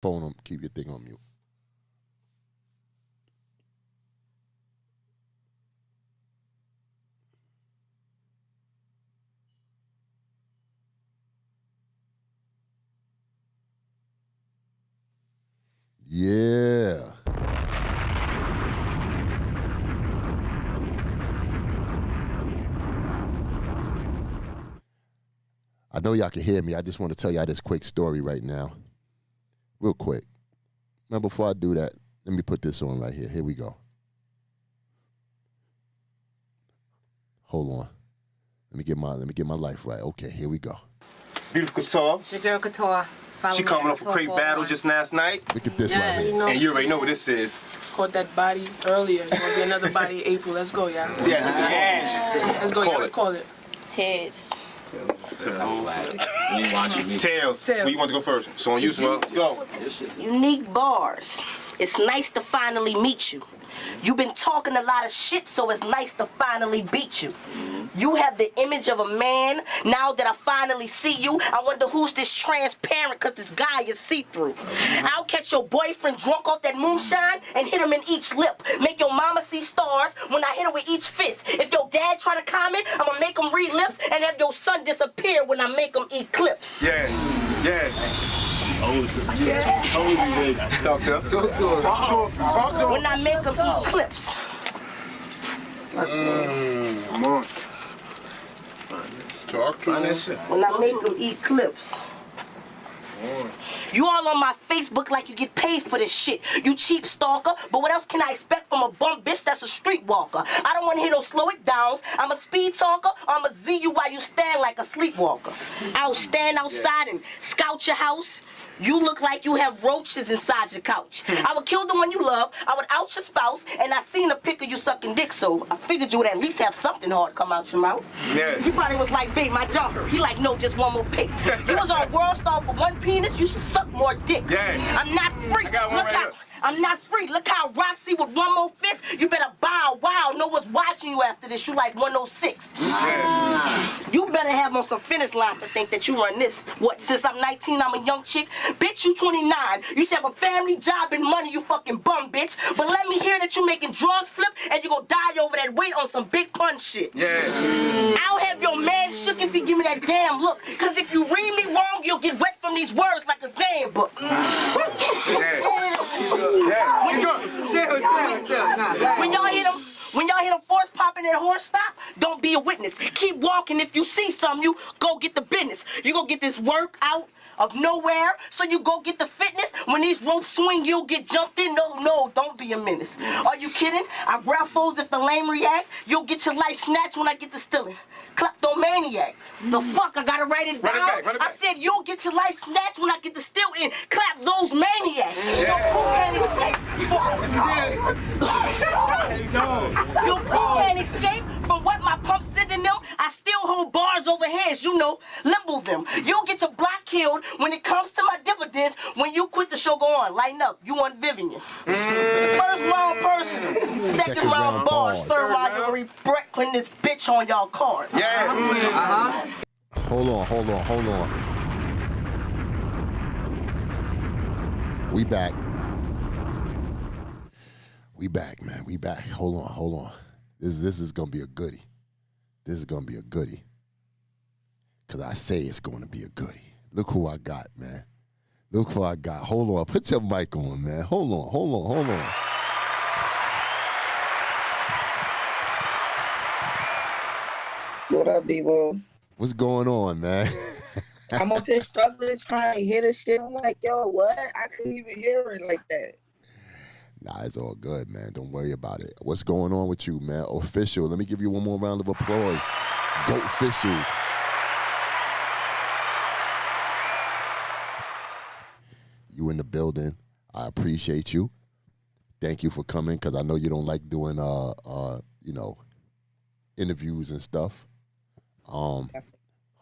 phone on, keep your thing on mute. Yeah. I know y'all can hear me. I just want to tell y'all this quick story right now. Real quick. Now, before I do that, let me put this on right here. Here we go. Hold on. Let me get my life right. Okay, here we go. Beautiful Couture. It's your girl Couture. She coming off a great battle just last night. Look at this right here. And you already know what this is. Caught that body earlier. It's gonna be another body in April. Let's go, y'all. Yeah, let's go, y'all. Call it. Heads. Tails. Where you want to go first? So on you, Smoke. Go. Unique bars. It's nice to finally meet you. You've been talking a lot of shit, so it's nice to finally beat you. You have the image of a man. Now that I finally see you, I wonder who's this transparent, cause this guy is see-through. I'll catch your boyfriend drunk off that moonshine and hit him in each lip. Make your mama see stars when I hit her with each fist. If your dad try to comment, I'm gonna make him read lips and have your son disappear when I make him eat clips. Yes, yes. Talk to him. Talk to him. When I make him eat clips. Come on. Talk to him. When I make him eat clips. You all on my Facebook like you get paid for this shit. You cheap stalker, but what else can I expect from a bum bitch that's a streetwalker? I don't want to hear no slow it downs. I'm a speed talker, or I'm a Z you while you stand like a sleepwalker. I'll stand outside and scout your house. You look like you have roaches inside your couch. I would kill the one you love, I would out your spouse, and I seen a pic of you sucking dick, so I figured you would at least have something hard come out your mouth. Yes. You probably was like, babe, my jaw hurt. He like, no, just one more pic. You was on World Star for one penis, you should suck more dick. Yes. I'm not free. I got one right here. I'm not free. Look how Roxy with one more fist. You better bow wow. No one's watching you after this. You like 106. Yes. You better have on some finish lines to think that you run this. What, since I'm 19, I'm a young chick? Bitch, you 29. You should have a family, job, and money, you fucking bum, bitch. But let me hear that you making drugs flip and you gonna die over that weight on some big pun shit. Yes. I'll have your man shook if you give me that damn look. Cause if you read me wrong, you'll get wet from these words like a Zan book. When y'all hear them force popping that horse stop, don't be a witness. Keep walking. If you see something, you go get the business. You go get this work out of nowhere, so you go get the fitness. When these ropes swing, you'll get jumped in. No, don't be a menace. Are you kidding? I grab foes if the lame react. You'll get your life snatched when I get to stealing. Kleptomaniac. The fuck, I gotta write it down. Run it back. I said you'll get your life snatched when I get to steal and clap those maniacs. Your crew can't escape. Your crew can't escape from what my pump's sending them. I still hold bars over heads, you know, limbo them. You'll get your block killed when it comes to my dividends. When you quit, the show go on. Lighten up. You want Vivian. First round personal. Second round bars. Third round you're gonna regret putting this bitch on y'all card. Yeah. Hold on. We back, man. We back. Hold on. This is gonna be a goodie. Cause I say it's gonna be a goodie. Look who I got, man. Hold on. Put your mic on, man. Hold on. What up, Debo? What's going on, man? I'm up here struggling, trying to hear this shit. I'm like, yo, what? I couldn't even hear it like that. Nah, it's all good, man. Don't worry about it. What's going on with you, man? Official. Let me give you one more round of applause. Go official. You in the building. I appreciate you. Thank you for coming, because I know you don't like doing, interviews and stuff. Hold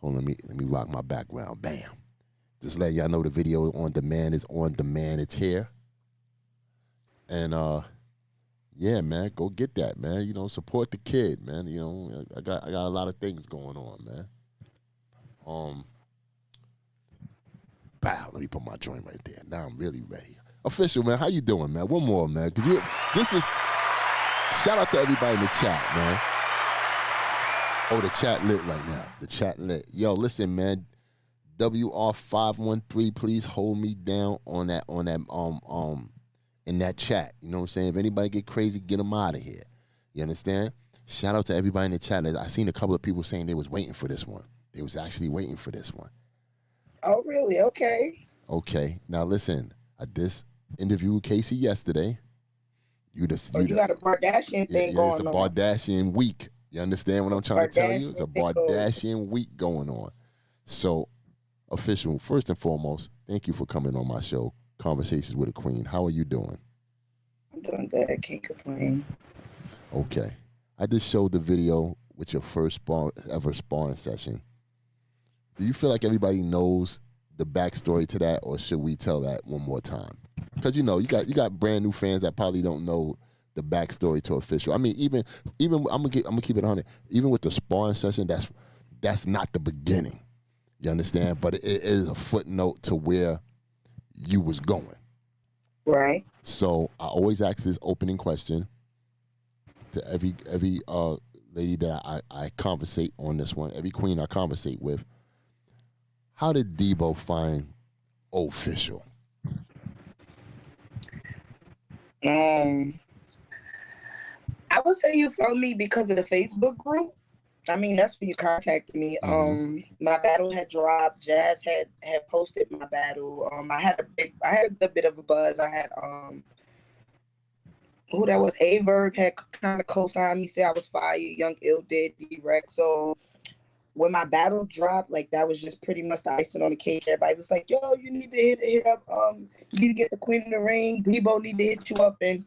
on, let me rock my background. Bam. Just letting y'all know the video on demand is on demand. It's here. And yeah, man, go get that, man. You know, support the kid, man. You know, I got a lot of things going on, man. Bow. Let me put my joint right there. Now I'm really ready. Official, man, how you doing, man? One more, man. This is, shout out to everybody in the chat, man. Oh, the chat lit right now. The chat lit. Yo, listen, man. WR513, please hold me down on that, in that chat. You know what I'm saying? If anybody get crazy, get them out of here. You understand? Shout out to everybody in the chat. I seen a couple of people saying they was waiting for this one. They was actually waiting for this one. Oh, really? Okay. Okay. Now, listen. I just interviewed Casey yesterday. You got a Bardashian thing going on. It's a Bardashian week. You understand what I'm trying to tell you? It's a Bardashian week going on. So, official, first and foremost, thank you for coming on my show, Conversations with a Queen. How are you doing? I'm doing good. Can't complain. Okay. I just showed the video with your first ever sparring session. Do you feel like everybody knows the backstory to that, or should we tell that one more time? Because you got brand new fans that probably don't know the backstory to official. I mean, even I'm gonna keep it 100. Even with the sparring session, that's not the beginning. You understand? But it is a footnote to where you was going. Right. So I always ask this opening question to every lady that I conversate on this one, every queen I conversate with. How did Debo find official? I would say you found me because of the Facebook group. I mean, that's when you contacted me. My battle had dropped. Jazz had posted my battle. I had a bit of a buzz. I had who that was? A-Verb had kind of co-signed me, said I was fire. Young Ill did D-Rex. So when my battle dropped, like that was just pretty much the icing on the cake. Everybody was like, "Yo, you need to hit up. You need to get the Queen in the ring. Debo need to hit you up." And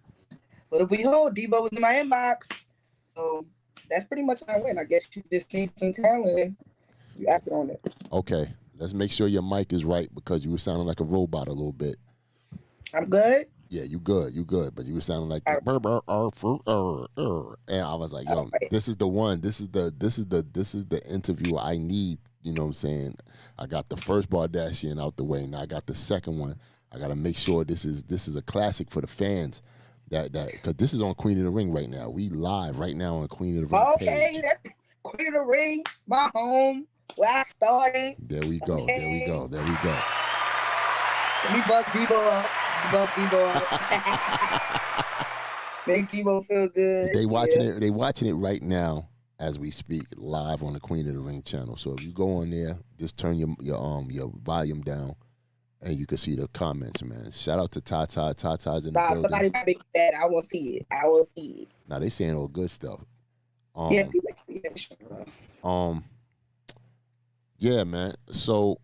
little behold, Debo was in my inbox. So that's pretty much how I went. I guess you just see some talent and you acted on it. Okay, let's make sure your mic is right because you were sounding like a robot a little bit. I'm good. Yeah, you good, but you were sounding like and I was like, yo, this is the one. This is the interview I need. You know what I'm saying? I got the first Bardashian out the way, now I got the second one. I got to make sure this is a classic for the fans. That because this is on Queen of the Ring right now. We live right now on Queen of the Ring page. That's Queen of the Ring, my home, where I started. There we go. Okay. There we go. Let me bug Debo up. Make Debo feel good. They watching it. They watching it right now as we speak, live on the Queen of the Ring channel. So if you go on there, just turn your volume down, and you can see the comments, man. Shout out to Tata. Tata's in the building. Somebody might be bad. I will see it. Now they saying all good stuff. Yeah, people see that. Yeah, man. So.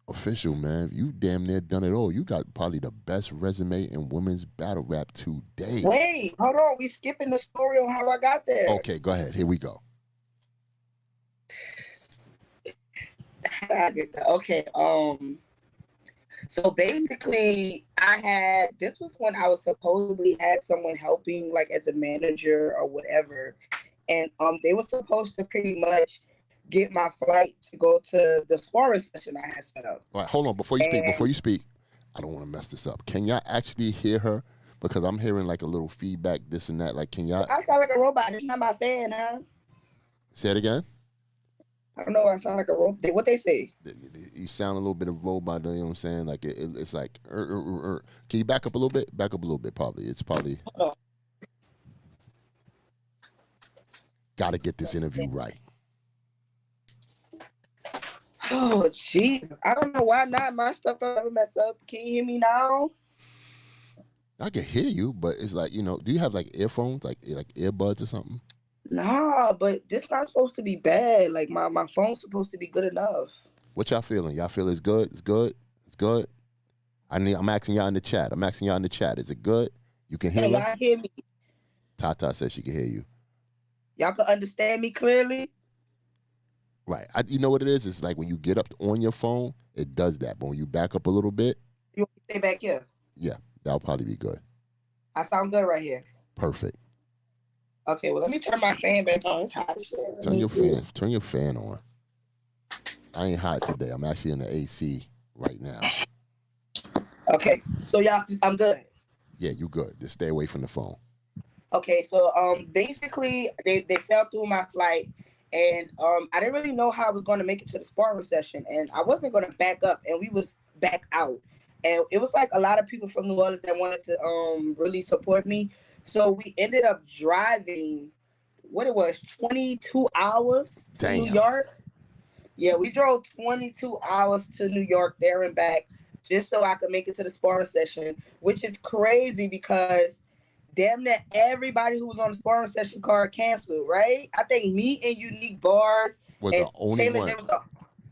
Official, man, you damn near done it all. You got probably the best resume in women's battle rap today. Wait, hold on. We skipping the story on how I got there. Okay, go ahead. Here we go. How did I get there? Okay, so basically this was when I was supposedly had someone helping, like as a manager or whatever. And they were supposed to pretty much get my flight to go to the sparring session I had set up. All right, hold on. Before you speak, I don't want to mess this up. Can y'all actually hear her? Because I'm hearing like a little feedback, this and that. Like, can y'all? I sound like a robot. It's not my fan, huh? Say it again. I don't know. I sound like a robot. What they say? You sound a little bit of robot. You know what I'm saying? Like it's like. Can you back up a little bit? Back up a little bit. Probably. It's probably. Got to get this interview right. Oh, jeez. I don't know why not. My stuff don't ever mess up. Can you hear me now? I can hear you, but it's like, do you have like earphones, like earbuds or something? Nah, but this not supposed to be bad. Like my phone's supposed to be good enough. What y'all feeling? Y'all feel it's good? It's good? It's good? I'm asking y'all in the chat. Is it good? You can hear me? Y'all hear me? Tata says she can hear you. Y'all can understand me clearly? Right. You know what it is? It's like when you get up on your phone, it does that. But when you back up a little bit. You want me to stay back here? Yeah, that'll probably be good. I sound good right here. Perfect. Okay, well, let me turn my fan back on. It's hot. Turn your fan on. I ain't hot today. I'm actually in the AC right now. Okay, so y'all, I'm good. Yeah, you good. Just stay away from the phone. Okay, so basically they fell through my flight, and I didn't really know how I was going to make it to the sparring session, and I wasn't going to back up, and we was back out, and it was like a lot of people from New Orleans that wanted to really support me, so we ended up driving, 22 hours to New York. Yeah, we drove 22 hours to New York there and back just so I could make it to the sparring session, which is crazy because damn near everybody who was on the sparring session card canceled, right? I think me and Unique Bars was and the only Taylor one. J was the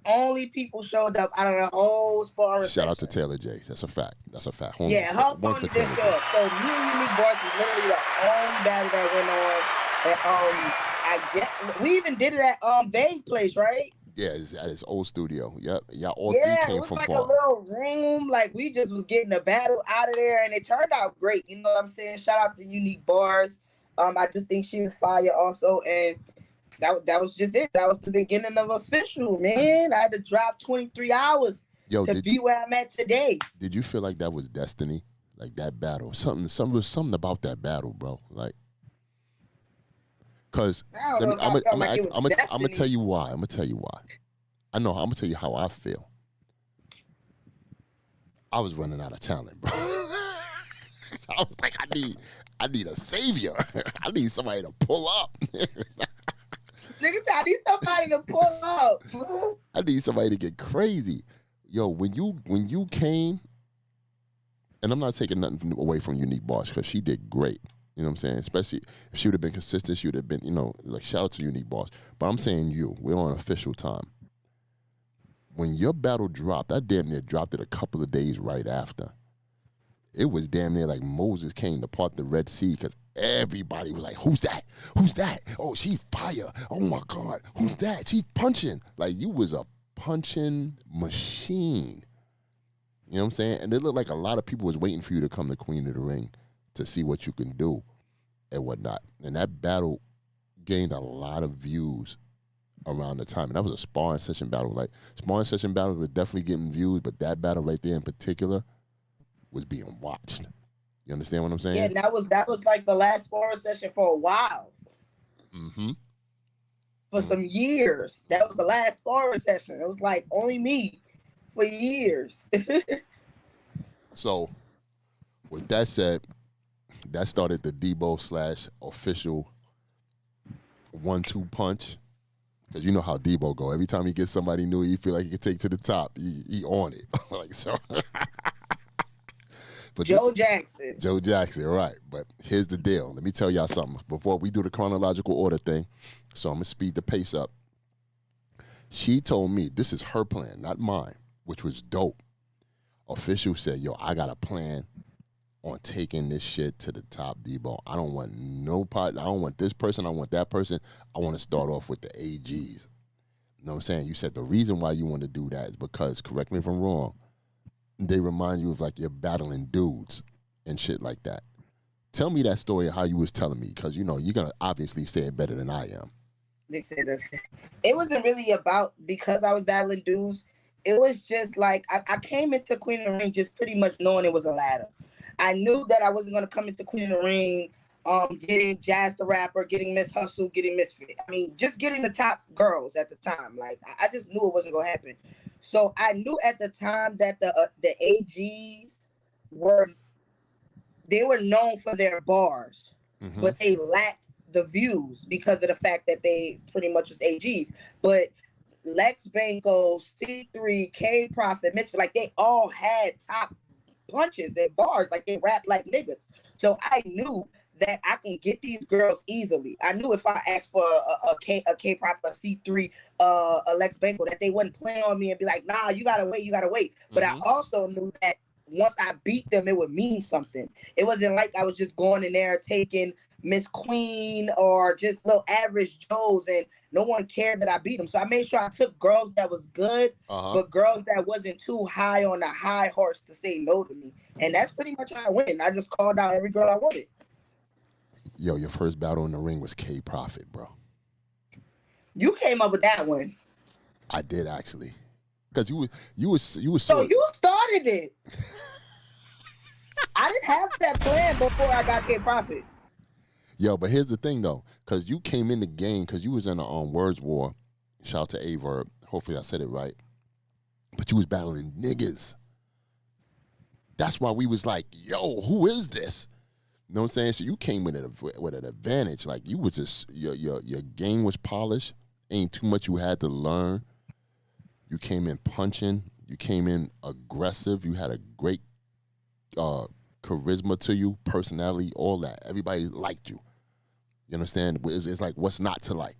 only people showed up out of the whole sparring session. Shout out to Taylor J. That's a fact. That's a fact. Yeah, her phone just showed up. So me and Unique Bars was literally the only battle that went on. And I guess we even did it at Vague Place, right? Yeah, it's at his old studio. Yep. Y'all all three came from far. Yeah, it was like a little room. Like, we just was getting a battle out of there, and it turned out great. You know what I'm saying? Shout out to Unique Bars. I do think she was fire also, and that was just it. That was the beginning of official, man. I had to drop 23 hours to be where I'm at today. Did you feel like that was destiny? Like that battle? Something about that battle, bro. Like, because I'm gonna tell you why. I'm gonna tell you why. I'm gonna tell you how I feel. I was running out of talent, bro. I was like, I need a savior. I need somebody to pull up. Nigga said, I need somebody to pull up. I need somebody to get crazy. Yo, when you came, and I'm not taking nothing away from Unique Boss because she did great. You know what I'm saying? Especially if she would have been consistent, she would have been, like, shout out to Unique Boss. But I'm saying we're on official time. When your battle dropped, I damn near dropped it a couple of days right after. It was damn near like Moses came to part the Red Sea because everybody was like, who's that? Who's that? Oh, she fire. Oh, my God. Who's that? She punching. Like, you was a punching machine. You know what I'm saying? And it looked like a lot of people was waiting for you to come to Queen of the Ring to see what you can do and whatnot. And that battle gained a lot of views around the time. And that was a sparring session battle. Like, sparring session battles were definitely getting views, but that battle right there in particular was being watched. You understand what I'm saying? Yeah, and that was like the last sparring session for a while. Mm-hmm. For some years. That was the last sparring session. It was like only me for years. So, with that said, that started the Debo / official 1-2 punch. Because you know how Debo go. Every time he gets somebody new he feel like he can take to the top, he on it. Like, so. But Joe Jackson, right. But here's the deal. Let me tell y'all something. Before we do the chronological order thing, so I'm going to speed the pace up. She told me, this is her plan, not mine, which was dope. Official said, yo, I got a plan on taking this shit to the top, Debo. I don't want no part. I don't want this person. I want that person. I want to start off with the AGs. You know what I'm saying? You said the reason why you want to do that is because, correct me if I'm wrong, they remind you of like you're battling dudes and shit like that. Tell me that story of how you was telling me, because, you're going to obviously say it better than I am. They said that it wasn't really about because I was battling dudes. It was just like I came into Queen of the Ring just pretty much knowing it was a ladder. I knew that I wasn't going to come into Queen of the Ring getting Jazz the Rapper, getting Miss Hustle, getting Misfit. I mean, just getting the top girls at the time. Like, I just knew it wasn't going to happen. So I knew at the time that the AGs were known for their bars, but they lacked the views because of the fact that they pretty much was AGs. But Lex Banco, C3, K Prophet, Misfit, like, they all had top punches and bars, like they rap like niggas. So I knew that I can get these girls easily. I knew if I asked for a K-pop, a C3, a Lex Banco, that they wouldn't play on me and be like, nah, you gotta wait. But I also knew that once I beat them, it would mean something. It wasn't like I was just going in there taking Miss Queen or just little average Joes and no one cared that I beat them. So I made sure I took girls that was good, but girls that wasn't too high on the high horse to say no to me. And that's pretty much how I went. I just called out every girl I wanted. Yo, your first battle in the ring was K Prophet, bro. You came up with that one. I did, actually. Because you was So you started it. I didn't have that plan before I got K Profit. Yo, but here's the thing though, because you came in the game because you was in a Words War. Shout out to A-Verb. Hopefully I said it right. But you was battling niggas. That's why we was like, yo, who is this? You know what I'm saying? So you came with an advantage. Like you was just your game was polished. Ain't too much you had to learn. You came in punching. You came in aggressive. You had a great charisma to you, personality, all that. Everybody liked you. You understand? It's like what's not to like.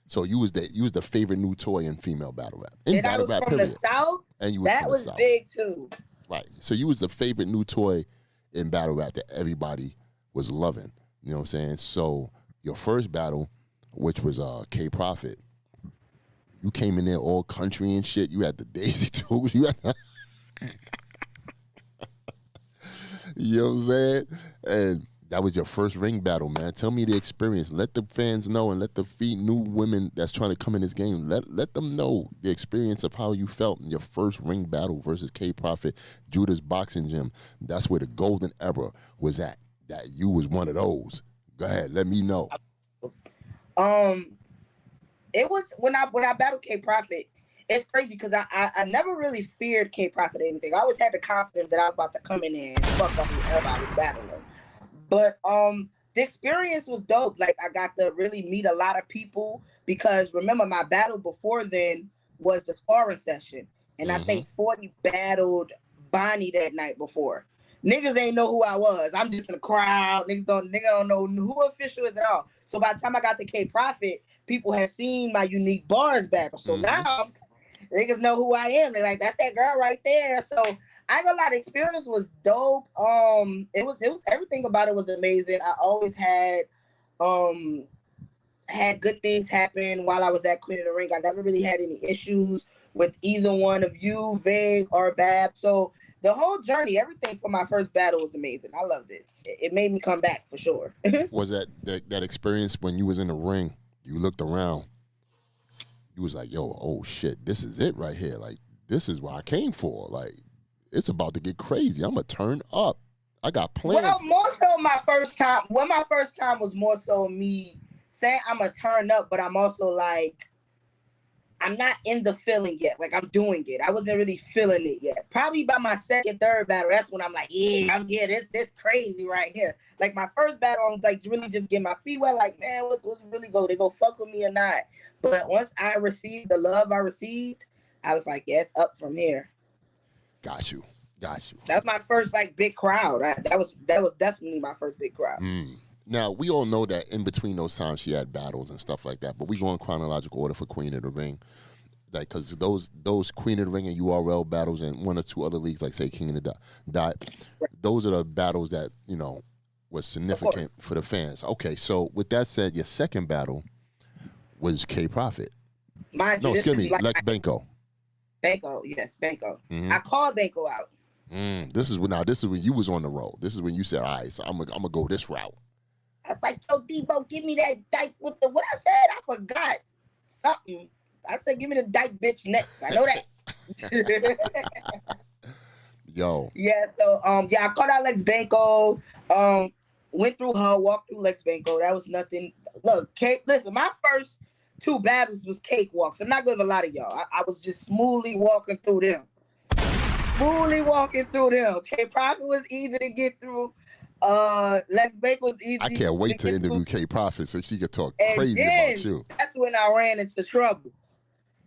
So you was the favorite new toy in female battle rap. In and battle I was rap, from period. the South. And you that was South. Big too. Right. So you was the favorite new toy in battle rap that everybody was loving. You know what I'm saying? So your first battle, which was K Profit, you came in there all country and shit. You had the Daisy too. You had you know what I'm saying? And that was your first ring battle, man. Tell me the experience. Let the fans know and let the new women that's trying to come in this game, let them know the experience of how you felt in your first ring battle versus K Profit, Judah's Boxing Gym. That's where the golden era was at. That you was one of those. Go ahead, let me know. It was when I battled K Profit. It's crazy because I never really feared K Profit or anything. I always had the confidence that I was about to come in there and fuck up whoever I was battling. But the experience was dope. Like I got to really meet a lot of people because remember my battle before then was the sparring session. And I think 40 battled Bonnie that night before. Niggas ain't know who I was. I'm just in the crowd. Nigga don't know who official is at all. So by the time I got to K Profit, people had seen my unique bars battle. So now niggas know who I am. They're like, that's that girl right there. So I got a lot of experience. Was dope. It was everything about it was amazing. I always had good things happen while I was at Queen of the Ring. I never really had any issues with either one of you, Vig or Bab. So the whole journey, everything for my first battle was amazing. I loved it. It made me come back for sure. Was that experience when you was in the ring, you looked around, you was like, yo, oh shit, this is it right here. Like, this is what I came for. Like, it's about to get crazy. I'm going to turn up. I got plans. Well, more so my first time was more so me saying I'm going to turn up, but I'm also like, I'm not in the feeling yet. Like, I'm doing it. I wasn't really feeling it yet. Probably by my second, third battle, that's when I'm like, yeah, I'm here. This crazy right here. Like, my first battle, I was like, really just getting my feet wet. Like, man, what's really go? They go fuck with me or not? But once I received the love I received, I was like, yeah, it's up from here. Got you. That's my first like big crowd. That was definitely my first big crowd. Now we all know that in between those times she had battles and stuff like that, but we go in chronological order for Queen of the Ring, like because those Queen of the Ring and URL battles and one or two other leagues like say King of the Dot, those are the battles that was significant for the fans. Okay, so with that said, your second battle was K Profit. Excuse me, Lex Benko. Benko, yes, Benko. I called Benko out. This is when you was on the road. This is when you said, all right, so I'm gonna go this route. I was like, yo, Debo, give me that dyke with the what I said. I forgot something. I said, give me the dyke bitch next. I know that. Yo. Yeah, so I called out Lex Benko. Went through her, walked through Lex Benko. That was nothing. Look, listen, my first two battles was cakewalks. I'm not gonna give a lot of y'all. I was just smoothly walking through them. K Profit was easy to get through. Lex Benko was easy. I can't wait to interview K Profit so she could talk and crazy about you. That's when I ran into trouble.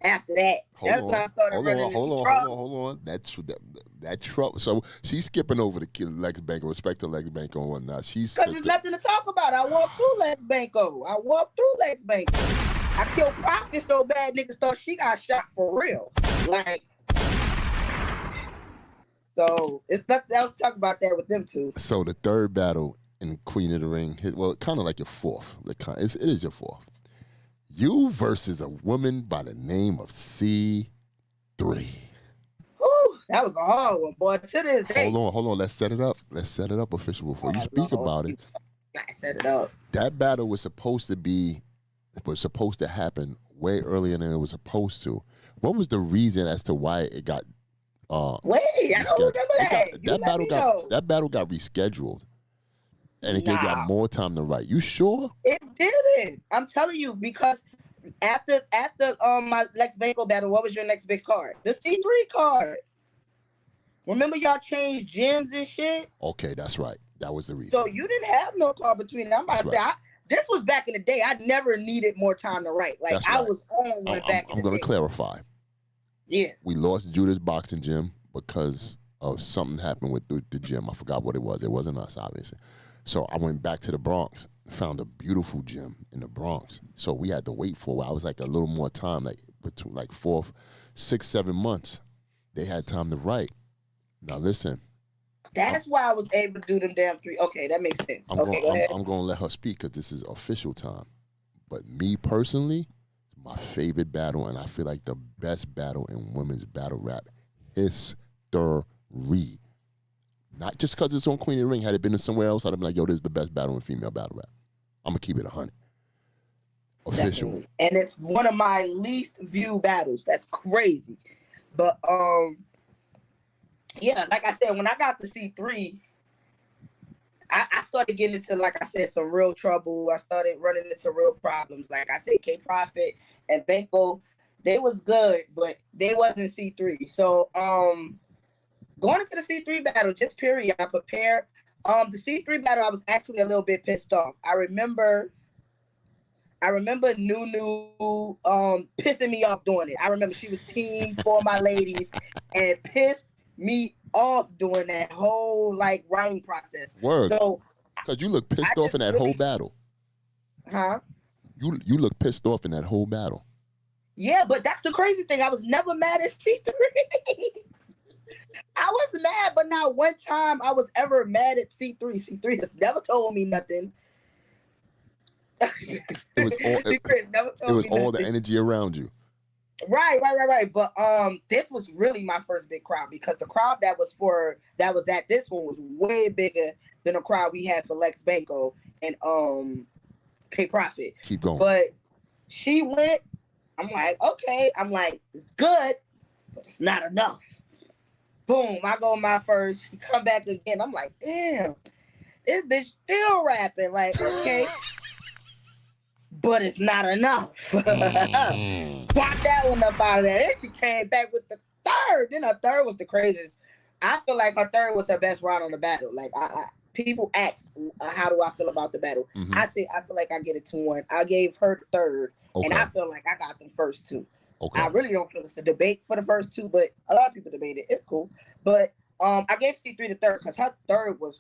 After that, that's when I started running into trouble. Hold on. That trouble. So she's skipping over the Lex Benko, respect to Lex Benko and whatnot. Because there's nothing to talk about. I walked through Lex Benko. I killed Profit so bad niggas thought she got shot for real. Like, so it's nothing else to talk about that with them two. So the third battle in Queen of the Ring, well, kind of like your fourth. It is your fourth. You versus a woman by the name of C3. Whew, that was a hard one, boy. To this day. Hold on. Let's set it up, official, before you speak about it. I set it up. That battle was supposed to happen way earlier than it was supposed to. What was the reason as to why it got? Wait, I don't remember that. That battle got rescheduled, and it gave y'all more time to write. You sure? It didn't. I'm telling you, because after my Lex Banco battle, what was your next big card? The C3 card. Remember y'all changed gyms and shit? Okay, that's right. That was the reason. So you didn't have no card between them. I'm about to say, this was back in the day. I never needed more time to write. Like, I was on one back in the day. I'm going to clarify. Yeah. We lost Judas Boxing Gym because of something happened with the gym. I forgot what it was. It wasn't us, obviously. So I went back to the Bronx, found a beautiful gym in the Bronx. So we had to wait for a while. I was like a little more time, like between like 4, 6, 7 months. They had time to write. Now listen. That's why I was able to do them damn 3. Okay, that makes sense. Go ahead. I'm going to let her speak because this is official time. But me personally, my favorite battle, and I feel like the best battle in women's battle rap history. Not just because it's on Queen of the Ring. Had it been somewhere else, I'd have been like, yo, this is the best battle in female battle rap. I'm going to keep it 100. Official. Definitely. And it's one of my least viewed battles. That's crazy. But, yeah, like I said, when I got to C3, I started getting into, like I said, some real trouble. I started running into real problems. Like I said, K-Profit and Banco, they was good, but they wasn't C3. So, going into the C3 battle, just period, I prepared. The C3 battle, I was actually a little bit pissed off. I remember Nunu pissing me off doing it. I remember she was team for my ladies and pissed me off doing that whole like writing process. Word. So, because you look pissed off in that whole battle. Huh? You look pissed off in that whole battle. Yeah, but that's the crazy thing. I was never mad at C3. I was mad, but not one time I was ever mad at C3. C3 has never told me nothing. It was all the energy around you. Right. But this was really my first big crowd because the crowd that was at this one was way bigger than the crowd we had for Lex Banco and K-Profit. Keep going. But she went. I'm like, okay. I'm like, it's good, but it's not enough. Boom, I go my first. She come back again. I'm like, damn, this bitch still rapping. Like, okay. But it's not enough. Got that one up out of there. Then she came back with the third. Then her third was the craziest. I feel like her third was her best round on the battle. Like, people ask, how do I feel about the battle? Mm-hmm. I say, I feel like I get it 2-1. I gave her the third, and I feel like I got them first 2. Okay. I really don't feel it's a debate for the first 2, but a lot of people debate it. It's cool. But I gave C3 the third because her third was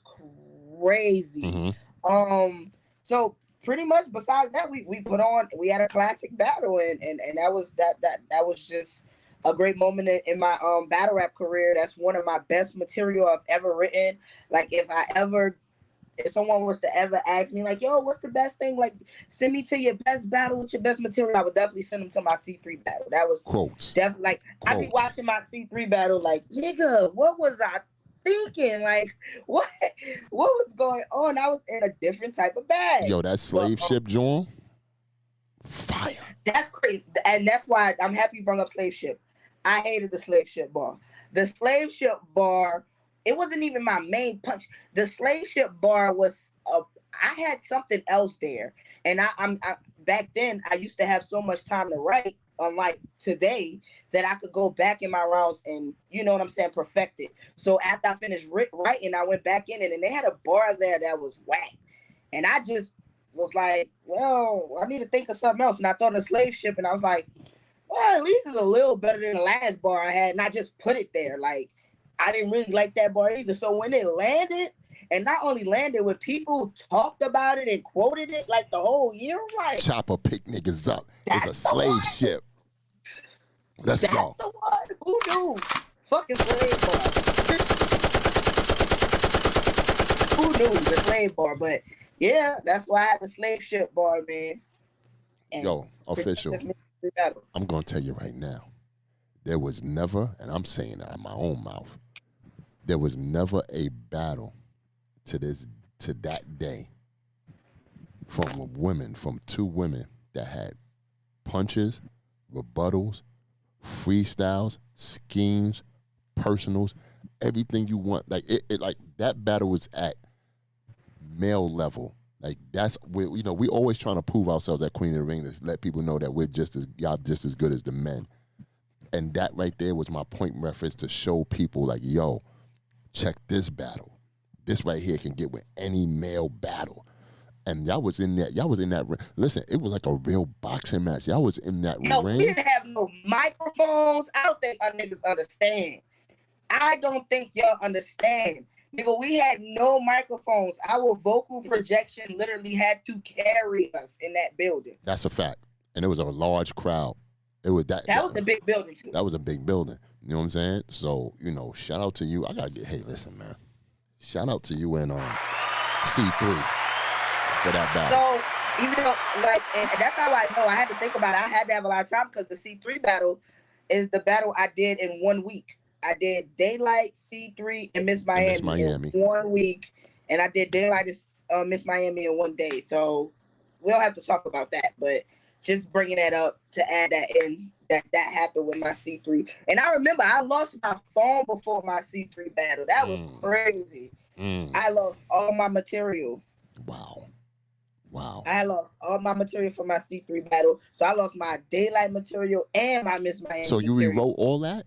crazy. Mm-hmm. So pretty much besides that, we had a classic battle and that was just a great moment in my battle rap career. That's one of my best material I've ever written. Like if someone was to ever ask me like, yo, what's the best thing? Like send me to your best battle with your best material. I would definitely send them to my C3 battle. That was definitely like I'd be watching my C3 battle like, nigga, what was I thinking? Like what was going on? I was in a different type of bag. Yo, that slave ship joint, fire. That's crazy. And that's why I'm happy you brought up slave ship. I hated the slave ship bar. The slave ship bar, it wasn't even my main punch. The slave ship bar was I had something else there, and I back then I used to have so much time to write, unlike today, that I could go back in my rounds and you know what I'm saying, perfect it. So after I finished writing, I went back in it, and they had a bar there that was whack, and I just was like, well, I need to think of something else, and I thought of slave ship, and I was like, well, at least it's a little better than the last bar I had, and I just put it there. Like I didn't really like that bar either. So when it landed, and not only landed, when people talked about it and quoted it like the whole year, right? Chopper pick niggas up. It's a slave ship. Let's go. That's the one. Who knew? Fucking slave bar. Who knew the slave bar? But yeah, that's why I had the slave ship bar, man. And yo, official. I'm gonna tell you right now. There was never, and I'm saying that out of my own mouth, there was never a battle to that day from two women that had punches, rebuttals, freestyles, schemes, personals, everything you want. Like it like that battle was at male level. Like that's where we always trying to prove ourselves at Queen of the Ring to let people know that y'all just as good as the men. And that right there was my point reference to show people like, yo, check this battle. This right here can get with any male battle. And y'all was in that. Listen, it was like a real boxing match. Y'all was in that ring. We didn't have no microphones. I don't think our niggas understand. I don't think y'all understand. Nigga, we had no microphones. Our vocal projection literally had to carry us in that building. That's a fact. And it was a large crowd. It was that was a big building too. That was a big building. You know what I'm saying? So, shout out to you. Hey, listen, man. Shout out to you and C3 for that battle. So, even though, and that's how I know I had to think about it. I had to have a lot of time because the C3 battle is the battle I did in 1 week. I did Daylight, C3, and Miss Miami in 1 week. And I did Daylight and Miss Miami in 1 day. So, we'll have to talk about that. But just bringing that up to add that in, that happened with my C3. And I remember I lost my phone before my C3 battle. That was crazy. I lost all my material. Wow. I lost all my material for my C3 battle. So I lost my Daylight material and my Miss Miami So you material. rewrote all that?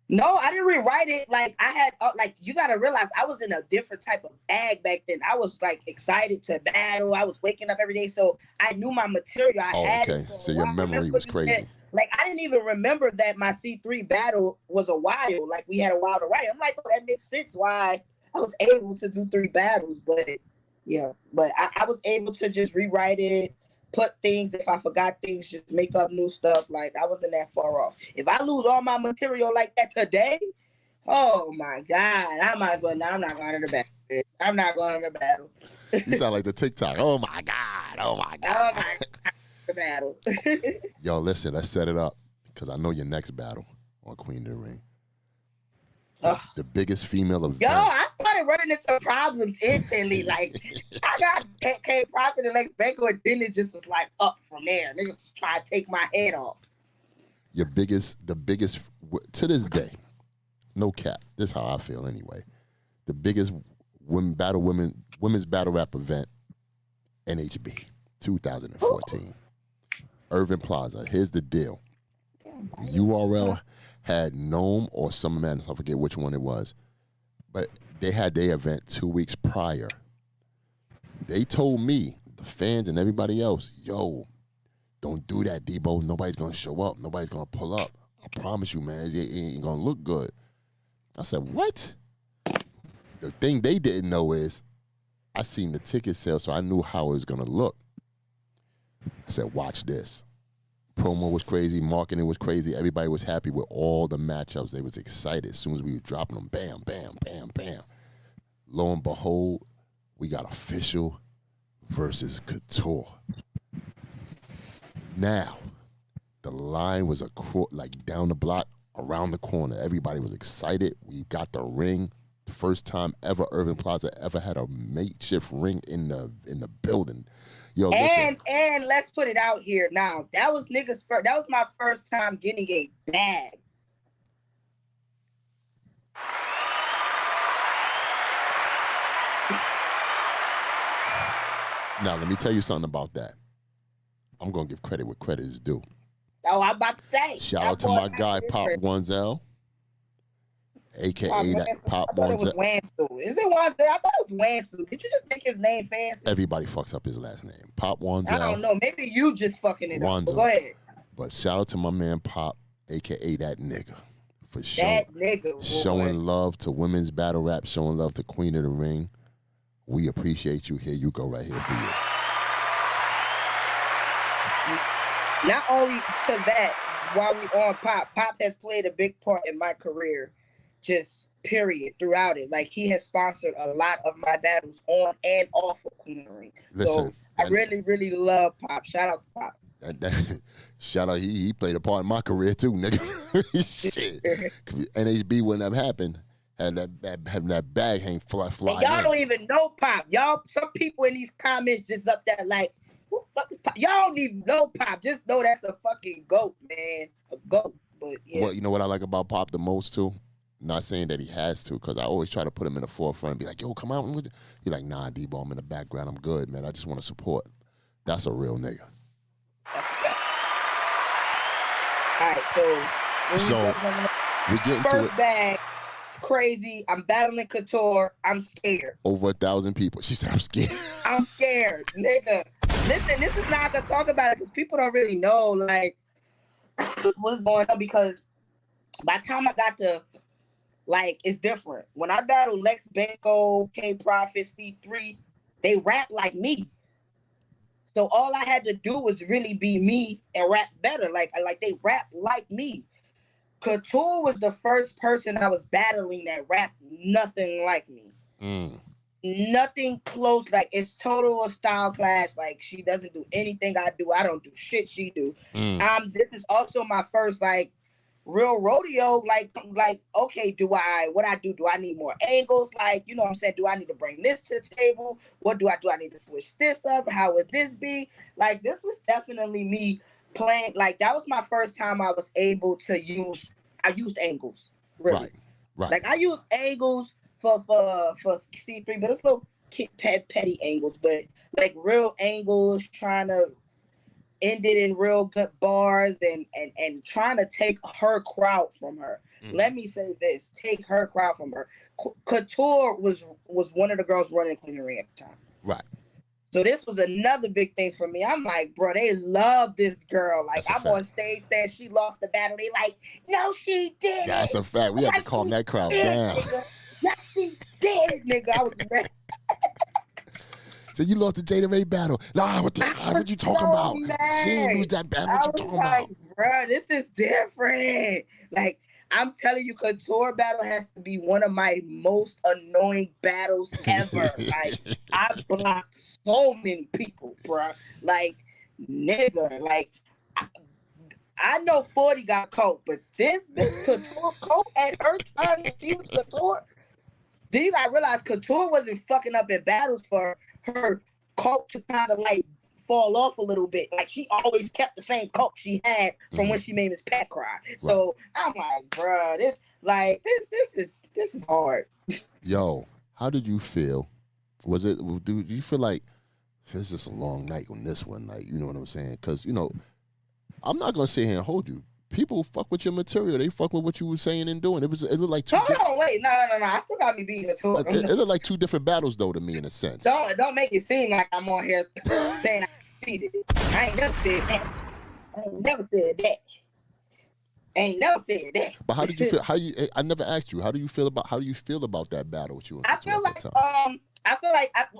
No, I didn't rewrite it. Like I had, you got to realize I was in a different type of bag back then. I was like excited to battle. I was waking up every day. So I knew my material. I had it. So your memory was crazy. Said, like I didn't even remember that my C3 battle was a while. Like we had a while to write. I'm like, oh, that makes sense why I was able to do 3 battles. But yeah, but I was able to just rewrite it, put things, if I forgot things, just make up new stuff. Like I wasn't that far off. If I lose all my material like that today, oh my God, I might as well. No, I'm not going to the battle. I'm not going to the battle. You sound like the TikTok. Oh my God. Oh my God. Oh my God. The battle. Yo, listen, let's set it up because I know your next battle on Queen of the Ring. The biggest female event. Yo, I started running into problems instantly. Like, I got came Profit and Lex Baker, and then it just was like up from there. Niggas was trying to take my head off. The biggest, to this day, no cap, this is how I feel anyway. The biggest women's battle rap event, NHB, 2014. Irving Plaza. Here's the deal. URL had Gnome or Summer Madness, I forget which one it was, but they had their event 2 weeks prior. They told me, the fans and everybody else, yo, don't do that, Debo. Nobody's going to show up. Nobody's going to pull up. I promise you, man, it ain't going to look good. I said, what? The thing they didn't know is I seen the ticket sale, so I knew how it was going to look. I said, watch this. Promo was crazy. Marketing was crazy. Everybody was happy with all the matchups. They was excited. As soon as we were dropping them, bam, bam, bam, bam. Lo and behold, we got Official versus Couture. Now, the line was like down the block, around the corner. Everybody was excited. We got the ring. The first time ever Irving Plaza ever had a makeshift ring in the building. Yo, and let's put it out here now. That was niggas first. That was my first time getting a bag. Now let me tell you something about that. I'm gonna give credit where credit is due. Oh, I'm about to say. Shout out to my guy Pop Wanzel, aka that Pop Wanzel. It was Wanzel. Is it Wanzel? I thought it was Wanzel. Did you just make his name fancy? Everybody fucks up his last name. Pop Wanzel. I don't know. Maybe you just fucking it up. But go ahead. But shout out to my man Pop, aka that nigga, for showing love to women's battle rap, showing love to Queen of the Ring. We appreciate you. Here you go, right here for you. Not only to that, while we on Pop has played a big part in my career, just period, throughout it. Like, he has sponsored a lot of my battles on and off of Queen of the Ring. Listen, so I really, really love Pop. Shout out to Pop. Shout out, he played a part in my career too, nigga. Shit. NHB wouldn't have happened. Had that bag hang fly. Y'all don't even know Pop. Y'all, some people in these comments just up there like, who the fuck is Pop? Y'all don't even know Pop. Just know that's a fucking goat, man. A goat. But yeah. Well, you know what I like about Pop the most too? Not saying that he has to, because I always try to put him in the forefront and be like, yo, come out. Be like, nah, Debo, I'm in the background. I'm good, man. I just want to support. That's a real nigga. That's a fact. All right, So we get into first it. bag. It's crazy. I'm battling Couture. I'm scared. Over 1,000 people. She said, I'm scared. I'm scared, nigga. Listen, this is not gonna talk about it because people don't really know like what's going on, because by the time I got to like, it's different. When I battled Lex Benko, K Prophet, C3, they rap like me. So all I had to do was really be me and rap better. Like they rap like me. Couture was the first person I was battling that rapped nothing like me. Nothing close. Like, it's total a style clash. Like, she doesn't do anything I do. I don't do shit she do. This is also my first like real rodeo. Like okay, what I do? Do I need more angles? Like, you know what I'm saying? Do I need to bring this to the table? What do? I need to switch this up? How would this be? Like, this was definitely me playing. Like, that was my first time I was able to use. I used angles, really. Right. Like, I used angles for C3, but it's little petty angles, but like real angles, trying to end it in real good bars and trying to take her crowd from her. Let me say this: take her crowd from her. Couture was one of the girls running Clean Ring at the time. Right. So this was another big thing for me. I'm like, bro, they love this girl. Like, I'm on stage saying she lost the battle. They like, no, she didn't. That's a fact. We have to calm that crowd down. Nigga. Yes, she did, nigga. I was ready. So you lost the Jada Ray battle. Nah, what you talking about? Mad. She didn't lose that battle. What you talking about? Bro, this is different. Like, I'm telling you, Couture battle has to be one of my most annoying battles ever. Like, I blocked so many people, bro. Like, nigga, like, I know 40 got coke, but this Couture coke at her time, she was Couture. Then you gotta realize Couture wasn't fucking up in battles for her coke to kind of like fall off a little bit. Like, she always kept the same coke she had from when she made Miss Pat cry. Right. So I'm like, bruh, this is hard. Yo, how did you feel? Do you feel like it's just a long night on this one? Like, you know what I'm saying? Because, you know, I'm not gonna sit here and hold you. People fuck with your material. They fuck with what you were saying and doing. It looked like two. Wait, no. I still got me beating the two. It looked like two different battles, though, to me, in a sense. Don't make it seem like I'm on here saying I cheated. I ain't never said that. But how did you feel? I never asked you. How do you feel about that battle with you? I feel like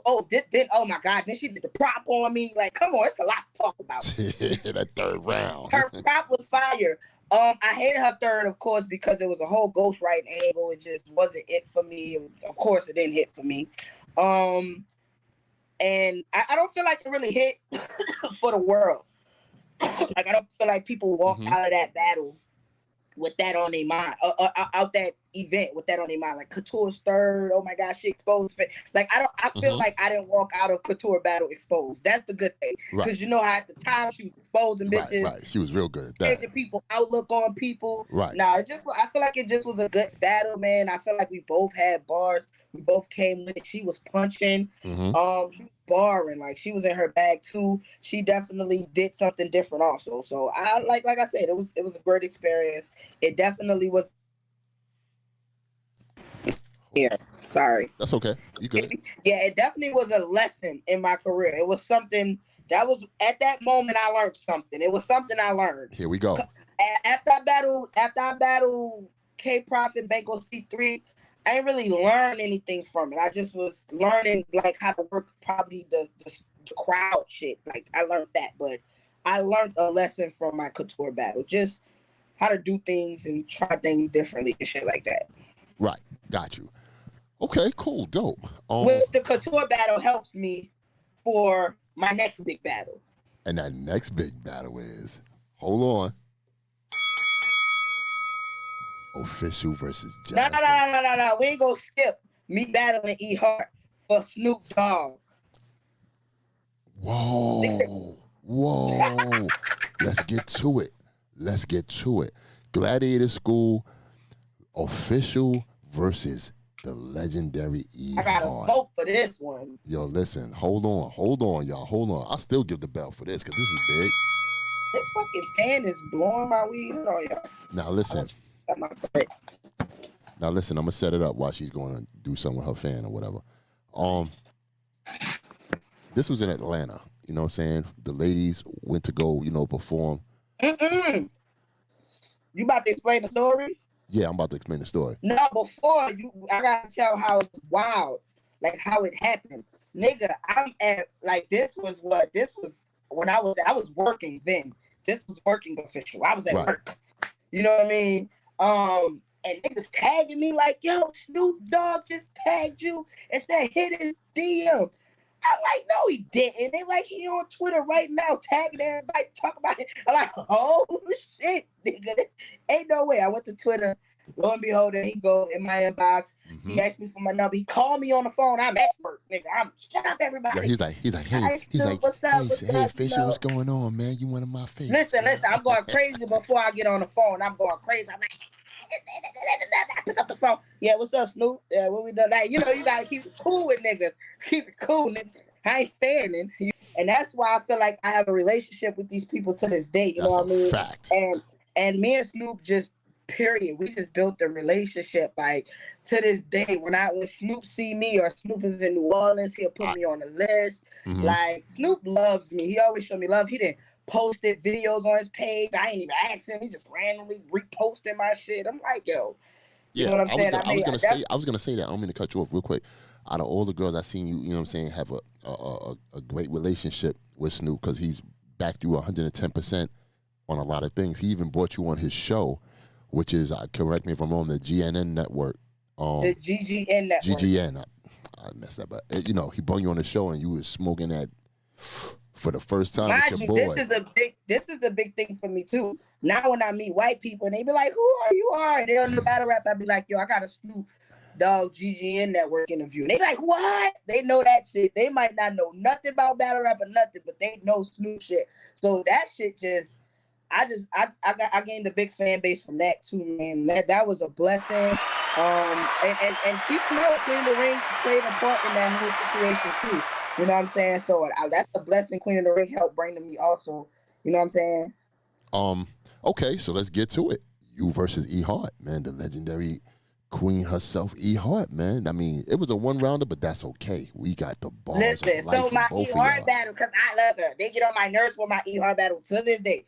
oh my God, then she did the prop on me. Like, come on, it's a lot to talk about. That third round. Her prop was fire. I hated her third, of course, because it was a whole ghostwriting angle. It just wasn't it for me. Of course, it didn't hit for me. And I don't feel like it really hit for the world. Like, I don't feel like people walked out of that battle with that on their mind, out that event with that on their mind. Like, Couture's third, oh my God, she exposed. Like, I feel like I didn't walk out of Couture battle exposed. That's the good thing. Because you know how at the time she was exposing bitches. Right. She was real good at that. Changing people outlook on people. Right. Nah, I feel like it just was a good battle, man. I feel like we both had bars. We both came with it. She was punching. She was barring. Like, she was in her bag too. She definitely did something different also. So I like I said, it was a great experience. It definitely was. Yeah, sorry. That's okay. You good? Yeah, it definitely was a lesson in my career. It was something that was at that moment I learned something. It was something I learned. Here we go. After I battled K Prophet Banco C3, I didn't really learn anything from it. I just was learning like how to work probably the crowd shit. Like, I learned that, but I learned a lesson from my Couture battle. Just how to do things and try things differently and shit like that. Right. Got you. Okay, cool, dope. Which the Couture battle helps me for my next big battle. And that next big battle is, hold on, Official versus Jazz. No. We ain't gonna skip me battling E Hart for Snoop Dogg. Whoa. Let's get to it. Gladiator School official versus the legendary E. I gotta Hart. smoke for this one. Yo, listen, hold on, y'all, hold on. I'll still give the bell for this because this is big. This fucking fan is blowing my weed. Hold on, y'all. Now listen. Now listen, I'm gonna set it up while she's going to do something with her fan or whatever. This was in Atlanta. You know what I'm saying? The ladies went to go, perform. You about to explain the story? Yeah, I'm about to explain the story. No, before you, I gotta tell how it's wild, like how it happened, nigga. I'm at like this was when I was working then. This was working official. I was at work. You know what I mean? And niggas tagging me like, yo, Snoop Dogg just tagged you and said hit his DM. I'm like, no, he didn't. They like, he on Twitter right now, tagging everybody, talking about it. I'm like, oh, shit, nigga. Ain't no way. I went to Twitter. Lo and behold, he go in my inbox. Mm-hmm. He asked me for my number. He called me on the phone. I'm at work, nigga. Shut up, everybody. Yeah, he's like, hey, what's up, official, what's going on, man? You one of my favorites. Listen, I'm going crazy before I get on the phone. I'm going crazy. I'm like, I pick up the phone. Yeah, what's up, Snoop? Yeah, what we done? Like, you gotta keep it cool with niggas. Keep it cool, nigga. I ain't fanning. And that's why I feel like I have a relationship with these people to this day. You know what I mean? Fact. And me and Snoop just period. We just built a relationship. Like to this day, when Snoop see me or Snoop is in New Orleans, he'll put me on the list. Mm-hmm. Like Snoop loves me. He always show me love. He didn't posted videos on his page. I ain't even asked him. He just randomly reposted my shit. I'm like, yo. You know what I'm saying? I was gonna say that. I'm gonna cut you off real quick. Out of all the girls I seen you, you know what I'm saying, have a great relationship with Snoop because he's backed you 110% on a lot of things. He even brought you on his show, which is, correct me if I'm wrong, the GNN network. The GGN network. GGN. I messed up, but he brought you on the show and you was smoking that for the first time with your boy. This is a big thing for me too. Now when I meet white people and they be like, who are you? And they're on the battle rap, I be like, yo, I got a Snoop Dogg GGN network interview. And they be like, what? They know that shit. They might not know nothing about battle rap or nothing, but they know Snoop shit. So that shit I gained a big fan base from that too, man. That was a blessing. And people know Queen of the Ring played a part in that whole situation too. You know what I'm saying? So that's a blessing Queen of the Ring helped bring to me also. You know what I'm saying? Okay, so let's get to it. You versus E. Hart, man, the legendary queen herself, E. Hart, man. I mean, it was a one-rounder, but that's okay. We got the bars. Listen, so my E. Hart battle, because I love her. They get on my nerves for my E. Hart battle to this day.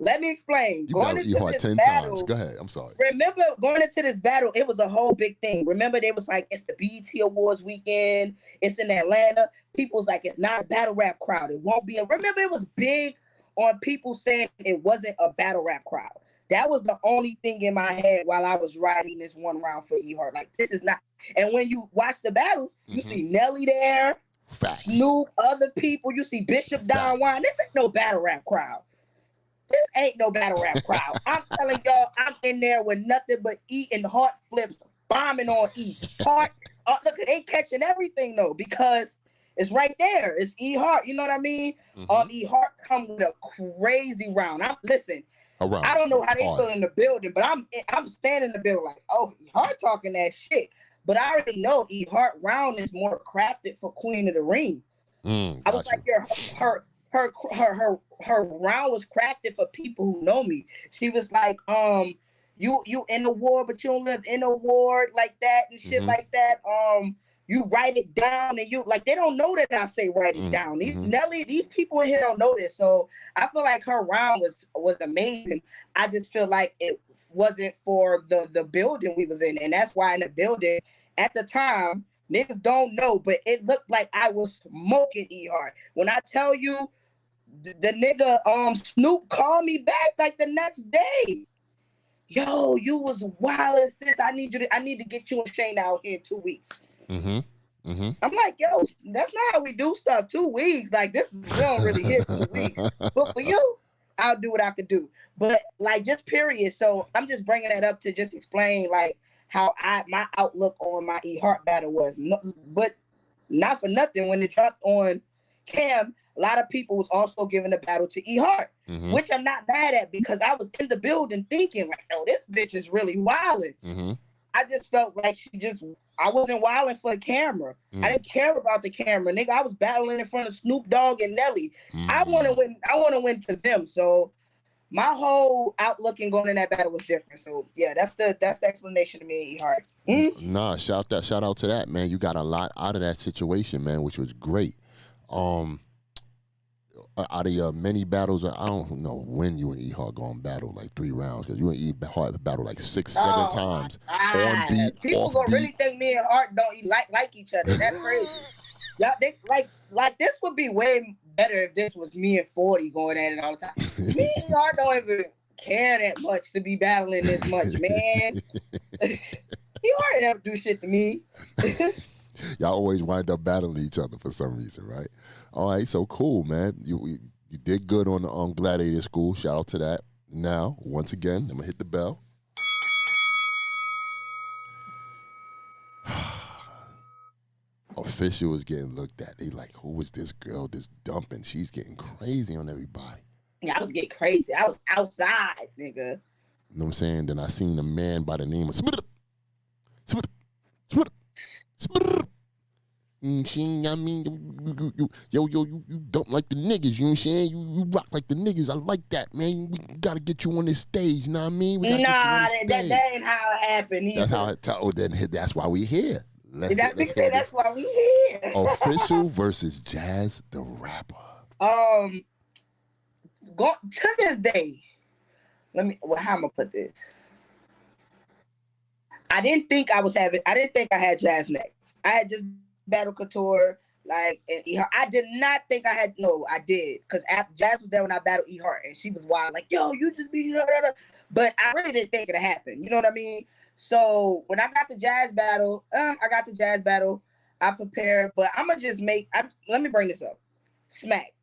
Let me explain. You battled E. Hart 10 times. Go ahead. I'm sorry. Remember, going into this battle, it was a whole big thing. Remember, they was like, it's the BET Awards weekend. It's in Atlanta. People's like, it's not a battle rap crowd. It won't be. Remember, it was big on people saying it wasn't a battle rap crowd. That was the only thing in my head while I was riding this one round for E. Hart. Like, this is not. And when you watch the battles, you see Nelly there, Facts. Snoop, other people. You see Bishop Don Juan. This ain't no battle rap crowd. This ain't no battle rap crowd. I'm telling y'all, I'm in there with nothing but E and Hart flips bombing on E. Hart, look, they catching everything though because it's right there. It's E. Hart. You know what I mean? E. Hart come with a crazy round. Listen. I don't know how they feel in the building, but I'm standing in the building like, oh, E. Hart talking that shit. But I already know E. Hart round is more crafted for Queen of the Ring. I was like, her round was crafted for people who know me. She was like, you in the war, but you don't live in a war like that and shit like that. You write it down and you like they don't know that I say write it down. These people in here don't know this. So I feel like her round was amazing. I just feel like it wasn't for the building we was in. And that's why in the building at the time, niggas don't know, but it looked like I was smoking E. Hart. When I tell you the nigga Snoop called me back like the next day. Yo, you was wild as sis. I need to get you and Shane out here in 2 weeks. I'm like, yo, that's not how we do stuff. 2 weeks. Like we don't really hit 2 weeks. But for you, I'll do what I could do. But like just period. So I'm just bringing that up to just explain like how my outlook on my E. Hart battle was. No, but not for nothing when it dropped on Cam, a lot of people was also giving the battle to E Hart, which I'm not mad at because I was in the building thinking like, oh, this bitch is really wilding. I just felt like I wasn't wilding for the camera. I didn't care about the camera, nigga. I was battling in front of Snoop Dogg and Nelly. I want to win. I want to win to them. So my whole outlook in going in that battle was different. So yeah, that's the explanation to me, E Hart. Nah, shout out to that, man. You got a lot out of that situation, man, which was great. Out of your many battles, I don't know when you and E Hart going battle like 3 rounds, because you and E Hart battle like 6, 7 times on beat. People gonna really think me and Hart don't like each other. That's crazy. Y'all, they, like this would be way better if this was me and 40 going at it all the time. Me and Hart don't even care that much to be battling this much, man. He Hart never do shit to me. Y'all always wind up battling each other for some reason, right? All right, so cool, man. You did good on the Gladiator School. Shout out to that. Now, once again, I'm gonna hit the bell. Official is getting looked at. They like, who is this girl? This dumping? She's getting crazy on everybody. Yeah, I was getting crazy. I was outside, nigga. You know what I'm saying? Then I seen a man by the name of I mean, you don't like the niggas, you know what I'm saying? You rock like the niggas. I like that, man. We gotta get you on this stage, you know what I mean? Nah, that ain't how it happened either. That's how it that's why we here. That's why we here. Official versus Jazz the Rapper. To this day, how am I gonna put this? I didn't think I had Jazz next. I had just battle Couture, like, and E Hart. I did not think I had. No, I did, because Jazz was there when I battled E Hart, and she was wild, like, yo, you just be. But I really didn't think it'd happen. You know what I mean? So when I got the Jazz battle, I prepared, but I'm gonna just let me bring this up. Smack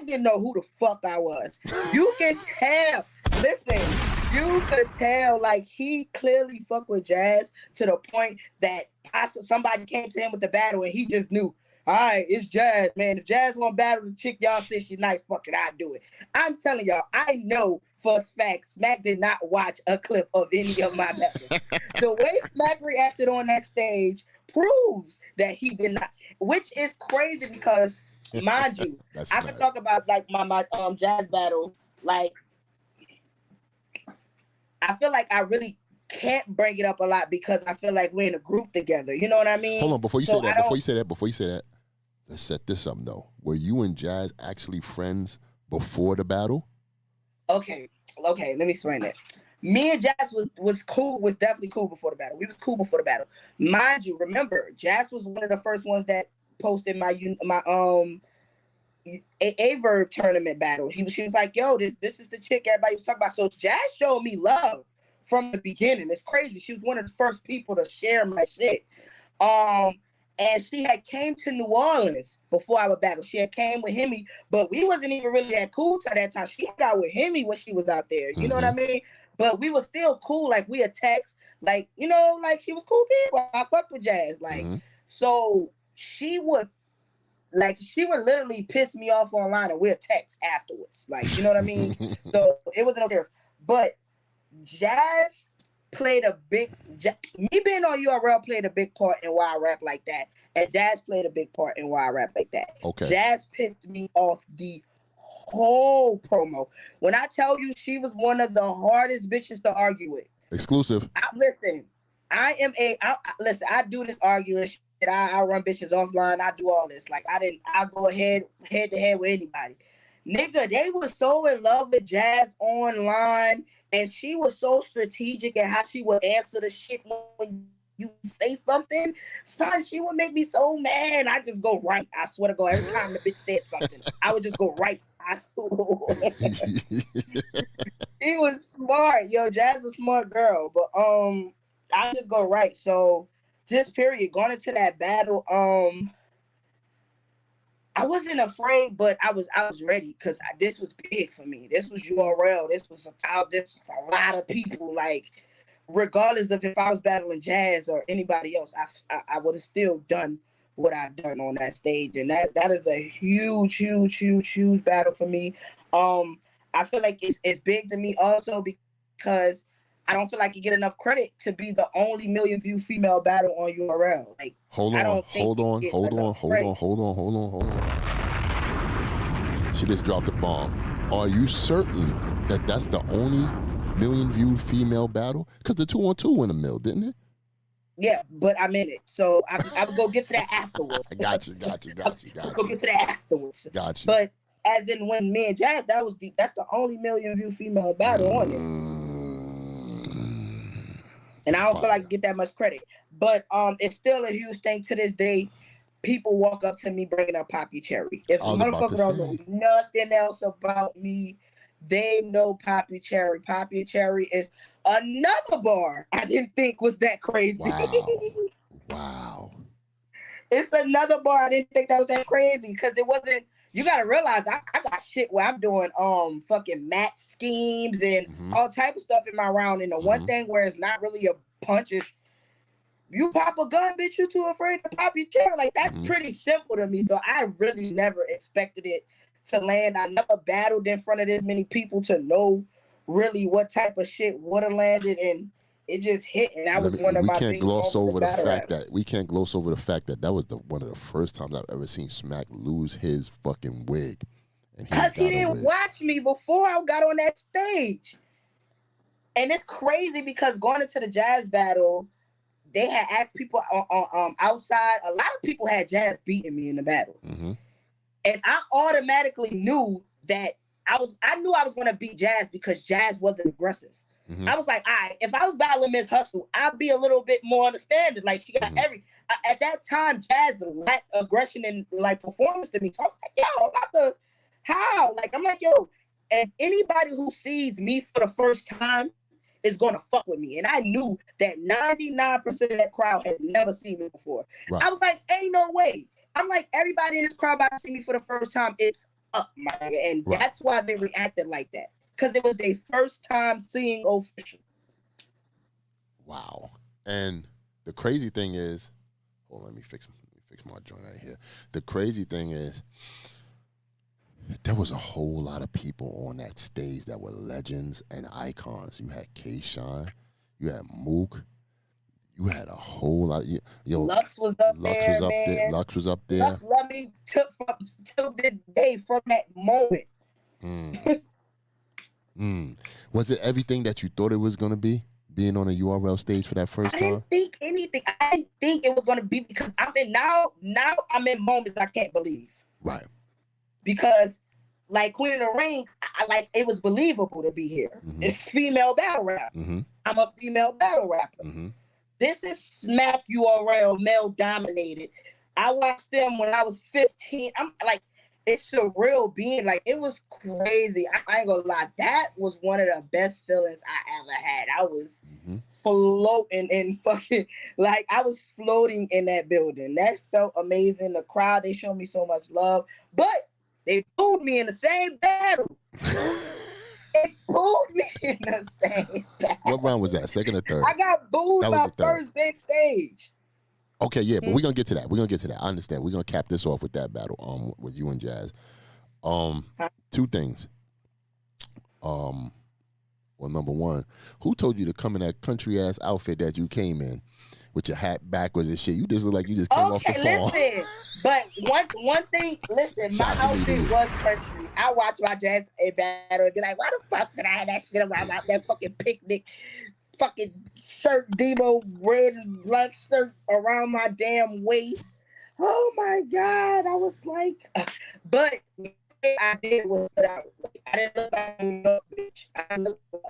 didn't know who the fuck I was. You can tell. Listen. You could tell, like, he clearly fucked with Jazz to the point that somebody came to him with the battle and he just knew, all right, it's Jazz, man. If Jazz want to battle the chick y'all say she's nice, fuck it, I'll do it. I'm telling y'all, I know for a fact Smack did not watch a clip of any of my battles. The way Smack reacted on that stage proves that he did not, which is crazy because, mind you, I could talk about, like, my Jazz battle, like, I feel like I really can't bring it up a lot because I feel like we're in a group together. You know what I mean? Hold on, before you say that, let's set this up, though. Were you and Jazz actually friends before the battle? Okay, let me explain that. Me and Jazz was cool, was definitely cool before the battle. We was cool before the battle. Mind you, remember, Jazz was one of the first ones that posted my A-Verb tournament battle. She was like, yo, this is the chick everybody was talking about. So Jazz showed me love from the beginning. It's crazy. She was one of the first people to share my shit. And she had came to New Orleans before our battle. She had came with Hemi, but we wasn't even really that cool to that time. She got with Hemi when she was out there. You know what I mean? But we were still cool. Like, we had text. Like, you know, like, she was cool people. I fucked with Jazz. Like, so she would literally piss me off online and we'll text afterwards. Like, you know what I mean? So it wasn't serious. But Jazz played me being on URL played a big part in why I rap like that. And Jazz played a big part in why I rap like that. Okay. Jazz pissed me off the whole promo. When I tell you she was one of the hardest bitches to argue with. Exclusive. I do this arguing shit. I run bitches offline. I do all this. Like, I go head to head with anybody. Nigga, they were so in love with Jazz online, and she was so strategic in how she would answer the shit when you say something. Son, she would make me so mad. I just go right. I swear to God, every time the bitch said something, I would just go right. I swear. She was smart. Yo, Jazz is a smart girl. But I just go right. So just period. Going into that battle, I wasn't afraid, but I was ready because this was big for me. This was URL. This was a lot of people. Like, regardless of if I was battling Jazz or anybody else, I would have still done what I've done on that stage, and that is a huge battle for me. I feel like it's big to me also because I don't feel like you get enough credit to be the only million view female battle on URL. Like, hold on. She just dropped a bomb. Are you certain that that's the only million viewed female battle? Because the 2-on-2 went a mill, didn't it? Yeah, but I'm in it, so I was gonna get to that afterwards. Got you. Let's go get to that afterwards. Got you. But as in when me and Jazz, that's the only million view female battle on it. And I don't feel like I get that much credit. But it's still a huge thing to this day. People walk up to me bringing up Poppy Cherry. If motherfuckers don't know nothing else about me, they know Poppy Cherry. Poppy Cherry is another bar I didn't think was that crazy. Wow. It's another bar I didn't think that was that crazy because it wasn't. You gotta realize I got shit where I'm doing fucking match schemes and all type of stuff in my round. And the one thing where it's not really a punch is you pop a gun, bitch, you too afraid to pop your chair. Like, that's pretty simple to me. So I really never expected it to land. I never battled in front of this many people to know really what type of shit would have landed, and it just hit. And that was one of my We can't gloss over the fact that that was one of the first times I've ever seen Smack lose his fucking wig. Because he didn't watch me before I got on that stage. And it's crazy because going into the Jazz battle, they had asked people outside. A lot of people had Jazz beating me in the battle. And I automatically knew that I knew I was going to beat Jazz because Jazz wasn't aggressive. I was like, all right, if I was battling Miss Hustle, I'd be a little bit more understanding. Like, she got at that time, Jazz lacked aggression and like performance to me. So I'm like, yo, I'm like, yo, and anybody who sees me for the first time is going to fuck with me. And I knew that 99% of that crowd had never seen me before. I was like, ain't no way. I'm like, everybody in this crowd about to see me for the first time. It's up, my nigga. And that's why they reacted like that. Because it was their first time seeing official. Wow. And the crazy thing is, let me fix my joint right here. The crazy thing is, there was a whole lot of people on that stage that were legends and icons. You had K-Shine, you had Mook, you had a whole lot of Lux was up there. Lux was up there. Lux loved me till this day from that moment. Was it everything that you thought it was gonna be? Being on a URL stage for that first time? I didn't think anything. I didn't think it was gonna be because I'm in now I'm in moments I can't believe. Right. Because like Queen of the Ring, I like it was believable to be here. It's female battle rap. I'm a female battle rapper. This is Smack URL, male dominated. I watched them when I was 15. I'm like, it's surreal being like, it was crazy. I ain't gonna lie. That was one of the best feelings I ever had. I was floating and fucking, like, I was floating in that building. That felt amazing. The crowd, they showed me so much love, but they booed me in the same battle. They booed me in the same battle. What round was that? Second or third? I got booed my first big stage. Okay, yeah, but we're gonna get to that. I understand. We're gonna cap this off with that battle, with you and Jazz. Two things. Well, number one, who told you to come in that country ass outfit that you came in with your hat backwards and shit? You just look like you just came off the farm. Listen, but one thing, listen, my outfit was country. I watch my Jazz battle and be like, why the fuck did I have that shit around that fucking picnic fucking shirt, Debo red lunch shirt around my damn waist? Oh my God, I was like, but I did was I didn't look like a bitch. I looked like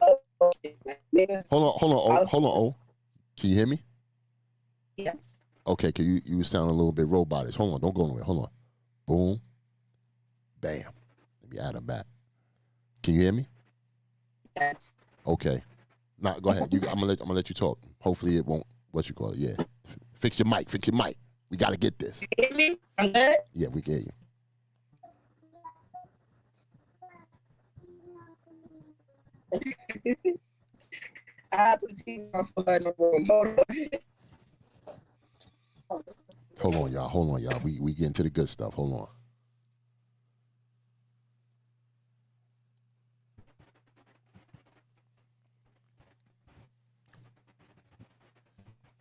hold on. Can you hear me? Yes. Okay, cause you sound a little bit robotish. Hold on, don't go anywhere. Hold on. Boom. Bam. Let me add them back. Can you hear me? Yes. Okay. Now go ahead. I'm gonna let you talk. Hopefully it won't. What you call it? Yeah. Fix your mic. We gotta get this. You hear me? I'm good. Yeah, we get you. I put the TV on for the room. Hold on. Hold on, y'all. Hold on, y'all. We get into the good stuff. Hold on.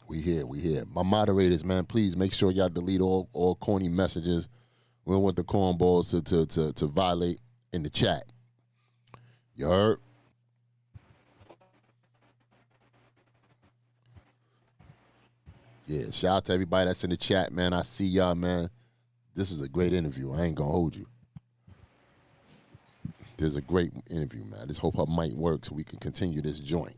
We here. My moderators, man, please make sure y'all delete all corny messages. We don't want the cornballs to violate in the chat. You heard? Yeah, shout out to everybody that's in the chat, man. I see y'all, man. This is a great interview. I ain't gonna hold you. There's a great interview, man. Just hope her mic works so we can continue this joint.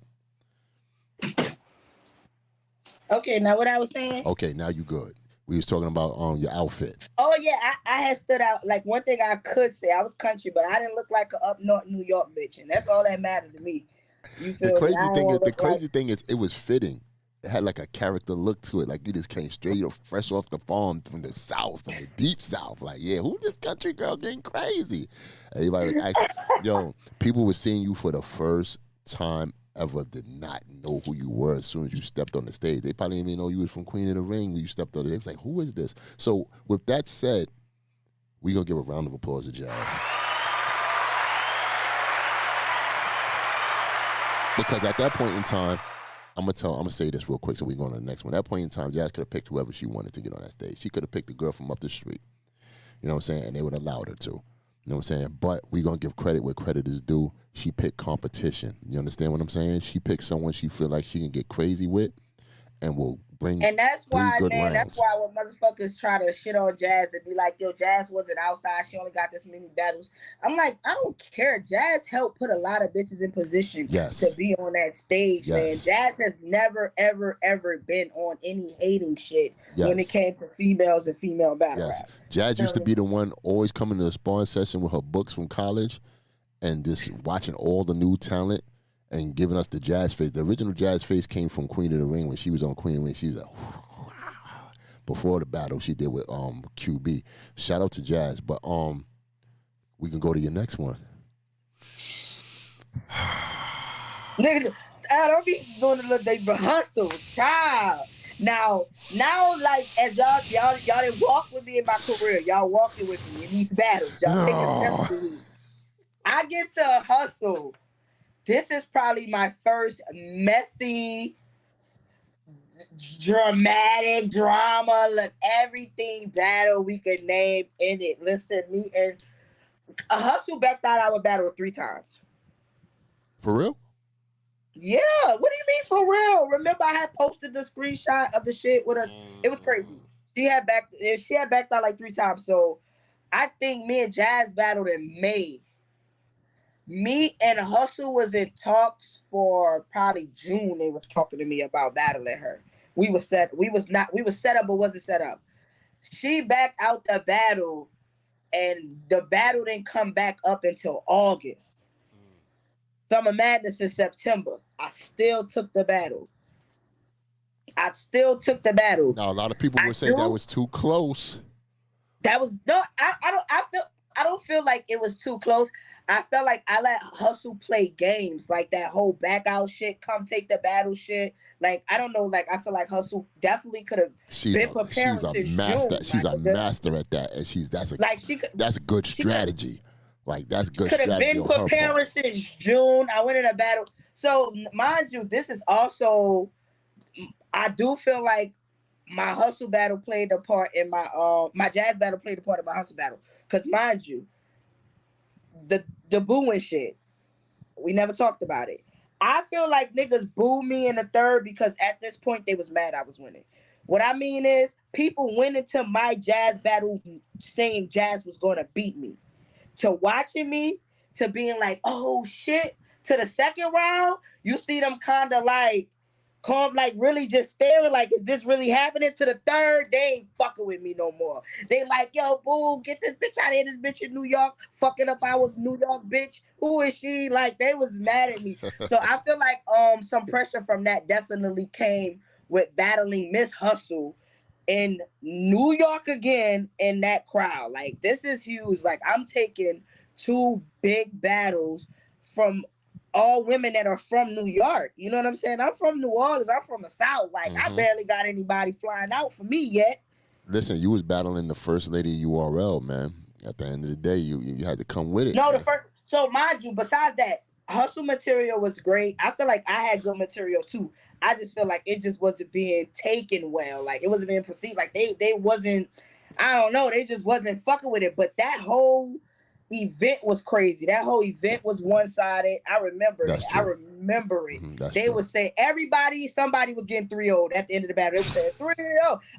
Okay, now what I was saying? Okay, now you good. We was talking about your outfit. Oh yeah, I had stood out. Like one thing I could say, I was country, but I didn't look like an up north New York bitch, and that's all that mattered to me. You feel The crazy me? thing is it was fitting. It had like a character look to it, like you just came straight fresh off the farm from the South, from the deep South. Like, yeah, who this country girl getting crazy? Everybody was asking, yo, people were seeing you for the first time ever, did not know who you were as soon as you stepped on the stage. They probably didn't even know you was from Queen of the Ring when you stepped on it. They was like, who is this? So with that said, we're going to give a round of applause to Jazz. Because at that point in time, I'm gonna say this real quick so we go on to the next one. At that point in time, Jazz could have picked whoever she wanted to get on that stage. She could have picked a girl from up the street. You know what I'm saying? And they would have allowed her to. You know what I'm saying? But we're going to give credit where credit is due. She picked competition. You understand what I'm saying? She picked someone she feel like she can get crazy with and will bring And that's why, good man, rounds. that's why when motherfuckers try to shit on Jazz and be like, yo, Jazz wasn't outside. She only got this many battles. I'm like, I don't care. Jazz helped put a lot of bitches in position to be on that stage, man. Jazz has never, ever, ever been on any hating shit when it came to females and female battle rap. Jazz used to be the one always coming to the sparring session with her books from college and just watching all the new talent and giving us the Jazz face. The original Jazz face came from Queen of the Ring when she was on Queen of the Ring. She was like, before the battle she did with QB. Shout out to Jazz. But we can go to your next one. Nigga, I don't be doing the little they hustle, child. Now, like as y'all didn't walk with me in my career. Y'all walking with me in these battles. Y'all taking steps with me. I get to hustle. This is probably my first messy, dramatic drama. Look, everything battle we could name in it. Listen, me and a hustle backed out our battle 3 times. For real? Yeah. What do you mean for real? Remember, I had posted the screenshot of the shit with her. It was crazy. She had backed out like 3 times. So I think me and Jazz battled in May. Me and Hustle was in talks for probably June. They was talking to me about battling her. We was set up but wasn't set up. She backed out the battle, and the battle didn't come back up until August. Summer Madness in September. I still took the battle. Now a lot of people would say that was too close. That was no. I don't feel like it was too close. I felt like I let Hustle play games, like that whole back out shit, come take the battle shit. Like, I don't know, like I feel like Hustle definitely could have been preparing since June. She's a master at that, and that's good strategy. Like that's good strategy. Could have been preparing since June. I went in a battle. So mind you, this is also, I do feel like my Hustle battle played a part in my Jazz battle played a part in my Hustle battle. Because mind you, the booing shit, we never talked about it. I feel like niggas booed me in the third because at this point they was mad I was winning. What I mean is people went into my Jazz battle saying Jazz was going to beat me. To watching me, to being like, oh shit, to the second round, you see them kind of like, really just staring like, is this really happening? To the third, they ain't fucking with me no more. They like, yo, boo, get this bitch out of here. This bitch in New York, fucking up our New York bitch. Who is she? Like, they was mad at me. So I feel like some pressure from that definitely came with battling Miss Hustle in New York again in that crowd. Like, this is huge. Like, I'm taking 2 big battles from all women that are from New York. You know what I'm saying? I'm from New Orleans. I'm from the South. Like, I barely got anybody flying out for me yet. Listen, you was battling the first lady URL, man. At the end of the day, you had to come with it. No, man. the first. So mind you, besides that, hustle material was great. I feel like I had good material too. I just feel like it just wasn't being taken well. Like it wasn't being perceived. Like they wasn't. I don't know. They just wasn't fucking with it. But that whole event was crazy. That whole event was one-sided. I remember it. I remember it. They would say somebody was getting 3-0 at the end of the battle. They said 3-0.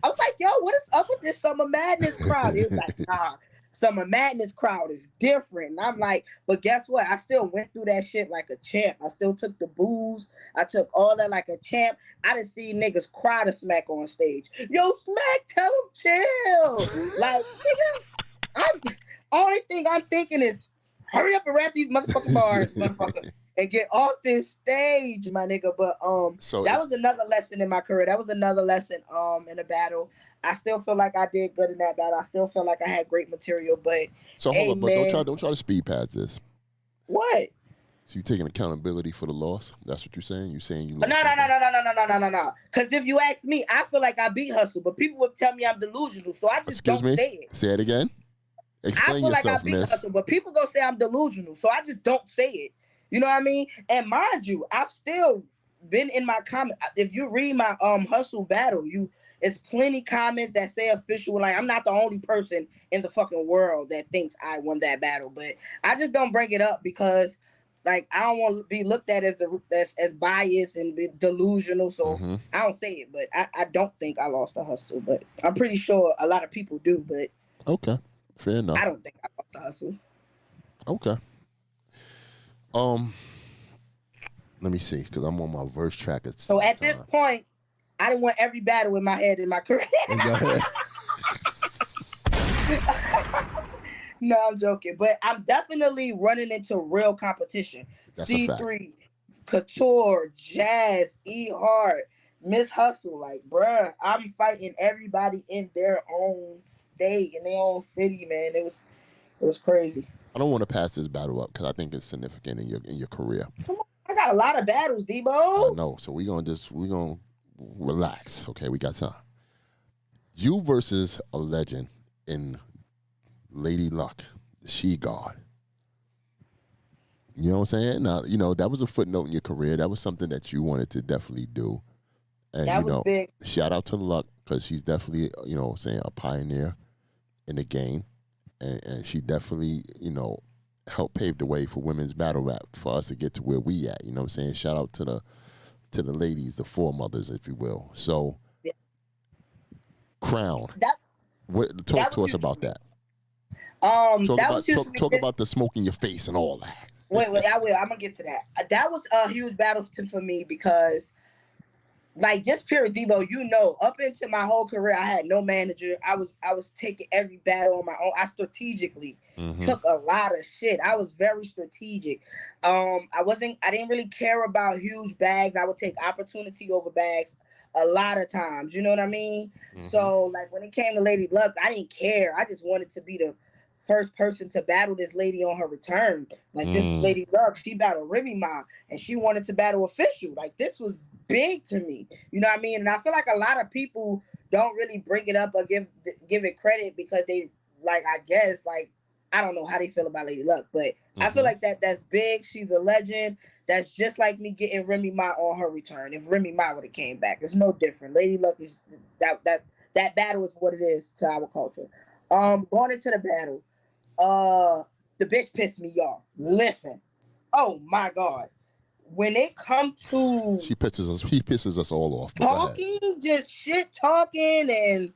I was like, yo, what is up with this Summer Madness crowd? It was like, nah, Summer Madness crowd is different. And I'm like, but guess what? I still went through that shit like a champ. I still took the booze. I took all that like a champ. I didn't see niggas cry to Smack on stage. Yo, Smack, tell him chill. Like, nigga, only thing I'm thinking is hurry up and rap these motherfucking bars, motherfucker, and get off this stage, my nigga. But so that was another lesson in my career. That was another lesson in a battle. I still feel like I did good in that battle. I still feel like I had great material. But so hold on, but don't try to speed past this. What? So you taking accountability for the loss? That's what you're saying? You saying you lost? No. Because if you ask me, I feel like I beat Hustle, but people would tell me I'm delusional, so I just don't say it. Say it again. Explain I feel yourself, like I beat Hustle, but people go say I'm delusional, so I just don't say it. You know what I mean? And mind you, I've still been in my comment. If you read my Hustle battle, it's plenty comments that say official. Like I'm not the only person in the fucking world that thinks I won that battle, but I just don't bring it up because like I don't want to be looked at as biased and be delusional. So I don't say it, but I don't think I lost the Hustle, but I'm pretty sure a lot of people do. But okay. Fair enough. I don't think I lost the Hustle. Okay. Let me see, because I'm on my verse track. So at this point, I didn't want every battle in my head in my career. No, I'm joking. But I'm definitely running into real competition. That's C3, Couture, Jazz, Hart, Miss Hustle. Like, bruh, I'm fighting everybody in their own state, in their own city, man. It was crazy. I don't want to pass this battle up because I think it's significant in your career. Come on, I got a lot of battles, Debo. I know, so we're gonna relax. Okay, we got time. You versus a legend in Lady Luck, the She God. You know what I'm saying? Now, that was a footnote in your career. That was something that you wanted to definitely do. And that was big. Shout out to Luck because she's definitely, a pioneer in the game. And she definitely, helped pave the way for women's battle rap for us to get to where we at. You know what I'm saying? Shout out to the ladies, the foremothers, if you will. So, yeah. Crown. Talk to us about that. Talk about the smoke in your face and all that. Wait, I will. I'm gonna get to that. That was a huge battle for me because, like, just period, Debo. Up into my whole career, I had no manager. I was taking every battle on my own. I strategically took a lot of shit. I was very strategic. I didn't really care about huge bags. I would take opportunity over bags a lot of times. You know what I mean? So, like, when it came to Lady Luck, I didn't care. I just wanted to be the first person to battle this lady on her return. Like, this Lady Luck, she battled Remy Ma, and she wanted to battle Official. Like, this was big to me. You know what I mean? And I feel like a lot of people don't really bring it up or give it credit because they, like, I guess, like, I don't know how they feel about Lady Luck, but I feel like that's big. She's a legend. That's just like me getting Remy Ma on her return. If Remy Ma would have came back, it's no different. Lady Luck is that battle is what it is to our culture. Going into the battle, the bitch pissed me off. Listen, oh my God, when it comes to he pisses us all off. Talking, just shit talking and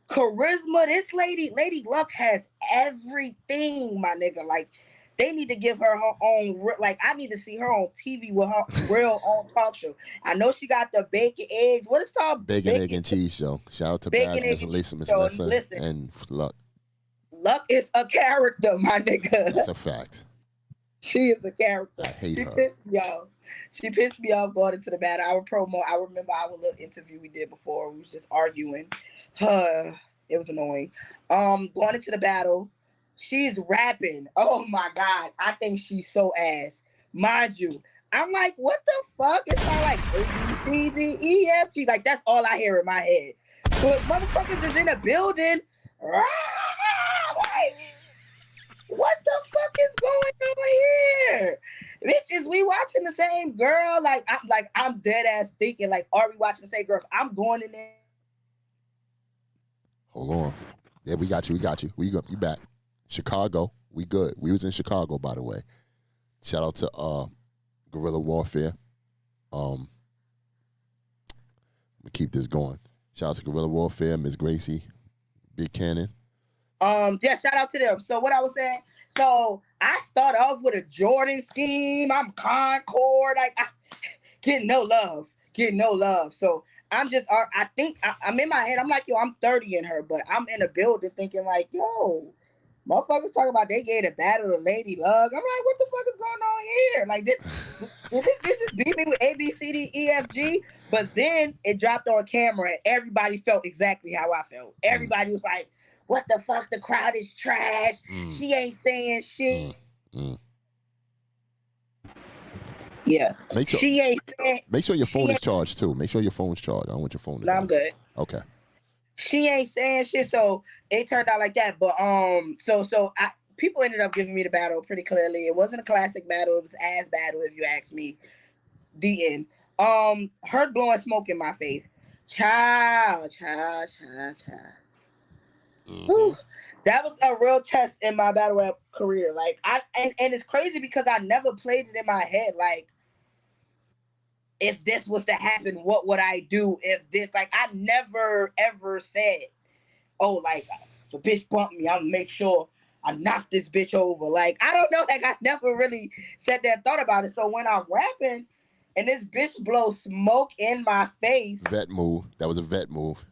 charisma. This Lady Luck has everything, my nigga. Like, they need to give her own. Like, I need to see her on TV with her real own talk show. I know she got the bacon eggs. What is it called? Bacon, egg, and cheese show. Shout out to Baz, Miss Lisa, and Luck. Luck is a character, my nigga. That's a fact. She is a character. I hate her. Pissed me off. She pissed me off going into the battle. I remember our little interview we did before. We was just arguing. It was annoying. Going into the battle, she's rapping. Oh my God. I think she's so ass. Mind you, I'm like, what the fuck? It's not like A, B, C, D, E, F, G. Like, that's all I hear in my head. But motherfuckers is in a building. Like, what the fuck is going on here? Bitch, is we watching the same girl? I'm dead ass thinking, like, are we watching the same girls? I'm going in there. Hold on. Yeah, we got you. You back. Chicago. We good. We was in Chicago, by the way. Shout out to Guerrilla Warfare. Let me keep this going. Shout out to Guerrilla Warfare, Miss Gracie, Big Cannon. Yeah, shout out to them. So what I was saying, so I start off with a Jordan scheme. I'm Concord, like getting no love. So I'm just, I think I'm in my head. I'm like, yo, I'm 30 in her, but I'm in a building thinking like, yo, motherfuckers talking about they gave a battle to Lady Luck. I'm like, what the fuck is going on here? Like this is beat me with A, B, C, D, E, F, G. But then it dropped on camera and everybody felt exactly how I felt. Everybody was like, what the fuck? The crowd is trash. She ain't saying shit. Yeah. She ain't saying. Make sure your phone is charged too. Make sure your phone's charged. I don't want your phone to die. I'm good. Okay. She ain't saying shit, so it turned out like that. But people ended up giving me the battle pretty clearly. It wasn't a classic battle. It was ass battle, if you ask me. The end. Her blowing smoke in my face. Child. Whew. That was a real test in my battle rap career. Like and it's crazy because I never played it in my head. Like, if this was to happen, what would I do? If this, like, I never ever said, oh, like, if a bitch bump me, I'm gonna make sure I knock this bitch over. Like, I don't know. Like, I never really said that, thought about it. So when I'm rapping and this bitch blows smoke in my face. Vet move. That was a vet move.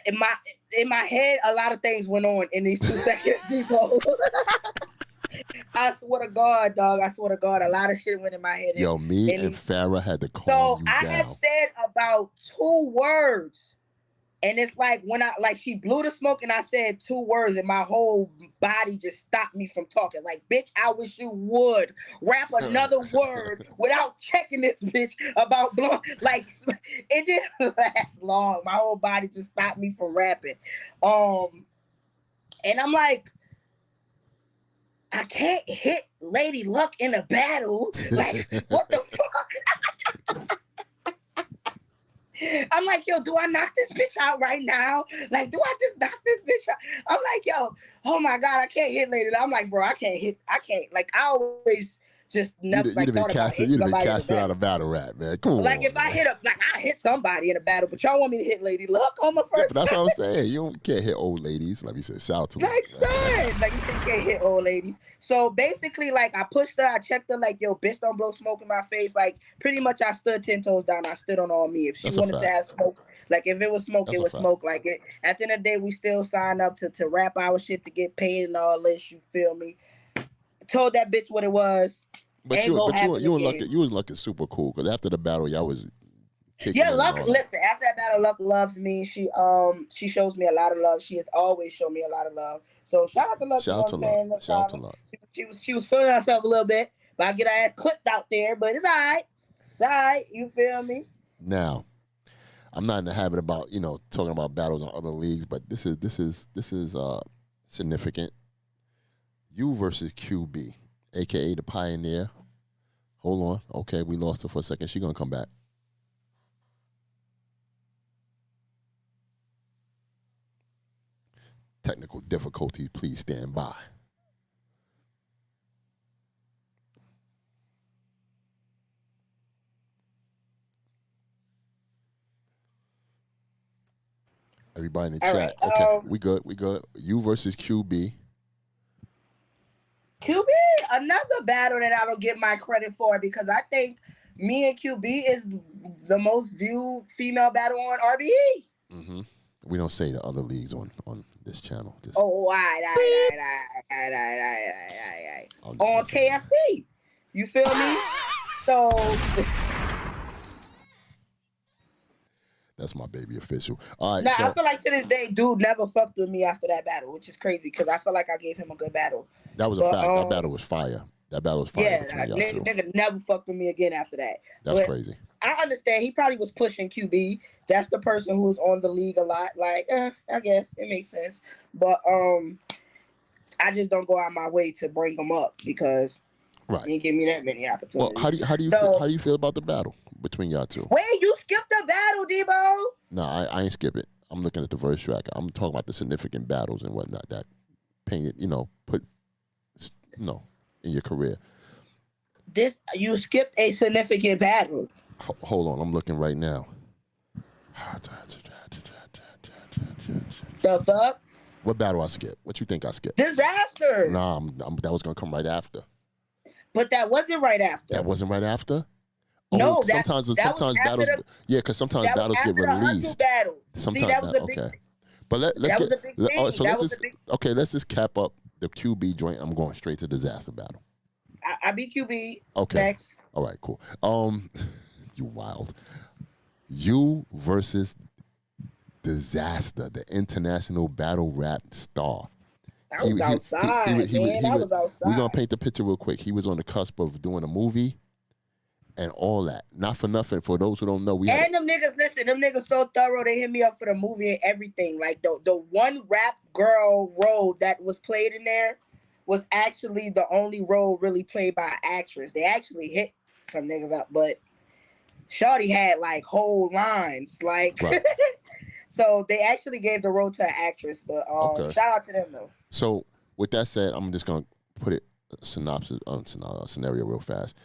In my head, a lot of things went on in these 2 seconds, Debo. I swear to God, dog. I swear to God, a lot of shit went in my head. Yo, me and Farrah had to calm you down. So I had said about 2 words. And it's like when she blew the smoke and I said 2 words and my whole body just stopped me from talking. Like, bitch, I wish you would rap another word without checking this bitch about blowing. Like, it didn't last long. My whole body just stopped me from rapping. And I'm like, I can't hit Lady Luck in a battle. Like, what the fuck? I'm like, yo, do I knock this bitch out right now? Like, do I just knock this bitch out? I'm like, yo, oh my God, I can't hit Lady Luck. I'm like, bro, I can't. Like, I always just never you'd have been casted out of battle rap, man. Come on. Like, if I hit somebody in a battle, but y'all want me to hit Lady Luck on my first. That's what I'm saying. You can't hit old ladies. Like you said, shout out to like, son, like you said, you can't hit old ladies. So basically, like, I pushed her, I checked her, like, yo, bitch, don't blow smoke in my face. Like, pretty much, I stood 10 toes down. I stood on all me. If she wanted to have smoke, like, if it was smoke, it was smoke. Like, at the end of the day, we still signed up to rap our shit to get paid and all this. You feel me? Told that bitch what it was. But you was looking super cool because after the battle, y'all was kicking. Yeah, Luck. Listen, after that battle, Luck loves me. She shows me a lot of love. She has always shown me a lot of love. So shout out to Luck. Shout out to Luck. She was feeling herself a little bit, but I get her ass clipped out there. But it's all right. It's all right. You feel me? Now, I'm not in the habit about talking about battles on other leagues, but this is significant. You versus QB. AKA the Pioneer. Hold on. Okay, we lost her for a second. She gonna come back. Technical difficulties, please stand by. Everybody in the chat. Right, okay, we good. You versus QB. QB, another battle that I don't get my credit for because I think me and QB is the most viewed female battle on RBE. Mm-hmm. We don't say the other leagues on this channel. All right. On KFC. You feel me? So that's my baby official. All right. Now, I feel like to this day, dude never fucked with me after that battle, which is crazy because I feel like I gave him a good battle. That was a fact. That battle was fire. Yeah, nigga never fucked with me again after that. That's crazy. I understand. He probably was pushing QB. That's the person who's on the league a lot. Like, I guess it makes sense. But I just don't go out my way to bring him up because he didn't give me that many opportunities. Well, how do you feel about the battle between y'all two? Wait, you skipped the battle, Debo? No, I ain't skip it. I'm looking at the verse track. I'm talking about the significant battles and whatnot that painted, put, in your career. You skipped a significant battle. Hold on, I'm looking right now. The fuck? What battle I skipped? What you think I skipped? Disaster. Nah, that was gonna come right after. But that wasn't right after. That wasn't right after. Oh, No, sometimes battles. Because sometimes battles get released. Battle. Sometimes that was a big thing. But let's that was a big thing. Let's just cap up the QB joint. I'm going straight to disaster battle. I beat QB. Okay. Next. All right, cool. You wild. You versus Disaster, the international battle rap star. I was outside, man. I was outside. We're going to paint the picture real quick. He was on the cusp of doing a movie and all that. Not for nothing. For those who don't know, them niggas so thorough. They hit me up for the movie and everything. Like, the one rap girl role that was played in there was actually the only role really played by an actress. They actually hit some niggas up, but Shawty had, like, whole lines. Like... Right. So they actually gave the role to an actress, but shout out to them though. So with that said, I'm just gonna put it scenario real fast.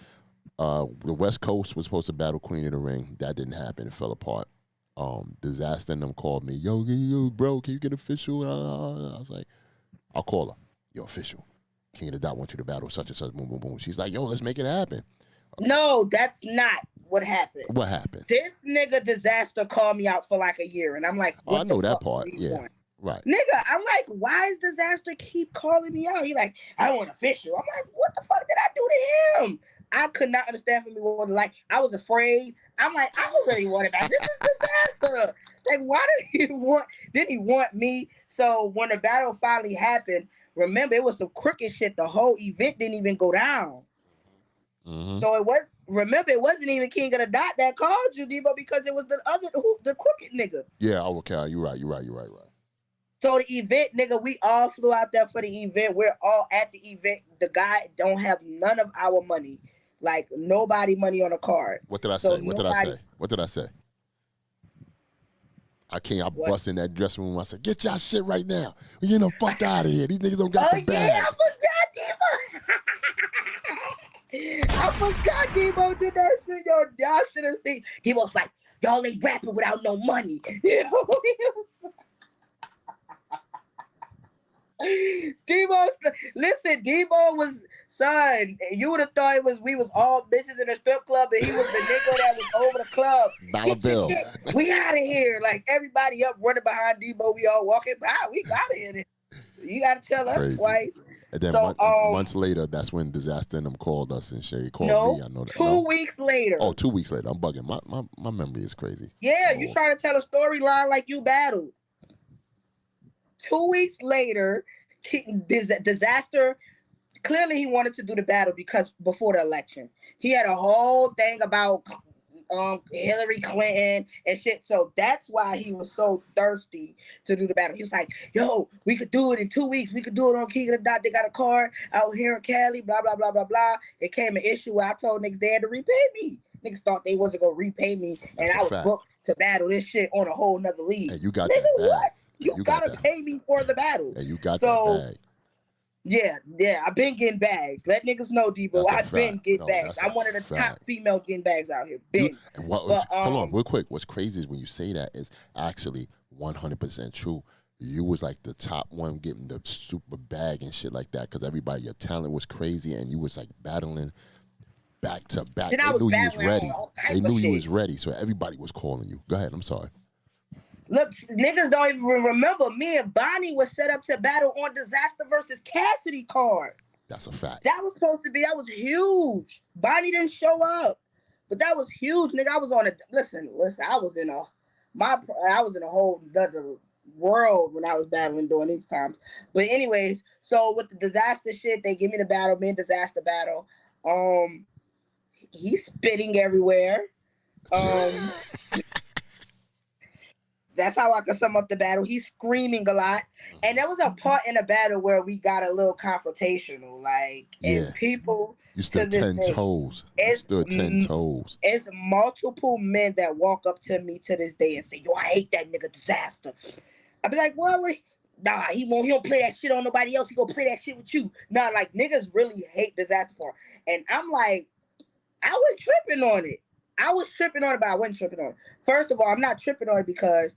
The West Coast was supposed to battle Queen of the Ring. That didn't happen. It fell apart. Disaster and them called me. Yo, bro, can you get official? I was like, I'll call her. Yo, official. King of the Dot wants you to battle such and such. Boom, boom, boom. She's like, yo, let's make it happen. No, that's not what happened. What happened? This nigga Disaster called me out for like a year, and I'm like, I know that part. Yeah, want? right. Nigga, I'm like, why is Disaster keep calling me out? He like, I want official. I'm like, what the fuck did I do to him? I could not understand for me what like. I was afraid. I'm like, I don't really want it back. This is Disaster. Like, why did he want me? So when the battle finally happened, remember it was some crooked shit. The whole event didn't even go down. Mm-hmm. So it wasn't even King of the Dot that called you, Debo, because it was the crooked nigga. Yeah, okay, you're right. So the event, nigga, we all flew out there for the event. We're all at the event. The guy don't have none of our money, like nobody money on a card. What did I say? What did I say? I bust in that dressing room. I said, "Get y'all shit right now. Fuck out of here. These niggas don't got the bag." Yeah, I forgot, Debo. I forgot Debo did that shit. Yo, y'all should have seen. Debo's like, y'all ain't rapping without no money. Debo was, son, you would have thought we was all bitches in a strip club and he was the nigga that was over the club. Dollar bill. We out of here. Like, everybody up running behind Debo. We all walking by. We got to hit it. You got to tell us Crazy. Twice. And then months later, that's when Disaster and them called us and Shay called me. I know that. 2 weeks later. Oh, 2 weeks later. I'm bugging. My memory is crazy. Yeah, you trying to tell a storyline like you battled. 2 weeks later, Disaster, clearly he wanted to do the battle because before the election. He had a whole thing about Hillary Clinton and shit. So that's why he was so thirsty to do the battle. He was like, yo, we could do it in 2 weeks. We could do it on King of the Dot. They got a card out here in Cali, blah, blah, blah, blah, blah. It came an issue where I told niggas they had to repay me. Niggas thought they wasn't going to repay me, and I was booked to battle this shit on a whole nother league. And you got nigga, that bag. What? You got to pay me for the battle. And you got that bag. Yeah, I've been getting bags. Let niggas know, Debo. I've been getting bags. I'm one of the top females getting bags out here. Hold on, real quick. What's crazy is when you say that is actually 100% true. You was like the top one getting the super bag and shit like that because everybody, your talent was crazy and you was like battling back to back. They knew you was ready. They knew you was ready, so everybody was calling you. Go ahead. I'm sorry. Look, niggas don't even remember me and Bonnie was set up to battle on Disaster versus Cassidy card. That's a fact. That was huge. Bonnie didn't show up, but that was huge, nigga. I was on listen. I was in a whole other world when I was battling during these times. But anyways, so with the Disaster shit, they give me the battle, me and Disaster battle. He's spitting everywhere. That's how I could sum up the battle. He's screaming a lot. And there was a part in the battle where we got a little confrontational. Like, and people... You stood 10 toes. You stood 10 toes. It's multiple men that walk up to me to this day and say, yo, I hate that nigga Disaster. I be like, what? Nah, he don't play that shit on nobody else. He gonna play that shit with you. Nah, like, niggas really hate Disaster for him. And I'm like, I was tripping on it. But I wasn't tripping on it. First of all, I'm not tripping on it because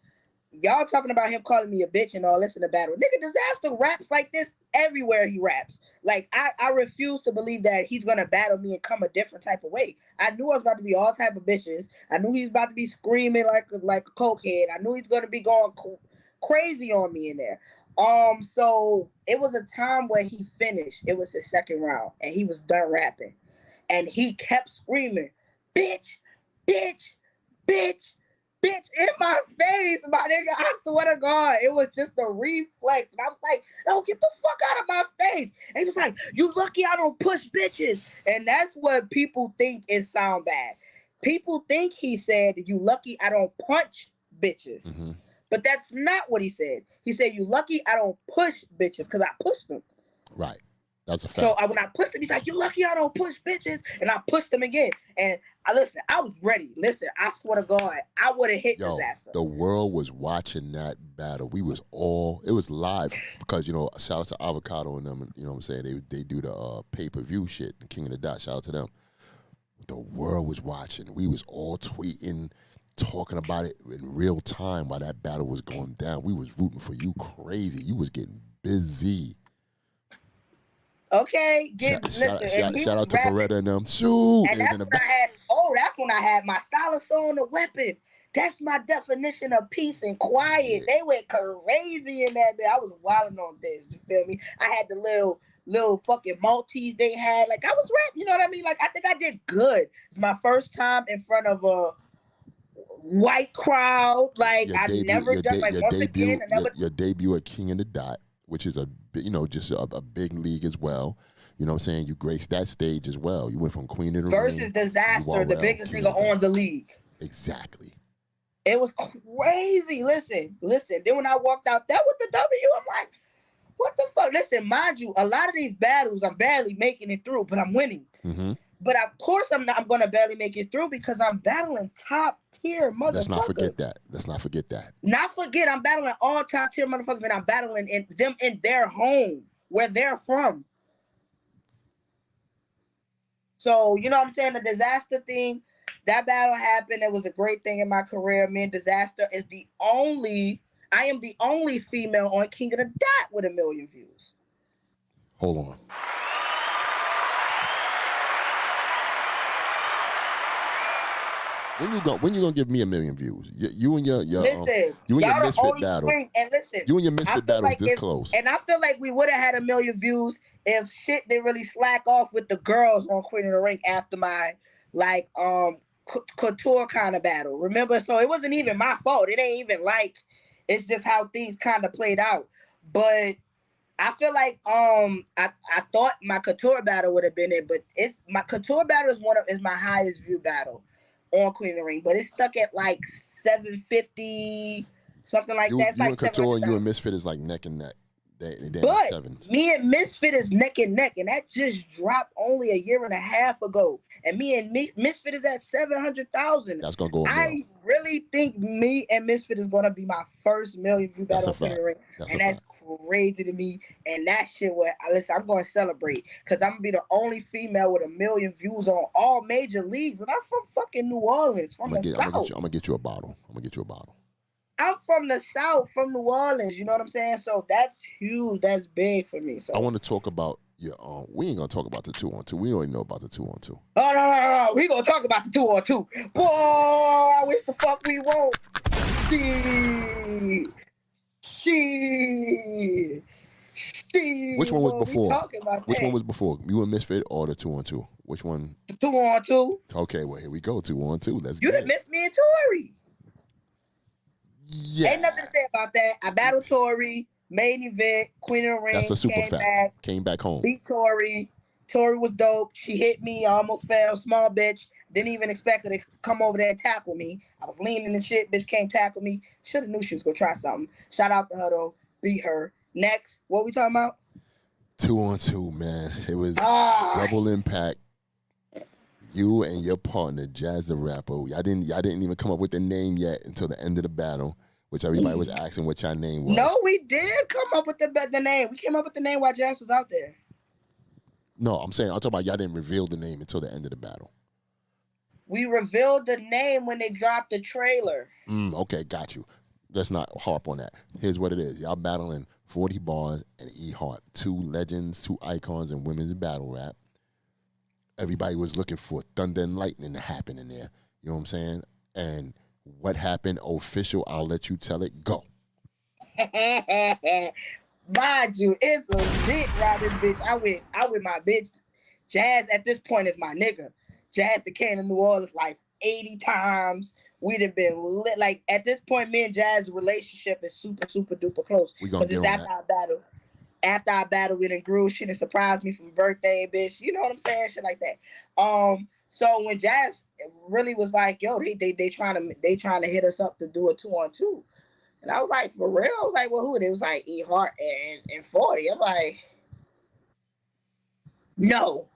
y'all talking about him calling me a bitch and all this in the battle. Nigga, Disaster raps like this everywhere he raps. Like, I refuse to believe that he's going to battle me and come a different type of way. I knew I was about to be all type of bitches. I knew he was about to be screaming like a cokehead. I knew he's going to be going crazy on me in there. So it was a time where he finished. It was his second round and he was done rapping. And he kept screaming, bitch, bitch, bitch, bitch, in my face, my nigga. I swear to God, it was just a reflex. And I was like, no, get the fuck out of my face. And he was like, you lucky I don't push bitches. And that's what people think is sound bad. People think he said, you lucky I don't punch bitches. Mm-hmm. But that's not what he said. He said, you lucky I don't push bitches because I pushed them. Right. That's a fact. So when I pushed him, he's like, you lucky I don't push bitches. And I pushed him again. And I was ready. Listen, I swear to God, I would have hit Disaster. The world was watching that battle. It was live because, shout out to Avocado and them, you know what I'm saying? They do the pay-per-view shit, the King of the Dot, shout out to them. The world was watching. We was all tweeting, talking about it in real time while that battle was going down. We was rooting for you crazy. You was getting busy. Okay, shout out to Beretta and them. Shoot, and that's when I had my silence on the weapon. That's my definition of peace and quiet. Yeah. They went crazy in that bit. I was wilding on this. You feel me? I had the little fucking Maltese they had. Like I was rapping. You know what I mean? Like I think I did good. It's my first time in front of a white crowd. Like I've never done. Like once again, your debut at King of the Dot, which is just a big league as well. You know what I'm saying? You graced that stage as well. You went from Queen of the Ring versus Disaster, the biggest nigga on the league. Exactly. It was crazy. Listen. Then when I walked out there with the W, I'm like, what the fuck? Listen, mind you, a lot of these battles, I'm barely making it through, but I'm winning. Mm-hmm. But of course I'm going to barely make it through because I'm battling top tier motherfuckers. Let's not forget that. Not forget, I'm battling all top tier motherfuckers and I'm battling them in their home, where they're from. So, you know what I'm saying? The Disaster thing, that battle happened. It was a great thing in my career. Me and Disaster I am the only female on King of the Dot with 1 million views. Hold on. When you gonna give me 1 million views? You and your Misfit battle. And listen, you and your Misfit battle is this close. And I feel like we would have had 1 million views if shit didn't really slack off with the girls on Queen of the Ring after my Couture kind of battle. Remember? So it wasn't even my fault. It ain't even it's just how things kind of played out. But I feel like I thought my Couture battle would have been it, but my Couture battle is my highest view battle on Queen of the Ring, but it's stuck at 750, something like that. It's you and Couture and you and Misfit is neck and neck. But me and Misfit is neck and neck, and that just dropped only 1.5 years ago. And me and Misfit is at 700,000. That's gonna go on. I really think me and Misfit is gonna be my first 1 million view battle on Queen of the Ring, and that's crazy to me. And that shit, I'm going to celebrate because I'm gonna be the only female with 1 million views on all major leagues, and I'm from fucking New Orleans, from the South. I'm gonna get you a bottle. I'm from the South, from New Orleans. You know what I'm saying? So that's huge. That's big for me. So I want to talk about your. We ain't gonna talk about the 2-on-2. We already know about the 2-on-2. Oh no. We gonna talk about the 2-on-2. Boy, I wish the fuck we won't. Shit. Which one was before? Which one was before? You and Misfit or the 2-on-2? Which one? The 2-on-2. Okay, well here we go. 2-on-2. Let's You done missed me and Tori. Yeah. Ain't nothing to say about that. I battled Tori, main event, Queen of the Ring. That's a super fact. Came back home. Beat Tori. Tori was dope. She hit me. I almost fell. Small bitch. Didn't even expect her to come over there and tackle me. I was leaning and shit. Bitch came tackle me. Should have knew she was gonna try something. Shout out to her though. Beat her. Next, what we talking about? 2-on-2, man. It was double impact. You and your partner, Jazz the Rapper. Y'all didn't even come up with the name yet until the end of the battle, which everybody was asking what your name was. No, we did come up with the name. We came up with the name while Jazz was out there. No, I'm talking about y'all didn't reveal the name until the end of the battle. We revealed the name when they dropped the trailer. Okay, got you. Let's not harp on that. Here's what it is. Y'all battling 40 Bars and E Hart, 2 legends, 2 icons in women's battle rap. Everybody was looking for thunder and lightning to happen in there. You know what I'm saying? And what happened, official, I'll let you tell it. Go. Mind you, it's a lit riding bitch. I with my bitch. Jazz at this point is my nigga. Jazz the King of New Orleans like 80 times. We'd have been lit. Like at this point, me and Jazz's relationship is super, super duper close. Because it's after our battle. After our battle, we done grew. She done surprised me for my birthday, bitch. You know what I'm saying? Shit like that. So when Jazz really was like, yo, they trying to hit us up to do a 2-on-2. And I was like, for real? I was like, well, who? It was like E Hart and 40. I'm like, no.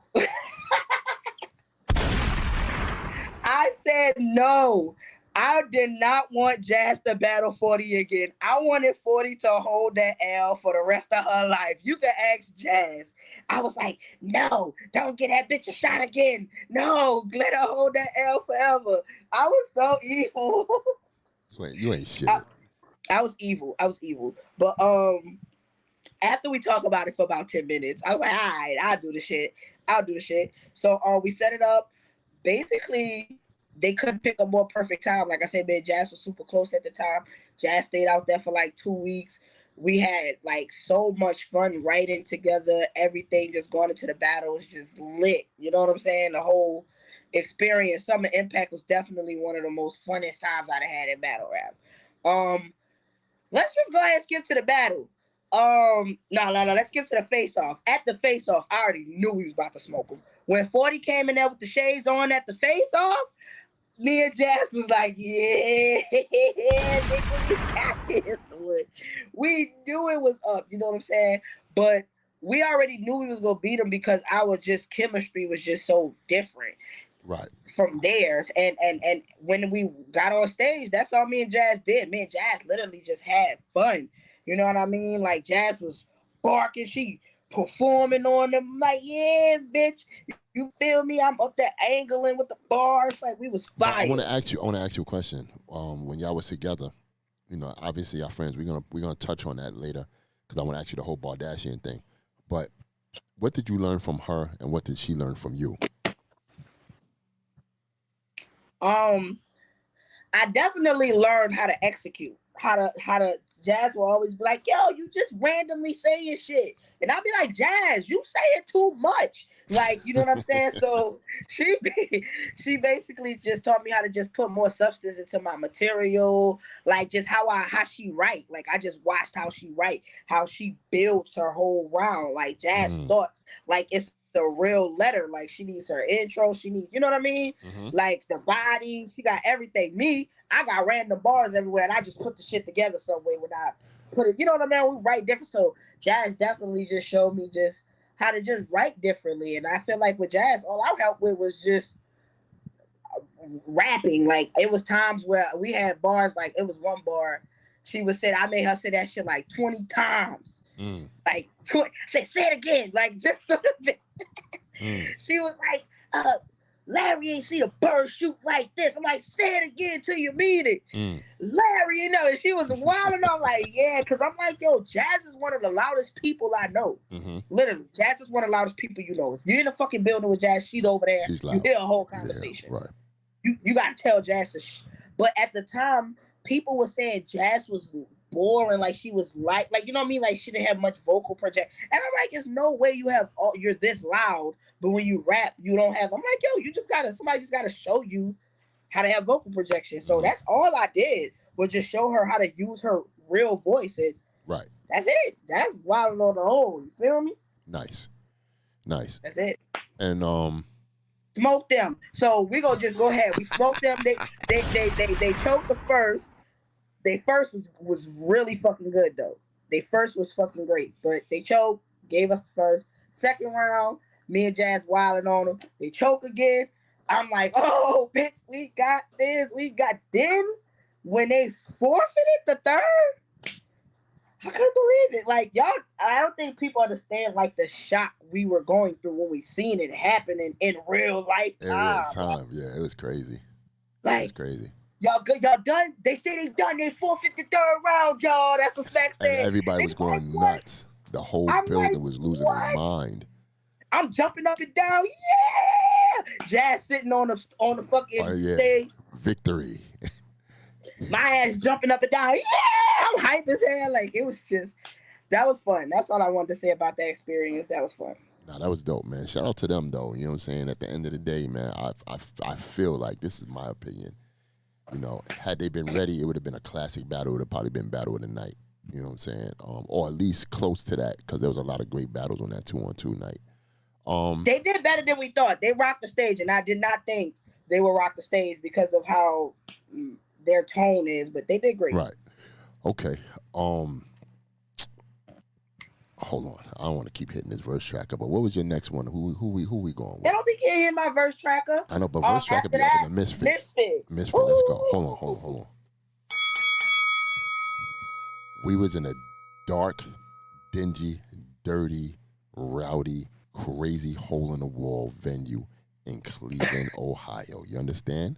I said no. I did not want Jazz to battle 40 again. I wanted 40 to hold that L for the rest of her life. You can ask Jazz. I was like, no, don't get that bitch a shot again. No, let her hold that L forever. I was so evil. You ain't shit. I was evil. But after we talk about it for about 10 minutes, I was like, all right, I'll do the shit. So we set it up. Basically, they couldn't pick a more perfect time. Like I said, man, Jazz was super close at the time. Jazz stayed out there for like 2 weeks. We had like so much fun writing together. Everything just going into the battle was just lit. You know what I'm saying? The whole experience. Summer Impact was definitely one of the most funnest times I'd had in battle rap. Let's just go ahead and skip to the battle. No. Let's skip to the face-off. At the face-off, I already knew we was about to smoke him. When 40 came in there with the shades on at the face-off, me and Jazz was like, yeah, nigga, we got this one. We knew it was up, you know what I'm saying? But we already knew we was going to beat him because our chemistry was just so different. Right. From theirs. And when we got on stage, that's all me and Jazz did. Me and Jazz literally just had fun. You know what I mean? Like, Jazz was barking. She performing on them. Like, yeah, bitch. You feel me? I'm up there angling with the bars. Like, we was fire. I want to ask you a question. When y'all was together, you know, obviously y'all friends. We're gonna touch on that later because I want to ask you the whole Bardashian thing. But what did you learn from her, and what did she learn from you? I definitely learned how to execute. How to Jazz will always be like, yo, you just randomly saying shit. And I'll be like, Jazz, you say it too much. Like, you know what I'm saying? So she basically just taught me how to just put more substance into my material, like just how she write. Like, I just watched how she write, how she builds her whole round. Like, Jazz thoughts, like it's the real letter. Like, she needs her intro, she needs, you know what I mean? Like the body, she got everything. Me, I got random bars everywhere, and I just put the shit together some way when I put it, you know what I mean? We write different. So Jazz definitely just showed me just how to just write differently. And I feel like with Jazz, all I helped with was just rapping. Like, it was times where we had bars, like it was one bar, she was saying, I made her say that shit like 20 times. Like, say it again. Like, just sort of She was like, Larry ain't seen a bird shoot like this. I'm like, say it again till you mean it. Larry, you know, and she was wilding. I'm like, yeah, because I'm like, yo, Jazz is one of the loudest people I know. Literally, Jazz is one of the loudest people you know. If you're in a fucking building with Jazz, she's over there. You hear a whole conversation. Yeah, right. You got to tell Jazz to But at the time, people were saying Jazz was boring, like she was like, you know what I mean? Like, she didn't have much vocal project. And I'm like, there's no way you're this loud, but when you rap, you don't have. I'm like, yo, somebody just gotta show you how to have vocal projection. So that's all I did, was just show her how to use her real voice. And right. That's it. That's wild on the whole. You feel me? Nice. That's it. And Smoke them. So we gonna just go ahead. We smoked them. They choked the first. They first was really fucking good though. They first was fucking great, but they choked, gave us the first. Second round, me and Jazz wilding on them. They choke again. I'm like, oh bitch, we got this. We got them. When they forfeited the third, I couldn't believe it. Like y'all, I don't think people understand like the shock we were going through when we seen it happening in real life time. Yeah, it was crazy. Like, it was crazy. Y'all good? Y'all done? They say they done. They forfeit the third round, y'all. That's what Smack said. And everybody was going nuts. The whole building was losing their mind. I'm jumping up and down. Yeah! Jazz sitting on the fucking stage. Victory. My ass jumping up and down. Yeah! I'm hype as hell. Like, it was just, that was fun. That's all I wanted to say about that experience. That was fun. Nah, that was dope, man. Shout out to them, though. You know what I'm saying? At the end of the day, man, I feel like, this is my opinion, you know, had they been ready, it would have been a classic battle. It would have probably been battle of the night. You know what I'm saying? Or at least close to that, because there was a lot of great battles on that 2-on-2 night. They did better than we thought. They rocked the stage, and I did not think they would rock the stage because of how their tone is, but they did great. Right. Okay. Hold on. I don't want to keep hitting this verse tracker, but what was your next one? Who we going with? They don't be getting hit my verse tracker. I know, but verse tracker be up in the Misfit. Misfit, Ooh. let's go. Hold on. We was in a dark, dingy, dirty, rowdy, crazy hole-in-the-wall venue in Cleveland, Ohio. You understand?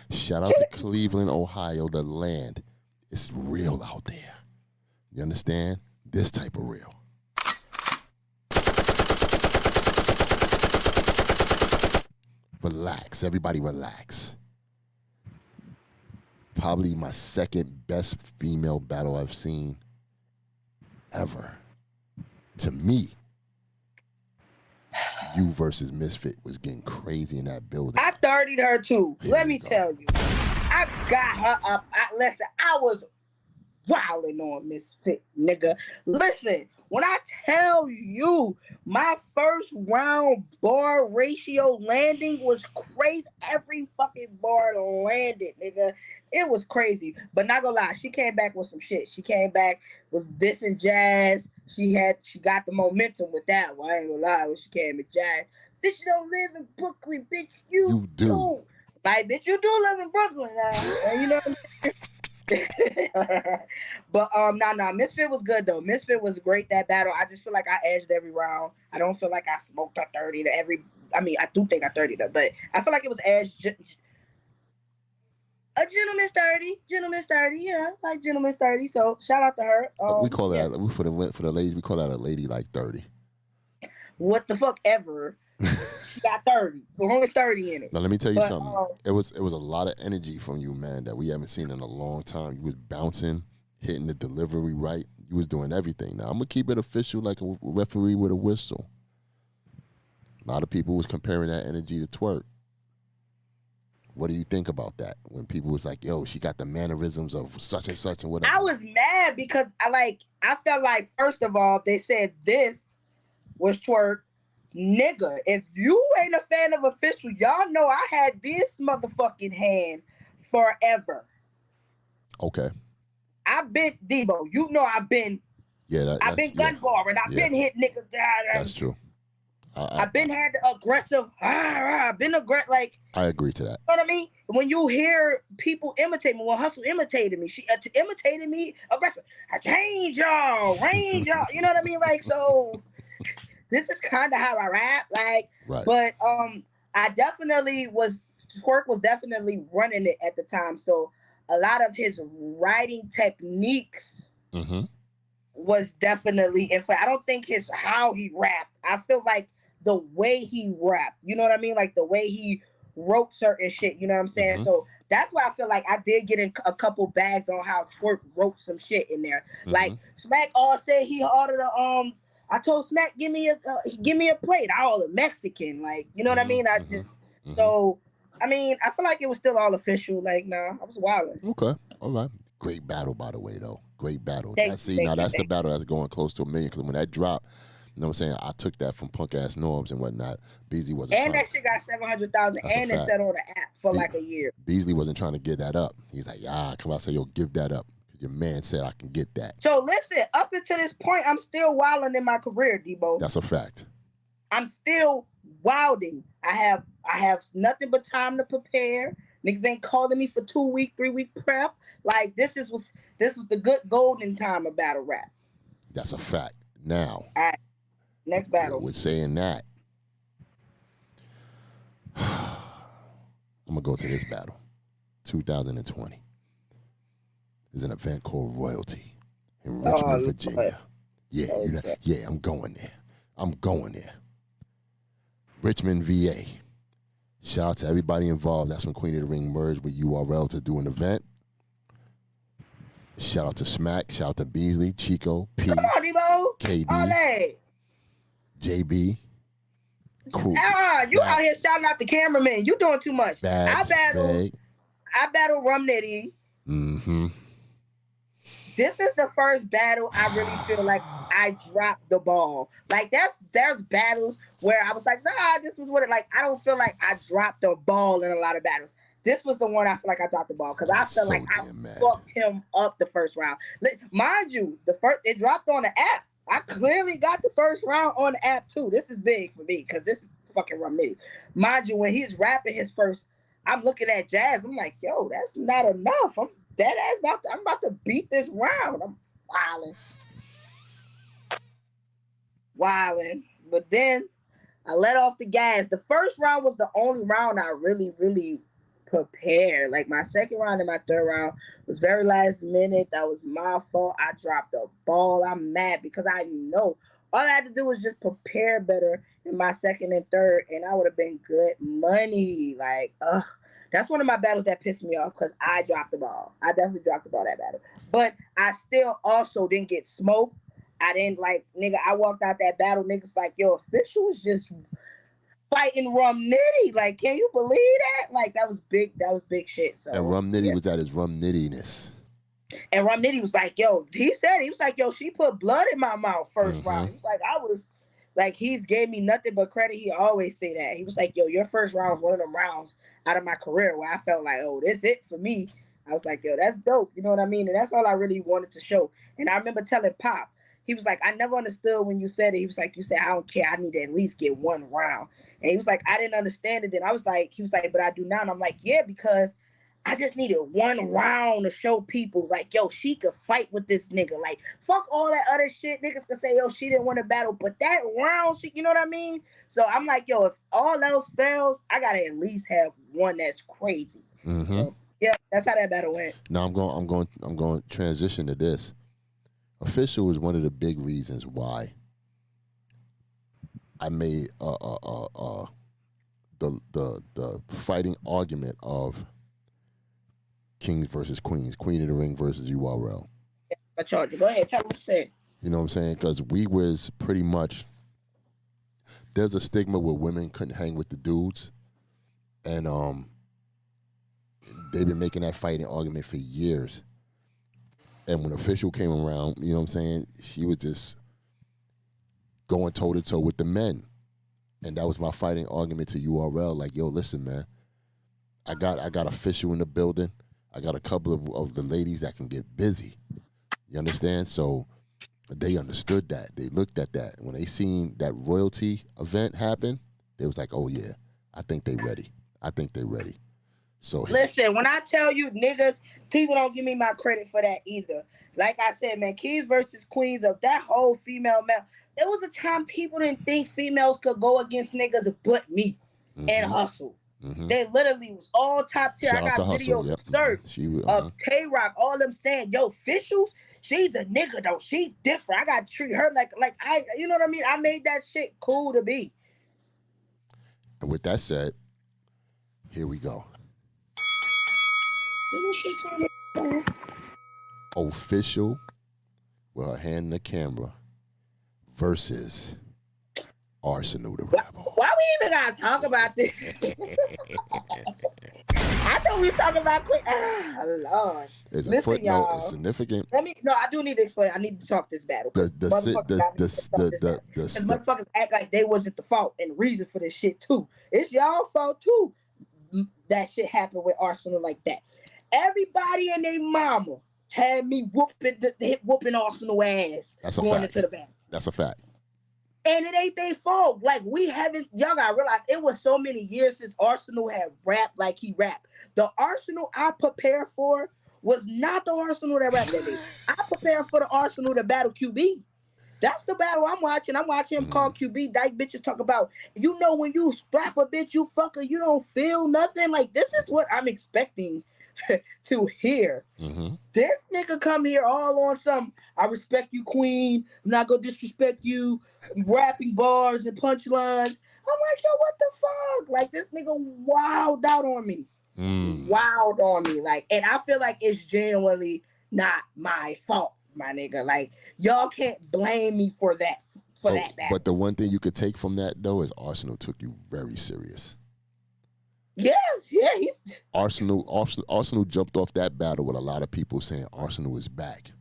Shout out to Cleveland, Ohio, the land. It's real out there. You understand? This type of real. Relax. Everybody relax. Probably my second best female battle I've seen ever. To me, you versus Misfit was getting crazy in that building. I 30'd her too. Let me tell you. I got her up. I was wilding on Misfit, nigga. Listen, when I tell you my first round bar ratio landing was crazy. Every fucking bar landed, nigga. It was crazy. But not gonna lie, she came back with some shit. She came back with dissing Jazz. She got the momentum with that one. I ain't gonna lie, when she came at Jazz. Bitch, you don't live in Brooklyn, bitch. You do. Like, bitch, you do live in Brooklyn. And you know what I mean? But Misfit was good though. Misfit was great that battle. I just feel like I edged every round. I don't feel like I smoked a 30 to every. I mean, I do think I 30 though, but I feel like it was edged. A gentleman's 30, yeah, like gentleman's 30. So shout out to her. We call that for the ladies. We call that a lady like 30. What the fuck ever. She got 30. There's only 30 in it. Now let me tell you something. It was a lot of energy from you, man, that we haven't seen in a long time. You was bouncing, hitting the delivery right. You was doing everything. Now I'm gonna keep it official, like a referee with a whistle. A lot of people was comparing that energy to twerk. What do you think about that? When people was like, "Yo, she got the mannerisms of such and such and whatever." I was mad because I felt like, first of all, they said this was twerk. Nigga, if you ain't a fan of official, y'all know I had this motherfucking hand forever. Okay. I've been Debo. You know I've been. Yeah, I've been gun barring. I've been hit niggas down. That's true. I've been had the aggressive. I've been aggressive. Like, I agree to that. You know what I mean? When you hear people imitate me, when Hustle imitated me, she imitated me aggressive. I change y'all, range y'all. You know what I mean? Like, so. This is kind of how I rap, like, right. But I definitely Twerk was definitely running it at the time. So a lot of his writing techniques was definitely, in fact, I don't think how he rapped. I feel like the way he rapped, you know what I mean? Like the way he wrote certain shit, you know what I'm saying? So that's why I feel like I did get in a couple bags on how Twerk wrote some shit in there. Like Smack all said he ordered I told Smack, give me a plate. I ordered Mexican, like, you know what I mean? So, I mean, I feel like it was still all official. Like, nah, I was wilding. Okay, all right. Great battle, by the way, though. Great battle. That's the battle that's going close to 1 million. Because when that dropped, You know what I'm saying? I took that from punk ass norms and whatnot. Beasley wasn't. And that shit got 700,000, and it set on the app for like a year. Beasley wasn't trying to get that up. He's like, come out, say, yo, give that up. Your man said I can get that. So listen, up until this point, I'm still wilding in my career, Debo. That's a fact. I'm still wilding. I have nothing but time to prepare. Niggas ain't calling me for 2-week, 3-week prep. Like this was the good golden time of battle rap. That's a fact. Now, all right, next battle. With saying that, I'm gonna go to this battle, 2020. There's an event called Royalty in Richmond, Virginia. Yeah, I'm going there. Richmond, VA. Shout out to everybody involved. That's when Queen of the Ring merged with URL to do an event. Shout out to Smack. Shout out to Beasley, Chico, P. Come on, Debo. KD. JB. Cool. You out here shouting out the cameraman. You doing too much. I battle Rum Nitty. Mm-hmm. This is the first battle I really feel like I dropped the ball. Like there's battles where I was like, nah, this was what it like. I don't feel like I dropped the ball in a lot of battles. This was the one I feel like I dropped the ball because I felt like I fucked him up the first round. Mind you, it dropped on the app. I clearly got the first round on the app too. This is big for me because this is fucking Rum Nitty. Mind you, when he's rapping his first, I'm looking at Jazz. I'm like, yo, that's not enough. I'm dead ass I'm about to beat this round. I'm wilding. But then I let off the gas. The first round was the only round I really, really prepared. Like my second round and my third round was very last minute. That was my fault. I dropped the ball. I'm mad because I know all I had to do was just prepare better in my second and third, and I would have been good money. Like, that's one of my battles that pissed me off because I dropped the ball. I definitely dropped the ball that battle. But I still also didn't get smoked. I didn't I walked out that battle, niggas like, yo, Official was just fighting Rum Nitty. Like, can you believe that? Like, that was big shit. So, and Rum Nitty was at his Rum Nittiness. And Rum Nitty was like, yo, he was like, yo, she put blood in my mouth first round. He was like, he's gave me nothing but credit. He always say that. He was like, yo, your first round was one of them rounds out of my career where I felt like, oh, this it for me. I was like, yo, that's dope. You know what I mean? And that's all I really wanted to show. And I remember telling Pop, he was like, I never understood when you said it. He was like, you said, I don't care. I need to at least get one round. And he was like, I didn't understand it. Then he was like, but I do now. And I'm like, yeah, because I just needed one round to show people, like, yo, she could fight with this nigga. Like, fuck all that other shit. Niggas could say, yo, she didn't win a battle. But that round, you know what I mean? So I'm like, yo, if all else fails, I got to at least have one that's crazy. Mm-hmm. So, yeah, that's how that battle went. Now I'm going to transition to this. Official is one of the big reasons why I made the fighting argument of Kings versus Queens, Queen of the Ring versus URL. I charge you. Go ahead, tell me what you said. You know what I'm saying? Because we was pretty much, there's a stigma where women couldn't hang with the dudes, and they've been making that fighting argument for years. And when Official came around, you know what I'm saying, she was just going toe-to-toe with the men. And that was my fighting argument to URL. Like, yo, listen, man, I got Official in the building. I got a couple of the ladies that can get busy. You understand? So they understood that. They looked at that. When they seen that Royalty event happen, they was like, oh, yeah, I think they ready. So listen, when I tell you niggas, people don't give me my credit for that either. Like I said, man, Kings versus Queens of that whole female male. There was a time people didn't think females could go against niggas but me and Hustle. Mm-hmm. They literally was all top tier. Shout I got videos searched of Tay Rock, all them saying, yo, Officials, she's a nigga though. She different. I gotta treat her like I, you know what I mean? I made that shit cool to be. And with that said, here we go. Official with her hand in the camera versus Arsenal the Rebel. Why we even gotta talk about this? I know we was talking about Queen. Lord. It's a Listen, footnote. y'all. It's significant. No, I do need to explain. I need to talk this battle. Motherfuckers act like they wasn't the fault and the reason for this shit too. It's y'all fault too. That shit happened with Arsenal like that. Everybody and their mama had me whooping Arsenal ass. That's a going fact. into the battle. That's a fact. And it ain't their fault. Like, we haven't, y'all gotta realize it was so many years since Arsenal had rapped like he rapped. The Arsenal I prepared for was not the Arsenal that rapped that day. I prepared for the Arsenal that battle QB. That's the battle I'm watching. I'm watching him call QB. Dyke bitches talk about, you know, when you strap a bitch, you fucker, you don't feel nothing. Like, this is what I'm expecting to hear. This nigga come here all on some, I respect you, queen. I'm not gonna disrespect you. Rapping bars and punchlines. I'm like, yo, what the fuck? Like, this nigga wilded out on me. Wild on me. Like, and I feel like it's genuinely not my fault, my nigga. Like, y'all can't blame me for that. That battle. But the one thing you could take from that though is Arsenal took you very serious. Yeah, he's Arsenal jumped off that battle with a lot of people saying Arsenal is back.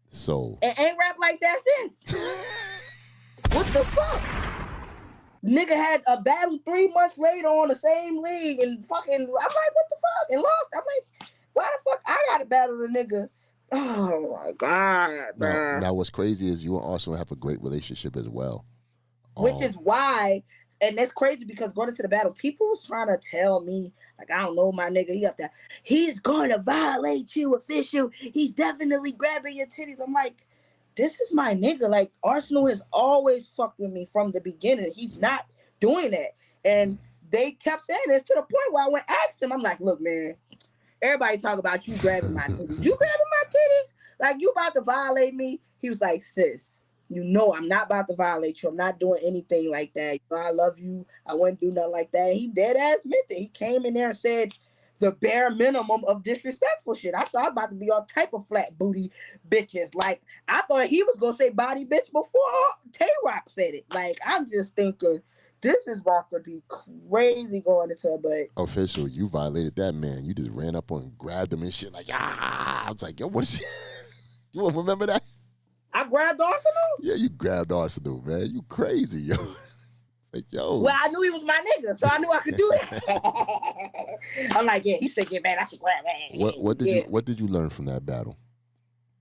So and ain't rap like that since. What the fuck? Nigga had a battle 3 months later on the same league and fucking, I'm like, what the fuck? And lost. I'm like, why the fuck I gotta battle the nigga? Oh my God, man. Now what's crazy is you and Arsenal have a great relationship as well. Which is why, and that's crazy because going into the battle, people was trying to tell me, like, I don't know, my nigga, he up there, he's going to violate you, official. He's definitely grabbing your titties. I'm like, this is my nigga. Like, Arsenal has always fucked with me from the beginning. He's not doing that. And they kept saying this to the point where I went asked him, I'm like, look, man, everybody talk about you grabbing my titties. You grabbing my titties? Like, you about to violate me? He was like, sis, you know I'm not about to violate you. I'm not doing anything like that. You know, I love you. I wouldn't do nothing like that. He dead ass meant it. He came in there and said the bare minimum of disrespectful shit. I thought about to be all type of flat booty bitches. Like, I thought he was gonna say body bitch before Tay Rock said it. Like, I'm just thinking this is about to be crazy going into it, but official, you violated that man. You just ran up on and grabbed him and shit like, I was like, yo, what is you won't remember that? I grabbed Arsenal? Yeah, you grabbed Arsenal, man. You crazy, yo. Like, yo. Well, I knew he was my nigga, so I knew I could do that. I'm like, yeah, he said, yeah, man, I should grab that. What did you learn from that battle?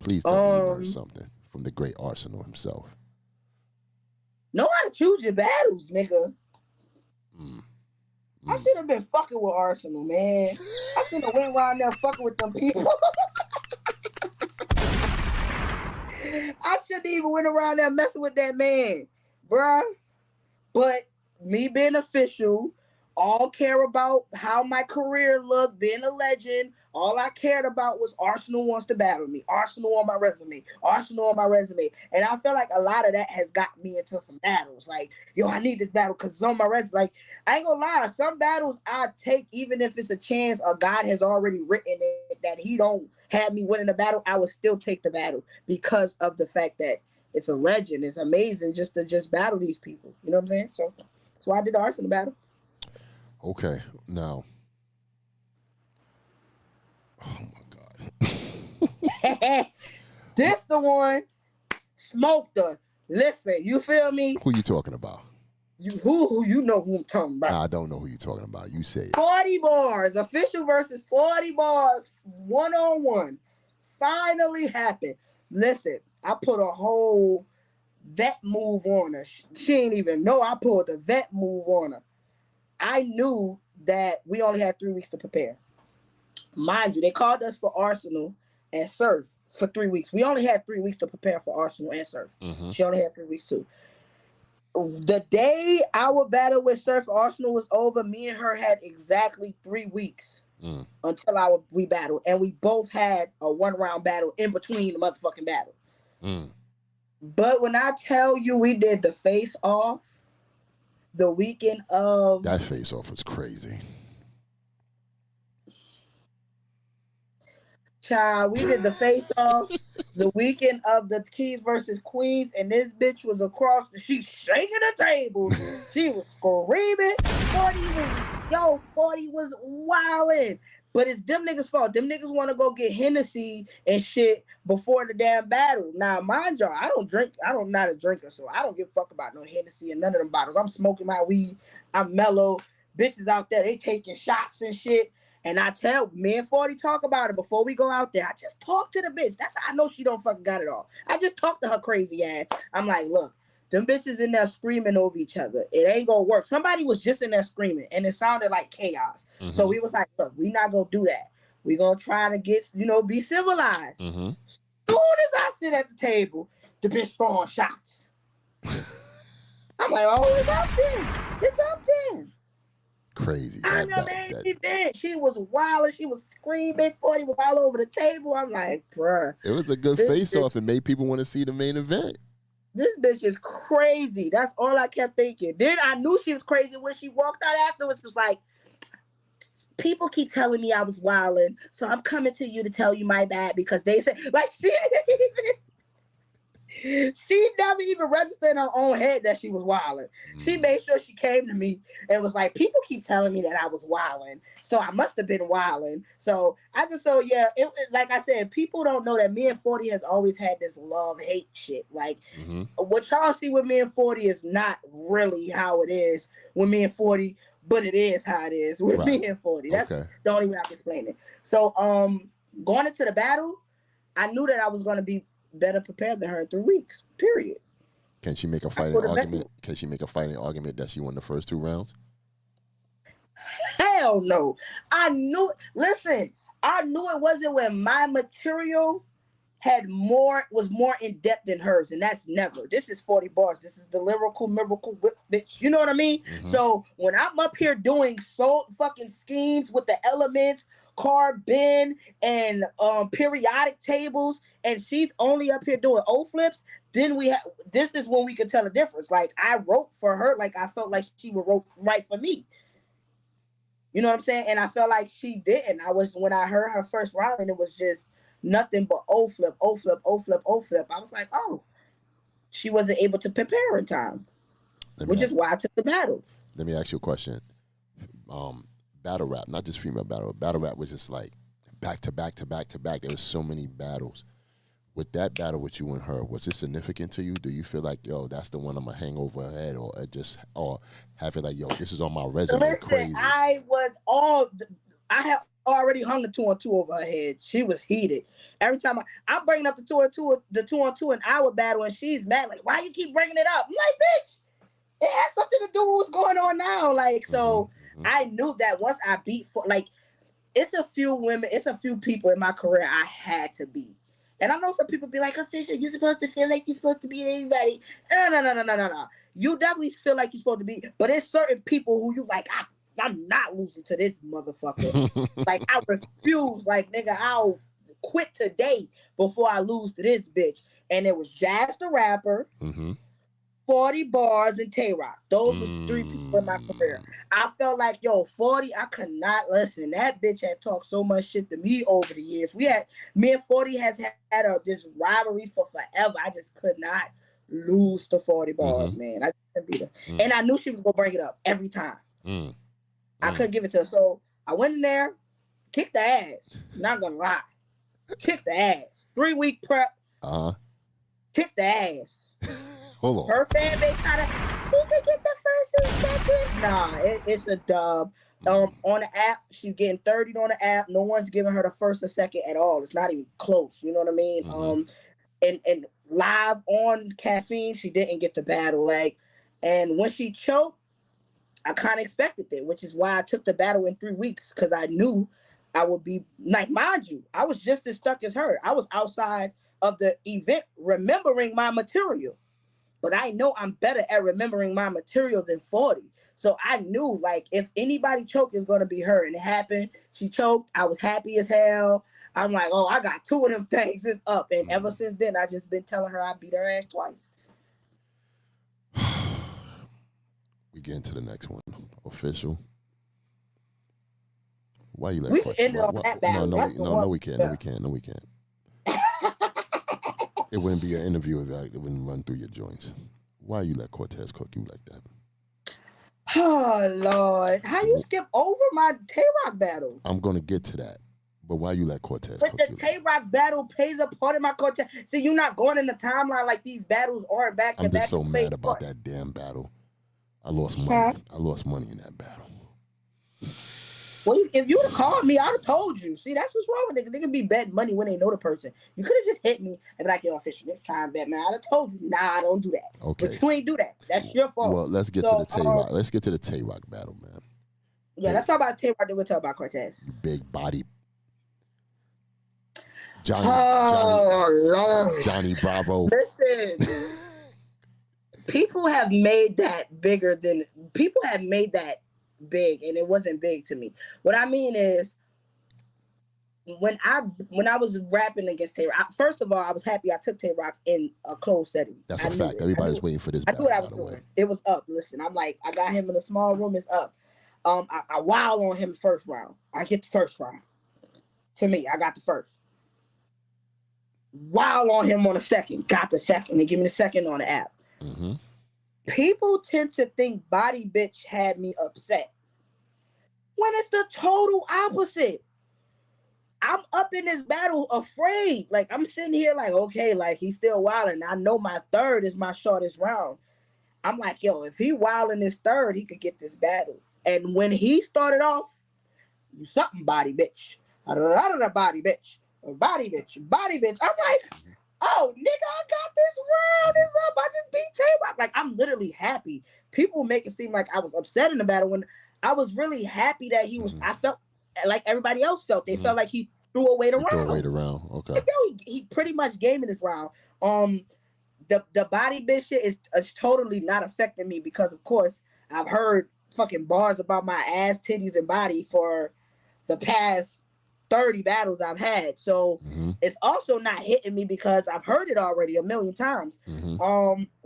Please tell me you learned something from the great Arsenal himself. Know how to choose your battles, nigga. I should have been fucking with Arsenal, man. I should have went around there fucking with them people. I shouldn't even went around there messing with that man, bruh. But me being official, all care about how my career looked, being a legend, all I cared about was Arsenal wants to battle me. Arsenal on my resume. Arsenal on my resume. And I feel like a lot of that has got me into some battles. Like, yo, I need this battle because it's on my resume. Like, I ain't gonna lie, some battles I take, even if it's a chance or God has already written it, that he don't have me winning the battle, I would still take the battle because of the fact that it's a legend. It's amazing just to battle these people. You know what I'm saying? So that's why I did the Arsenal battle. Okay, now. Oh my God. This the one. Smoked her. Listen, you feel me? Who you talking about? You know who I'm talking about. I don't know who you talking about. You say it. 40 bars. Official versus 40 bars. 1-on-1. Finally happened. Listen, I put a whole vet move on her. She ain't even know I pulled a vet move on her. I knew that we only had 3 weeks to prepare. Mind you, they called us for Arsenal and Surf for 3 weeks. We only had 3 weeks to prepare for Arsenal and Surf. She only had 3 weeks too. The day our battle with Surf Arsenal was over, me and her had exactly 3 weeks until we battled. And we both had a 1-round battle in between the motherfucking battle. But when I tell you we did the face-off, the weekend of... That face-off was crazy. Child, we did the face-off the weekend of the Kings versus Queens, and this bitch was across the... She shaking the table. She was screaming. Yo, 40 was wildin'. But it's them niggas' fault. Them niggas want to go get Hennessy and shit before the damn battle. Now, mind y'all, I don't drink. I'm not a drinker, so I don't give a fuck about no Hennessy and none of them bottles. I'm smoking my weed. I'm mellow. Bitches out there, they taking shots and shit. And I tell me and 40 talk about it before we go out there. I just talk to the bitch. That's how I know she don't fucking got it all. I just talk to her crazy ass. I'm like, look, them bitches in there screaming over each other. It ain't gonna work. Somebody was just in there screaming, and it sounded like chaos. Mm-hmm. So we was like, look, we not gonna do that. We gonna try to get, be civilized. Mm-hmm. As soon as I sit at the table, the bitch throwing shots. I'm like, oh, it's up then. It's up then. Crazy. She was wild. She was screaming. 40 was all over the table. I'm like, bruh. It was a good face-off and made people want to see the main event. This bitch is crazy. That's all I kept thinking. Then I knew she was crazy when she walked out afterwards. It was like, people keep telling me I was wilding, so I'm coming to you to tell you my bad because they said, like, she never even registered in her own head that she was wilding. She made sure she came to me and was like, people keep telling me that I was wilding, so I must have been wilding. So like I said, people don't know that me and 40 has always had this love-hate shit. Like, what y'all see with me and 40 is not really how it is with me and 40, but it is how it is with me and 40. That's the only way I can explain it. So, going into the battle, I knew that I was going to be better prepared than her in 3 weeks, period. Can she make a fighting argument? Can she make a fighting argument that she won the first 2 rounds? Hell no. I knew it wasn't when my material was more in depth than hers, and that's never. This is 40 bars. This is the lyrical miracle bitch. You know what I mean? Mm-hmm. So when I'm up here doing so fucking schemes with the elements, carbon and periodic tables, and she's only up here doing O flips, then this is when we could tell the difference. Like, I wrote for her, like I felt like she would write for me. You know what I'm saying? And I felt like she didn't. When I heard her first round and it was just nothing but O flip, O flip, O flip, O flip, I was like, oh, she wasn't able to prepare in time, which is why I took the battle. Let me ask you a question. Battle rap, not just female battle rap was just like back to back to back to back. There was so many battles. With that battle with you and her, was it significant to you? Do you feel like, yo, that's the one I'm gonna hang over her head, or have it like, yo, this is on my resume? Listen, crazy. I had already hung the 2-on-2 over her head. She was heated. Every time I'm bringing up the 2-on-2 in our battle, and she's mad, like, why you keep bringing it up? I'm like, bitch, it has something to do with what's going on now. Like, so I knew that once I beat, it's a few people in my career I had to beat. And I know some people be like, official, you're supposed to feel like you're supposed to beat everybody. No. You definitely feel like you're supposed to beat, but it's certain people who you like, I'm not losing to this motherfucker. Like, I refuse, like, nigga, I'll quit today before I lose to this bitch. And it was Jazz the Rapper, 40 Bars, and Tay Rock. Those was 3 people in my career. I felt like, 40, I could not listen. That bitch had talked so much shit to me over the years. Me and 40 has had this rivalry for forever. I just could not lose to 40 Bars, man. I just couldn't beat her. And I knew she was going to bring it up every time. I couldn't give it to her. So I went in there, kicked the ass. Not going to lie. Kicked the ass. 3-week prep. Kicked the ass. Hold on. Her fan base she could get the first and second. Nah, it's a dub. On the app, she's getting 30 on the app. No one's giving her the first or second at all. It's not even close. You know what I mean? And live on Caffeine, she didn't get the battle. Like, and when she choked, I kind of expected that, which is why I took the battle in 3 weeks, because I knew I would be, like, mind you, I was just as stuck as her. I was outside of the event remembering my material. But I know I'm better at remembering my material than 40. So I knew, like, if anybody choked, it's going to be her. And it happened. She choked. I was happy as hell. I'm like, oh, I got 2 of them things. It's up. And ever since then, I just been telling her I beat her ass twice. We get into the next one. Official. Why you let we can end it on that battle. No, we can't. No, we can't. It wouldn't be an interview if it wouldn't run through your joints. Why you let Cortez cook you like that? Oh Lord, how you skip over my Tay Rock battle? I'm gonna get to that, but why you let Cortez? But the Tay Rock battle plays a part of my Cortez. See, you're not going in the timeline like these battles aren't back to back. I'm just so mad about that damn battle. I lost money. I lost money in that battle. Well, if you would have called me, I'd have told you. See, that's what's wrong with niggas. Niggas be betting money when they know the person. You could have just hit me and be like, yo, official, nigga, try and bet, man. I'd have told you, nah, I don't do that. Okay. But you ain't do that. That's your fault. Well, let's get to the Tay Rock. Let's get to the Tay Rock battle, man. Yeah, let's talk about Tay Rock, then we'll talk about Cortez. You big body. Johnny Bravo. Listen. People have made that bigger than... People have made that big, and it wasn't big to me. What I mean is, when I was rapping against Tay Rock, first of all, I was happy I took Tay Rock in a closed setting. That's a fact. Everybody's waiting for this battle. I knew what I was doing. It was up. Listen, I'm like, I got him in a small room. It's up. I wild on him first round. I get the first round. To me, I got the first. Wild on him on the second. Got the second. They give me the second on the app. Mm-hmm. People tend to think Body Bitch had me upset when it's the total opposite. I'm up in this battle afraid. Like, I'm sitting here like, okay, like, he's still wilding. I know my third is my shortest round. I'm like, yo, if he wilding his third, he could get this battle. And when he started off, you something, Body Bitch. Body Bitch. Body Bitch. Body Bitch. I'm like, oh, nigga, I got this round. It's up. I just beat Tay Rock. Like, I'm literally happy. People make it seem like I was upset in the battle when I was really happy that he was. I felt like everybody else felt. They felt like he threw away the round. Threw away the round. Okay. Like, yo, he pretty much gave me this round. The Body Bitch shit is totally not affecting me because, of course, I've heard fucking bars about my ass, titties, and body for the past 30 battles I've had. So it's also not hitting me because I've heard it already a million times.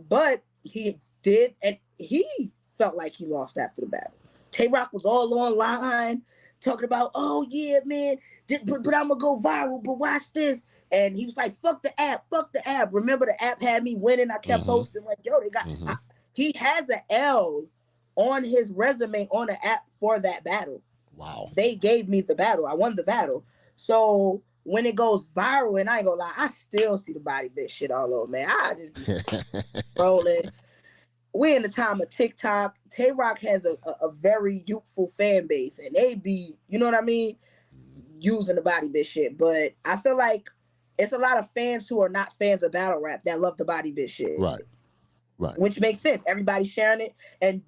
But he did, and he felt like he lost after the battle. Tay Rock was all online talking about, oh yeah, man, but I'm gonna go viral, but watch this. And he was like, fuck the app. Remember the app had me winning. I kept posting like, yo, they got, he has an L on his resume on the app for that battle. Wow. They gave me the battle. I won the battle. So when it goes viral, and I ain't gonna lie, I still see the Body Bitch shit all over, man. I just be rolling. We're in the time of TikTok. Tay Rock has a very youthful fan base, and they be, you know what I mean, using the Body Bitch shit. But I feel like it's a lot of fans who are not fans of battle rap that love the Body Bitch shit. Right. Which makes sense. Everybody's sharing it, and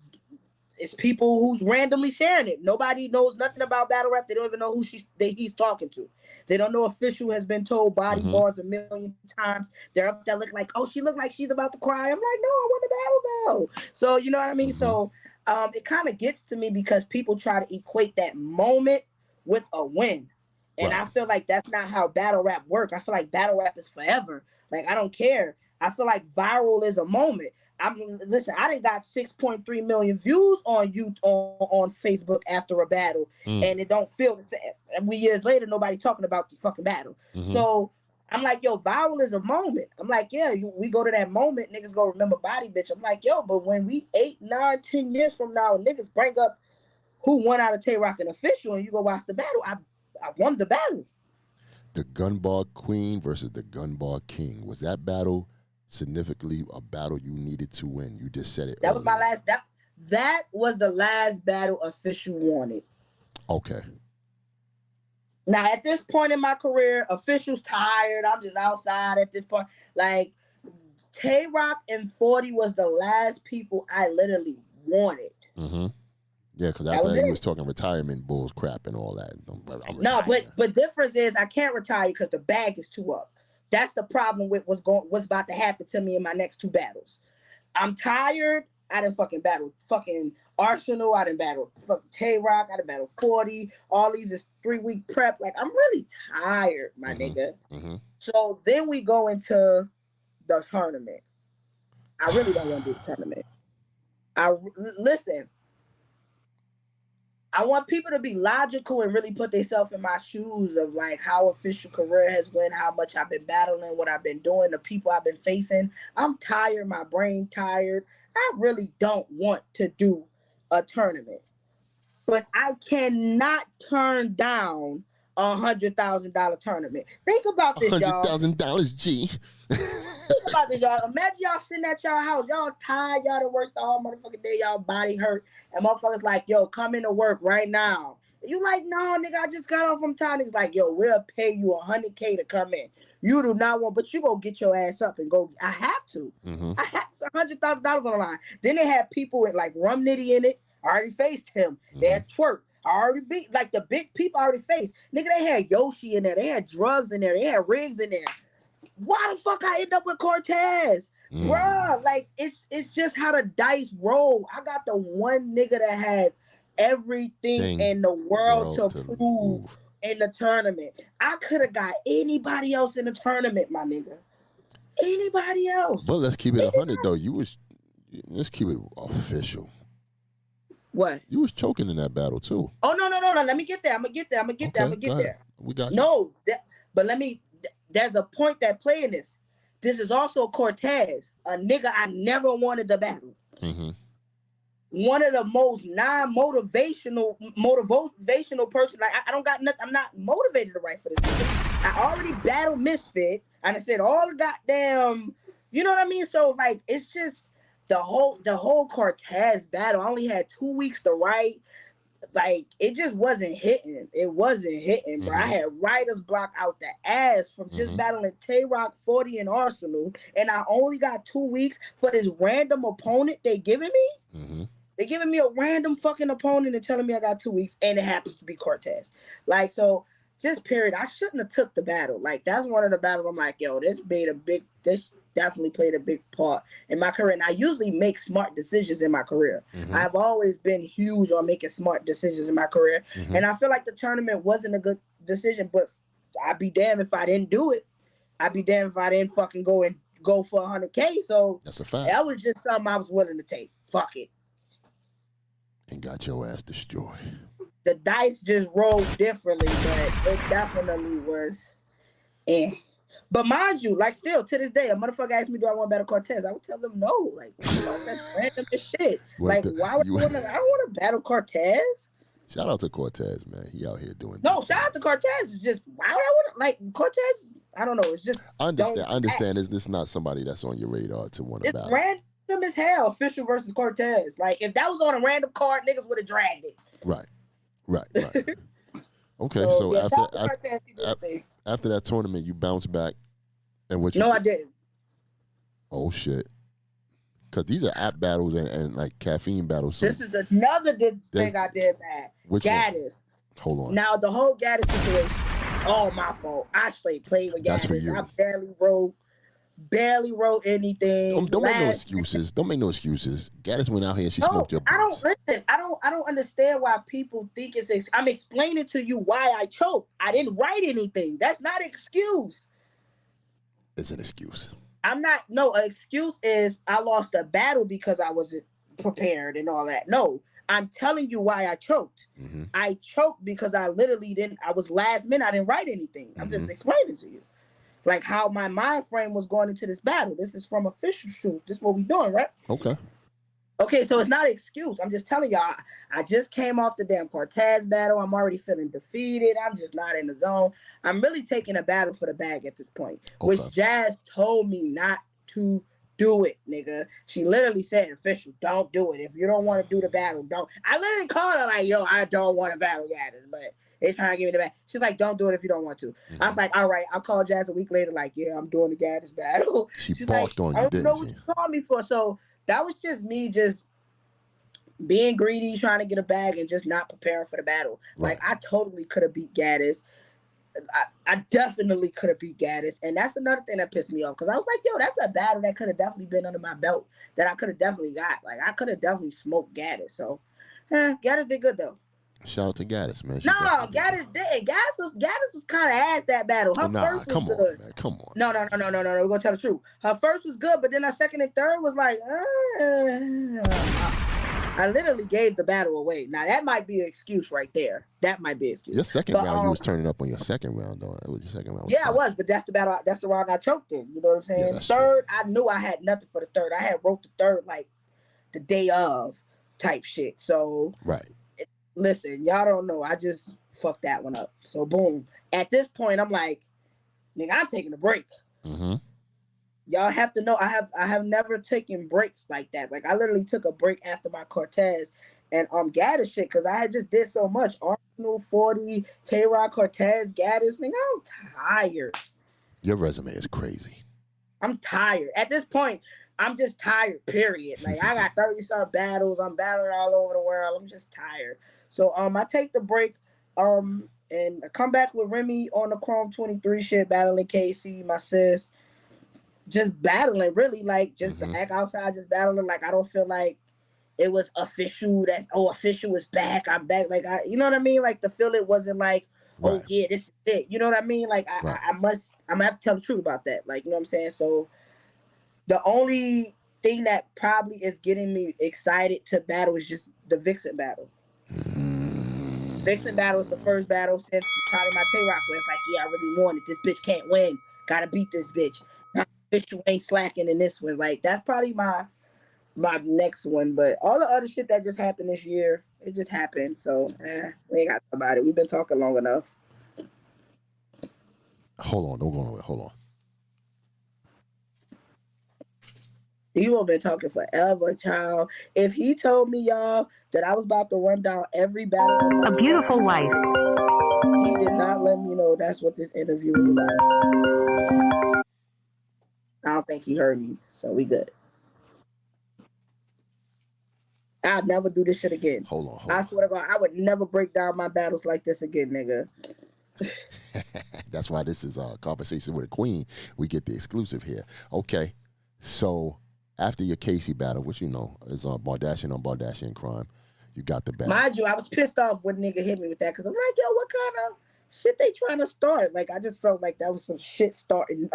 it's people who's randomly sharing it. Nobody knows nothing about battle rap. They don't even know who he's talking to. They don't know Official has been told body bars a million times. They're up there looking like, oh, she looked like she's about to cry. I'm like, no, I won the battle though. So you know what I mean? So it kind of gets to me because people try to equate that moment with a win. And I feel like that's not how battle rap works. I feel like battle rap is forever. Like, I don't care. I feel like viral is a moment. Listen, I done got 6.3 million views on Facebook after a battle, and it don't feel the same. Years later, nobody talking about the fucking battle. So I'm like, yo, viral is a moment. I'm like, yeah, we go to that moment, niggas go remember Body Bitch. I'm like, yo, but when we 8, 9, 10 years from now, niggas bring up who won out of Tay Rock and Official, and you go watch the battle, I won the battle. The Gun Bar Queen versus the Gun Bar King. Was that battle significantly a battle you needed to win? You just said it. That was my last. That was the last battle Official wanted. Okay. Now at this point in my career, Official's tired. I'm just outside at this point. Like, Tay Rock and 40 was the last people I literally wanted. Yeah, because I thought he was talking retirement bulls crap and all that. No, but difference is I can't retire because the bag is too up. That's the problem with what's about to happen to me in my next 2 battles. I'm tired. I didn't fucking battle fucking Arsenal. I didn't battle fucking Tay Rock. I didn't battle 40. All these is 3-week prep. Like, I'm really tired, my nigga. So then we go into the tournament. I really don't want to do the tournament. Listen. I want people to be logical and really put themselves in my shoes of like how Official career has went, how much I've been battling, what I've been doing, the people I've been facing. I'm tired, my brain tired. I really don't want to do a tournament, but I cannot turn down $100,000 tournament. Think about this, y'all. $100,000, G. Think about this, y'all. Imagine y'all sitting at y'all house, y'all tired, y'all done worked the whole motherfucking day, y'all body hurt, and motherfuckers like, yo, come into work right now. You like, no, nigga, I just got off from town. Niggas like, yo, we'll pay you $100K to come in. You do not want, but you go get your ass up and go. I have to. I had $100,000 on the line. Then they had people with like Rum Nitty in it. I already faced him. They had Twerk. I already beat, like the big people I already faced. Nigga, they had Yoshi in there. They had drugs in there. They had rigs in there. Why the fuck I end up with Cortez? Bruh, like it's just how the dice roll. I got the one nigga that had everything in the world to prove in the tournament. I could have got anybody else in the tournament, my nigga. Anybody else. But let's keep it 100 though. Let's keep it official. What? You was choking in that battle too. Oh no. Let me get there. I'm gonna get there. We got you. No, but there's a point that play in this. This is also Cortez, a nigga I never wanted to battle. One of the most non-motivational person. Like I don't got nothing. I'm not motivated to write for this nigga. I already battled Misfit, and I said all the goddamn, you know what I mean? So like, it's just the whole Cortez battle. I only had 2 weeks to write. Like it just wasn't hitting. It wasn't hitting, bro. I had writer's block out the ass from just battling Tay Rock, 40, and Arsenal, and I only got 2 weeks for this random opponent they giving me. They giving me a random fucking opponent and telling me I got 2 weeks, and it happens to be Cortez. Like, so just period. I shouldn't have took the battle. Like, that's one of the battles I'm like, yo, this definitely played a big part in my career. And I usually make smart decisions in my career. I've always been huge on making smart decisions in my career. And I feel like the tournament wasn't a good decision, but I'd be damned if I didn't do it. I'd be damned if I didn't fucking go for 100K. So that's a fact. That was just something I was willing to take. Fuck it. And got your ass destroyed. The dice just rolled differently, but it definitely was But mind you, like still to this day, a motherfucker asked me, do I want to battle Cortez? I would tell them no. Like, that's random as shit. Why would I don't want to battle Cortez? Shout out to Cortez, man. He out here doing shout out to Cortez. It's just why would I want to like Cortez? I don't know. It's just I understand. Is this not somebody that's on your radar to want to battle? It's random as hell, official versus Cortez. Like if that was on a random card, niggas would have dragged it. Right. Okay, so after that tournament, you bounced back, and what? I didn't. Oh shit! Because these are app battles and like caffeine battles. So this is another thing I did bad. Gaddis. Hold on. Now the whole Gaddis situation, all my fault. I straight played with Gaddis. That's for you. I barely wrote anything. Don't make no excuses. Don't make no excuses. Gaddis went out here and she smoked your boots. I don't understand why people think it's. I'm explaining to you why I choked. I didn't write anything. That's not an excuse. It's an excuse. I'm not. No, an excuse is I lost a battle because I wasn't prepared and all that. No, I'm telling you why I choked. I choked because I literally didn't. I was last minute. I didn't write anything. I'm just explaining to you. Like how my mind frame was going into this battle. This is from official truth. This is what we doing, right? Okay, so it's not an excuse. I'm just telling y'all, I just came off the damn Cortez battle. I'm already feeling defeated. I'm just not in the zone. I'm really taking a battle for the bag at this point, which Jazz told me not to do it, nigga. She literally said, official, don't do it. If you don't want to do the battle, don't. I literally called her like, yo, I don't want to battle Gaddis, but they trying to give me the back. She's like, don't do it if you don't want to. I was like, all right. I'll call Jazz a week later like, yeah, I'm doing the Gaddis battle. She's balked on you, I don't know what you called me for. So that was just me just being greedy, trying to get a bag and just not preparing for the battle. Like, I totally could have beat Gaddis. I definitely could have beat Gaddis. And that's another thing that pissed me off. Because I was like, yo, that's a battle that could have definitely been under my belt that I could have definitely got. Like, I could have definitely smoked Gaddis. So, Gaddis did good, though. Shout out to Gaddis, man. Gaddis did. Gaddis was kind of ass that battle. Her first was good. Man, come on. No. We're gonna tell the truth. Her first was good, but then her second and third was like, I literally gave the battle away. Now that might be an excuse right there. That might be an excuse. Your second round, you was turning up on your second round, though. It was your second round. Yeah, I was, but that's the battle. That's the round I choked in. You know what I'm saying? Yeah, third, true. I knew I had nothing for the third. I had wrote the third like the day of. type shit. So right. Listen, y'all don't know. I just fucked that one up. So boom. At this point, I'm like, nigga, I'm taking a break. Mm-hmm. Y'all have to know I have never taken breaks like that. Like I literally took a break after my Cortez and Gaddis shit because I had just did so much. Arsenal, 40, Tay Rock, Cortez, Gaddis. Nigga, I'm tired. Your resume is crazy. I'm tired. At this point, I'm just tired, period. Like I got 30-some battles. I'm battling all over the world. I'm just tired. So I take the break and I come back with Remy on the Chrome 23 shit, battling Casey, my sis. Just battling, really, like just back outside, just battling. Like I don't feel like it was official. Official is back. I'm back. Like you know what I mean? Like the feel it wasn't like, oh yeah, this is it. You know what I mean? Like I'm gonna have to tell the truth about that. Like you know what I'm saying? So the only thing that probably is getting me excited to battle is just the Vixen battle. Vixen battle is the first battle since probably my Tay Rock where it's like, yeah, I really want it. This bitch can't win. Gotta beat this bitch. You ain't slacking in this one. Like that's probably my next one. But all the other shit that just happened this year, it just happened. So we ain't got to talk about it. We've been talking long enough. Hold on, don't go nowhere. Hold on. You have been talking forever, child. If he told me, y'all, that I was about to run down every battle of a beautiful wife, he did not let me know that's what this interview was about. I don't think he heard me, so we good. I'll never do this shit again. Hold on. I swear to God, I would never break down my battles like this again, nigga. That's why this is a conversation with a queen. We get the exclusive here. Okay, so after your Casey battle, which you know is on Bardashian crime, you got the battle. Mind you, I was pissed off when nigga hit me with that because I'm like, yo, what kind of shit they trying to start? Like, I just felt like that was some shit starting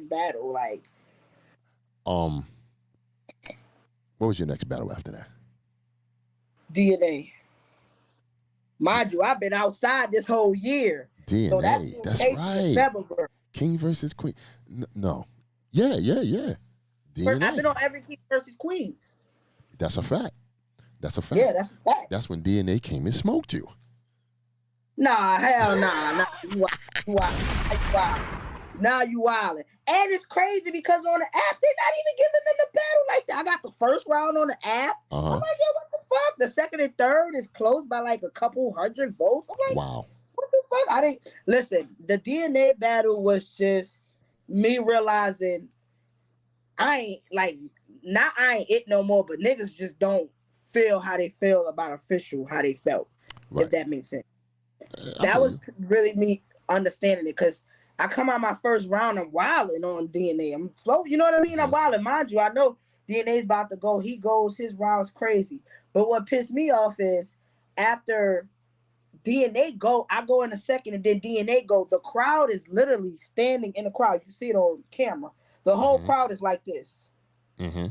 battle. Like, what was your next battle after that? DNA. Mind you, I've been outside this whole year. DNA, so that's right. February. King versus Queen. No. Yeah. DNA. I've been on every King versus Queens. That's a fact. Yeah, that's a fact. That's when DNA came and smoked you. Nah, hell nah. You wild. Now you wildin'. And it's crazy because on the app, they're not even giving them the battle like that. I got the first round on the app. I'm like, yo, what the fuck? The second and third is close by like a couple hundred votes. I'm like, wow. What the fuck? I didn't listen. The DNA battle was just me realizing I ain't it no more, but niggas just don't feel how they feel about official, how they felt. Right. If that makes sense. That was really me understanding it because I come out my first round, I'm wilding on DNA. I'm flow, you know what I mean? I'm wilding. Mind you, I know DNA's about to go. He goes, his round's crazy. But what pissed me off is after DNA go, I go in a second and then DNA go. The crowd is literally standing in the crowd. You can see it on camera. The whole crowd is like this. 1-1.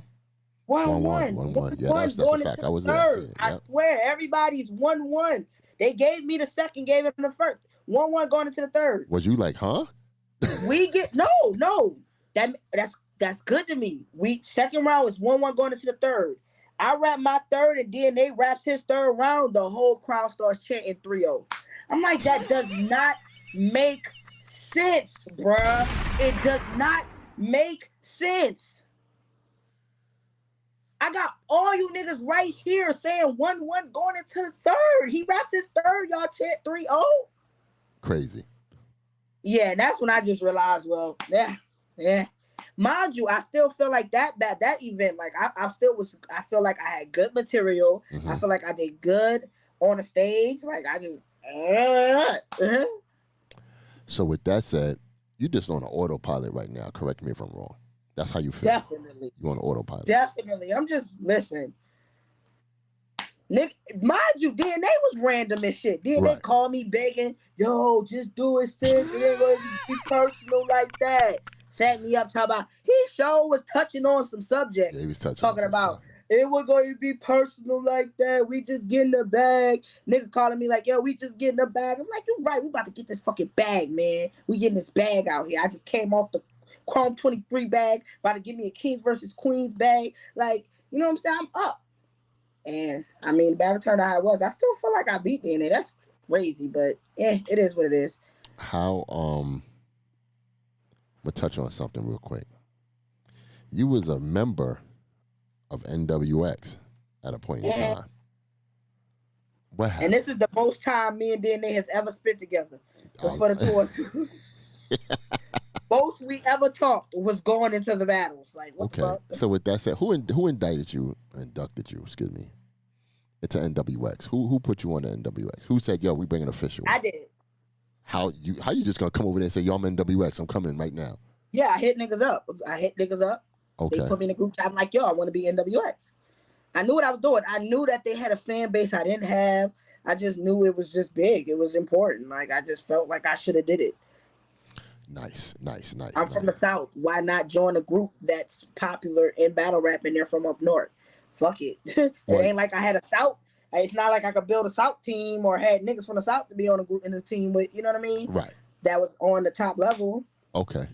Yeah, that's a fact. I was there. Yep. I swear, everybody's 1-1. They gave me the second, gave him the first. 1-1 going into the third. Was you like, huh? We get no. That's good to me. Second round was 1-1 going into the third. I rap my third and DNA raps his third round. The whole crowd starts chanting 3-0. I'm like, that does not make sense, bruh. It does not make sense. I got all you niggas right here saying 1-1 going into the third. He raps his third, y'all chant 3-0. Crazy. Yeah, that's when I just realized, well, yeah. Mind you, I still feel like that event, like I feel like I had good material. I feel like I did good on the stage. Like I just So with that said, you're just on an autopilot right now. Correct me if I'm wrong. That's how you feel. Definitely. You're on autopilot. Definitely. I'm just listen. Nick, mind you, DNA was random as shit. DNA called me begging, yo, just do it, sis. It ain't gonna be personal like that. Sat me up talking about his show was touching on some subjects. Yeah, he was talking about stuff. It was going to be personal like that. We just getting the bag. Nigga calling me like, yo, we just getting the bag. I'm like, you right. We about to get this fucking bag, man. We getting this bag out here. I just came off the Chrome 23 bag. About to give me a Kings versus Queens bag. Like, you know what I'm saying? I'm up. And I mean, the battle turned out how it was. I still feel like I beat DNA. That's crazy, but yeah, it is what it is. How we'll touch on something real quick. You was a member of NWX at a point in time. What happened? And this is the most time me and DNA has ever spent together. Was for the tour. Most we ever talked was going into the battles. Like, what the fuck? So with that said, who inducted you, excuse me, into NWX? Who put you on the NWX? Who said, yo, we bring an official? I did. How you just gonna come over there and say, yo, I'm NWX, I'm coming right now? Yeah, I hit niggas up. Okay. They put me in a group chat. I'm like, yo, I want to be NWX. I knew what I was doing. I knew that they had a fan base I didn't have. I just knew it was just big. It was important. Like, I just felt like I should have did it. Nice. I'm from the South. Why not join a group that's popular in battle rap and they're from up north? Fuck it. It ain't like I had a South. It's not like I could build a South team or had niggas from the South to be on a group in the team with, you know what I mean? Right. That was on the top level. Okay.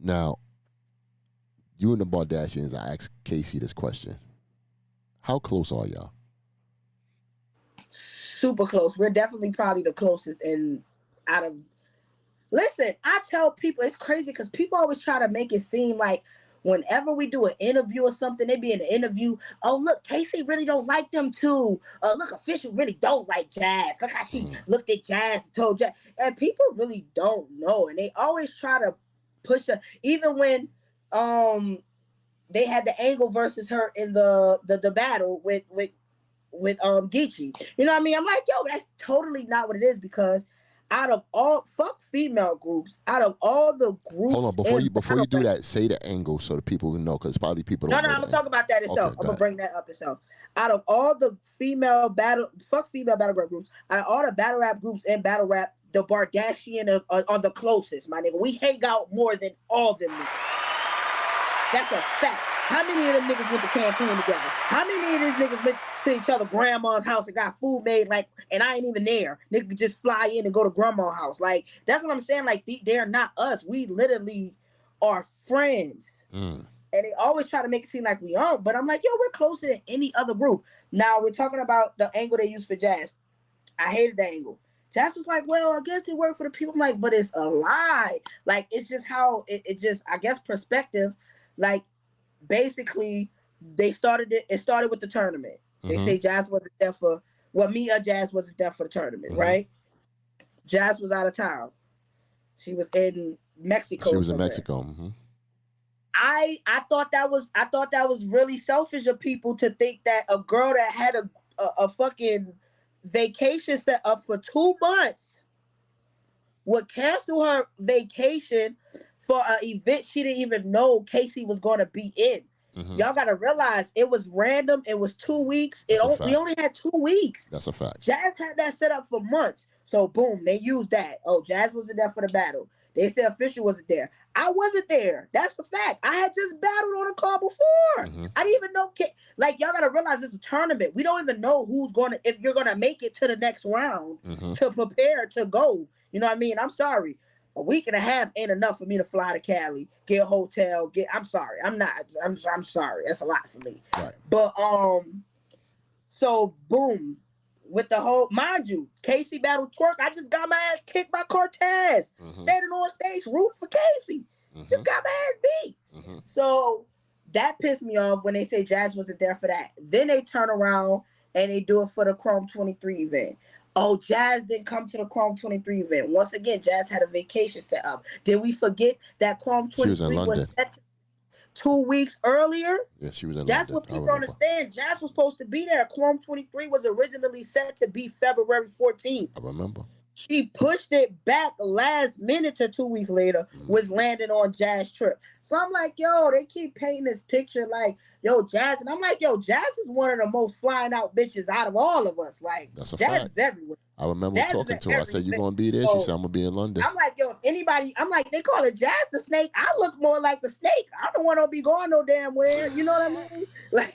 Now, you and the Bardashians, I asked Casey this question. How close are y'all? Super close. We're definitely probably the closest out of. Listen, I tell people it's crazy because people always try to make it seem like whenever we do an interview or something, they be in the interview. Oh, look, Casey really don't like them too. Look, Official really don't like Jazz. Look how she looked at Jazz and told Jazz. And people really don't know. And they always try to push her. Even when they had the Angle versus her in the battle with Geechee. You know what I mean? I'm like, yo, that's totally not what it is because out of all female groups, out of all the groups. Hold on, before you do that, say the Angle so the people will know because probably people don't know. I'm gonna talk about that itself. Okay, I'm gonna bring that up itself. Out of all the female battle rap groups, out of all the battle rap groups and battle rap, the Bardashian are the closest, my nigga. We hang out more than all them niggas. That's a fact. How many of them niggas went to Cancun together? How many of these niggas went to each other grandma's house and got food made, like, and I ain't even there? Niggas just fly in and go to grandma's house. Like, that's what I'm saying. Like, they're not us. We literally are friends. And they always try to make it seem like we aren't. But I'm like, yo, we're closer than any other group. Now, we're talking about the Angle they used for Jazz. I hated the Angle. Jazz was like, well, I guess it worked for the people. I'm like, but it's a lie. Like, it's just how it just, I guess, perspective. Like, basically, it started with the tournament. They say Jazz wasn't there for, Jazz wasn't there for the tournament, right? Jazz was out of town. She was in Mexico. She was in Mexico. I thought that was really selfish of people to think that a girl that had a fucking vacation set up for 2 months would cancel her vacation for an event she didn't even know Casey was going to be in. Y'all got to realize it was random. It was 2 weeks. We only had 2 weeks. That's a fact. Jazz had that set up for months. So boom, they used that. Oh, Jazz wasn't there for the battle. They said Official wasn't there. I wasn't there. That's the fact. I had just battled on a call before. I didn't even know. Like, y'all got to realize it's a tournament. We don't even know if you're going to make it to the next round to prepare to go. You know what I mean? I'm sorry. A week and a half ain't enough for me to fly to Cali, get a hotel, I'm sorry. I'm sorry. That's a lot for me. Right. But, so boom, with the whole, mind you, Casey battle Twerk, I just got my ass kicked by Cortez. Standing on stage, rooting for Casey. Just got my ass beat. So that pissed me off when they say Jazz wasn't there for that. Then they turn around and they do it for the Chrome 23 event. Oh, Jazz didn't come to the Chrome 23 event. Once again, Jazz had a vacation set up. Did we forget that Chrome 23 was set to 2 weeks earlier? Yeah, she was in That's London. what people don't understand. Jazz was supposed to be there. Chrome 23 was originally set to be February 14th. I remember. She pushed it back last minute to 2 weeks later, was landing on Jazz trip. So I'm like, yo, they keep painting this picture like, yo, Jazz. And I'm like, yo, Jazz is one of the most flying out bitches out of all of us. Like, that's a Jazz fact. is everywhere. I remember Jazz talking to her. I said, you going to be there? She said, I'm going to be in London. I'm like, yo, if anybody, I'm like, they call it Jazz the Snake. I look more like the snake. I don't want to be going no damn where. You know what I mean? Like,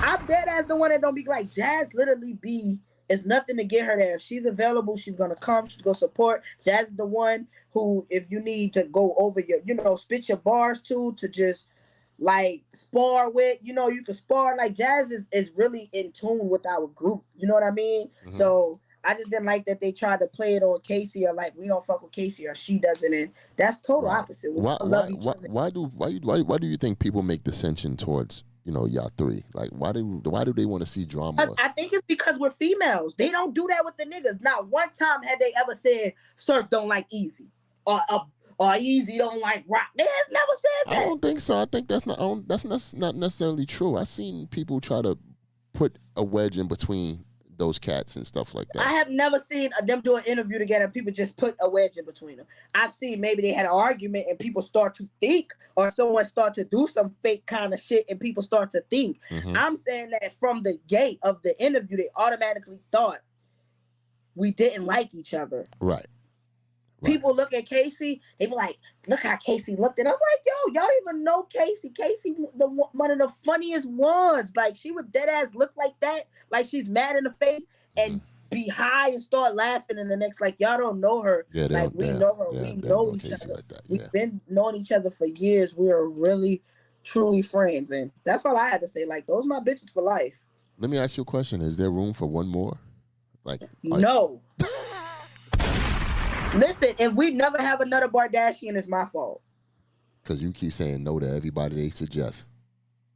I'm dead as the one that don't be like, Jazz literally be, it's nothing to get her there. If she's available, she's going to come. She's going to support. Jazz is the one who, if you need to go over your, spit your bars to just like spar with. You know, you can spar. Like Jazz is really in tune with our group. You know what I mean? Mm-hmm. So I just didn't like that they tried to play it on Casey or like we don't fuck with Casey or she doesn't. And that's total opposite. We love each other. Why do you think people make dissension towards, you know, y'all three? Like why do they want to see drama? I think it's because we're females. They don't do that with the niggas. Not one time had they ever said Surf don't like Easy or Easy don't like Rock. They has never said that. I don't think so. I think that's not necessarily true. I've seen people try to put a wedge in between those cats and stuff like that. I have never seen them do an interview together and people just put a wedge in between them. I've seen maybe they had an argument and people start to think, or someone start to do some fake kind of shit and people start to think. Mm-hmm. I'm saying that from the gate of the interview, they automatically thought we didn't like each other. Right. People look at Casey, they be like, look how Casey looked. And I'm like, yo, y'all don't even know Casey. Casey, one of the funniest ones. Like, she would dead ass look like that, like she's mad in the face, and be high and start laughing. And the next, like, y'all don't know her. Yeah, like, we know her. We know each other. Like that. We've been knowing each other for years. We are really, truly friends. And that's all I had to say. Like, those are my bitches for life. Let me ask you a question. Is there room for one more? Like, no. Listen, if we never have another Bardashian, it's my fault. Because you keep saying no to everybody they suggest.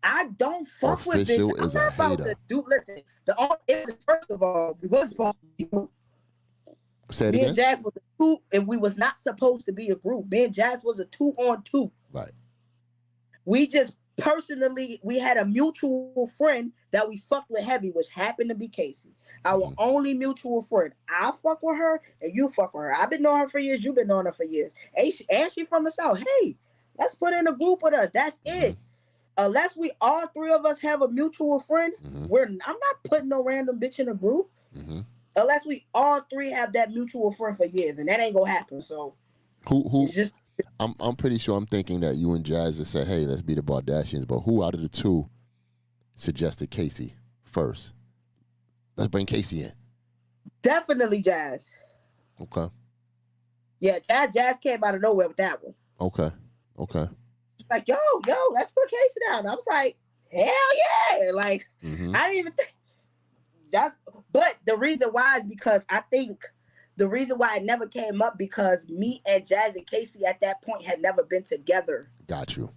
I don't fuck with Official bitches. is I'm a not about hater. to do. Listen, first of all, we was supposed to be. Say it Me again? and Jazz was a two, and we was not supposed to be a group. Me and Jazz was a 2-on-2. Right. We just personally, we had a mutual friend that we fucked with heavy, which happened to be Casey. Our only mutual friend. I fuck with her, and you fuck with her. I've been knowing her for years. You've been knowing her for years. And she from the South. Hey, let's put in a group with us. That's it. Unless we all three of us have a mutual friend, I'm not putting no random bitch in a group. Unless we all three have that mutual friend for years, and that ain't gonna happen. So who just I'm pretty sure I'm thinking that you and Jazz have said, hey, let's be the Bardashians, but who out of the two suggested Casey first? Let's bring Casey in. Definitely Jazz. Okay. Yeah, Jazz came out of nowhere with that one. Okay. Like, yo, let's put Casey down. I was like, hell yeah. Like, I didn't even think but the reason why is because I think the reason why it never came up because me and Jazz and Casey at that point had never been together. Got you.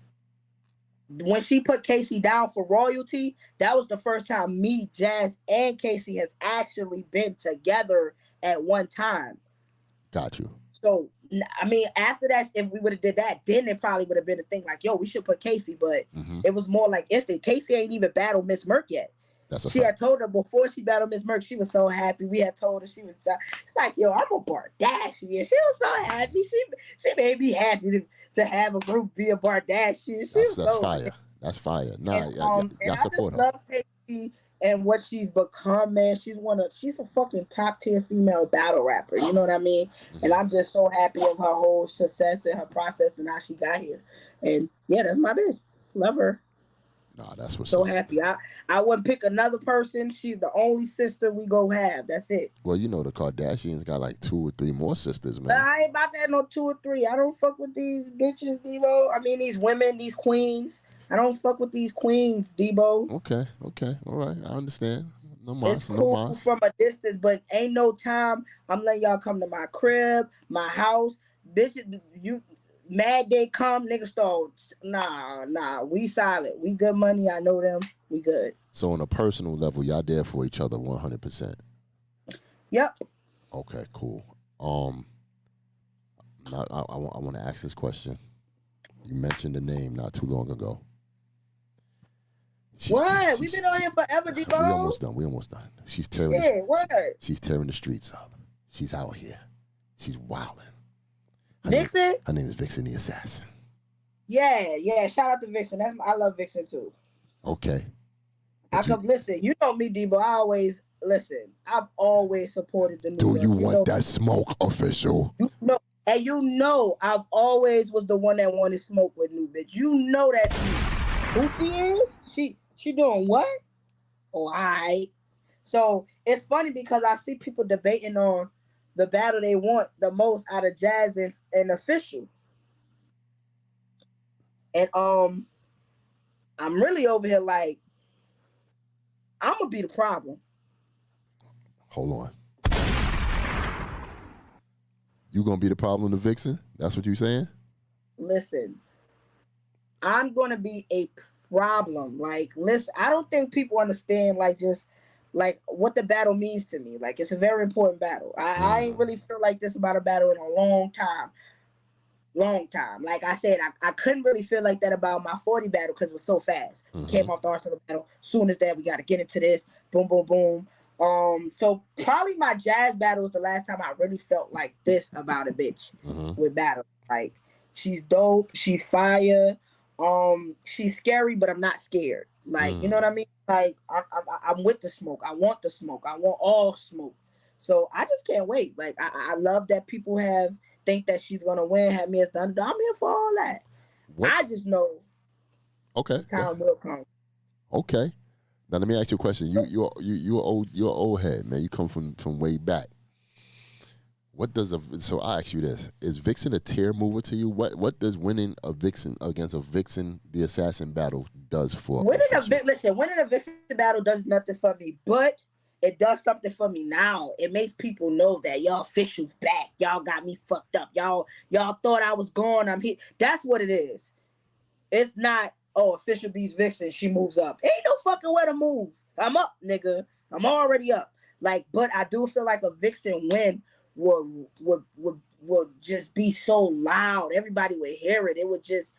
When she put Casey down for royalty, that was the first time me, Jazz, and Casey has actually been together at one time. Got you. So, I mean, after that, if we would have did that, then it probably would have been a thing like, yo, we should put Casey. But it was more like instant. Casey ain't even battled Miss Merck yet. She had told her before she battled Miss Merck, she was so happy. We had told her she was. It's like, yo, I'm a Bardashian. She was so happy. She made me happy to have a group be a Bardashian. That's fire. That's fire. Nah, y'all support her. I just love Casey and what she's become, man. She's a fucking top tier female battle rapper. You know what I mean? And I'm just so happy of her whole success and her process and how she got here. And yeah, that's my bitch. Love her. Nah, that's what's so happy. I wouldn't pick another person. She's the only sister we go have. That's it. Well, you know the Kardashians got like 2 or 3 more sisters, man. But I ain't about to have no 2 or 3. I don't fuck with these bitches, Debo. I mean these women, these queens. I don't fuck with these queens, Debo. Okay. All right. I understand. No mas. It's cool from a distance, but ain't no time. I'm letting y'all come to my crib, my house. Bitches, you mad they come, niggas start. Nah. We solid. We good money. I know them. We good. So on a personal level, y'all there for each other 100%. Yep. Okay, cool. I want to ask this question. You mentioned the name not too long ago. We've been on here forever, Debo. We almost done. She's tearing. She's tearing the streets up. She's out here. She's wilding. Vixen? Her name is Vixen the Assassin. Yeah. Shout out to Vixen. I love Vixen too. Okay. Listen, you know me, Debo. I've always supported the new. Do you want that smoke, official? And you know I've always was the one that wanted smoke with new bitch. You know that. Who she is? She doing what? Oh, all right. So it's funny because I see people debating on the battle they want the most out of Jazz and Official. And I'm really over here like, I'm gonna be the problem. Hold on. You gonna be the problem to Vixen? That's what you saying? Listen, I'm gonna be a problem. Like, listen, I don't think people understand like just like what the battle means to me. Like, it's a very important battle. I ain't really feel like this about a battle in a long time. Like I said, I couldn't really feel like that about my 40 battle because it was so fast. Came off the Arsenal battle. Soon as that, we got to get into this. Boom, boom, boom. So probably my jazz battle was the last time I really felt like this about a bitch with battle. Like, she's dope. She's fire. She's scary, but I'm not scared. Like, you know what I mean? Like, I'm with the smoke. I want the smoke. I want all smoke. So I just can't wait. Like, I love that people think that she's gonna win, have me as the underdog. I'm here for all that. What? I just know. Okay. The time will come. Okay. Now let me ask you a question. You're old head, man. You come from way back. So I ask you this: is Vixen a tier mover to you? What does winning a Vixen against a Vixen the Assassin battle does for? Winning a Vixen battle does nothing for me, but it does something for me now. It makes people know that y'all officials back. Y'all got me fucked up. Y'all thought I was gone. I'm here. That's what it is. It's not, oh, official beats Vixen, she moves up. Ain't no fucking way to move. I'm up, nigga. I'm already up. Like, but I do feel like a Vixen win would just be so loud. Everybody would hear it. It would just,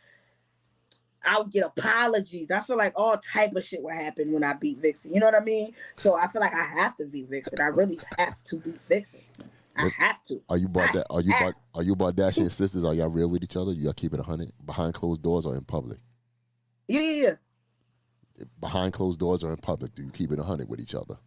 I would get apologies. I feel like all type of shit would happen when I beat Vixen. You know what I mean? So I feel like I have to beat Vixen. I really have to beat Vixen. I have to. Are you Bardashian sisters? Are y'all real with each other? Y'all keep it 100 behind closed doors or in public? Yeah. Behind closed doors or in public, do you keep it 100 with each other?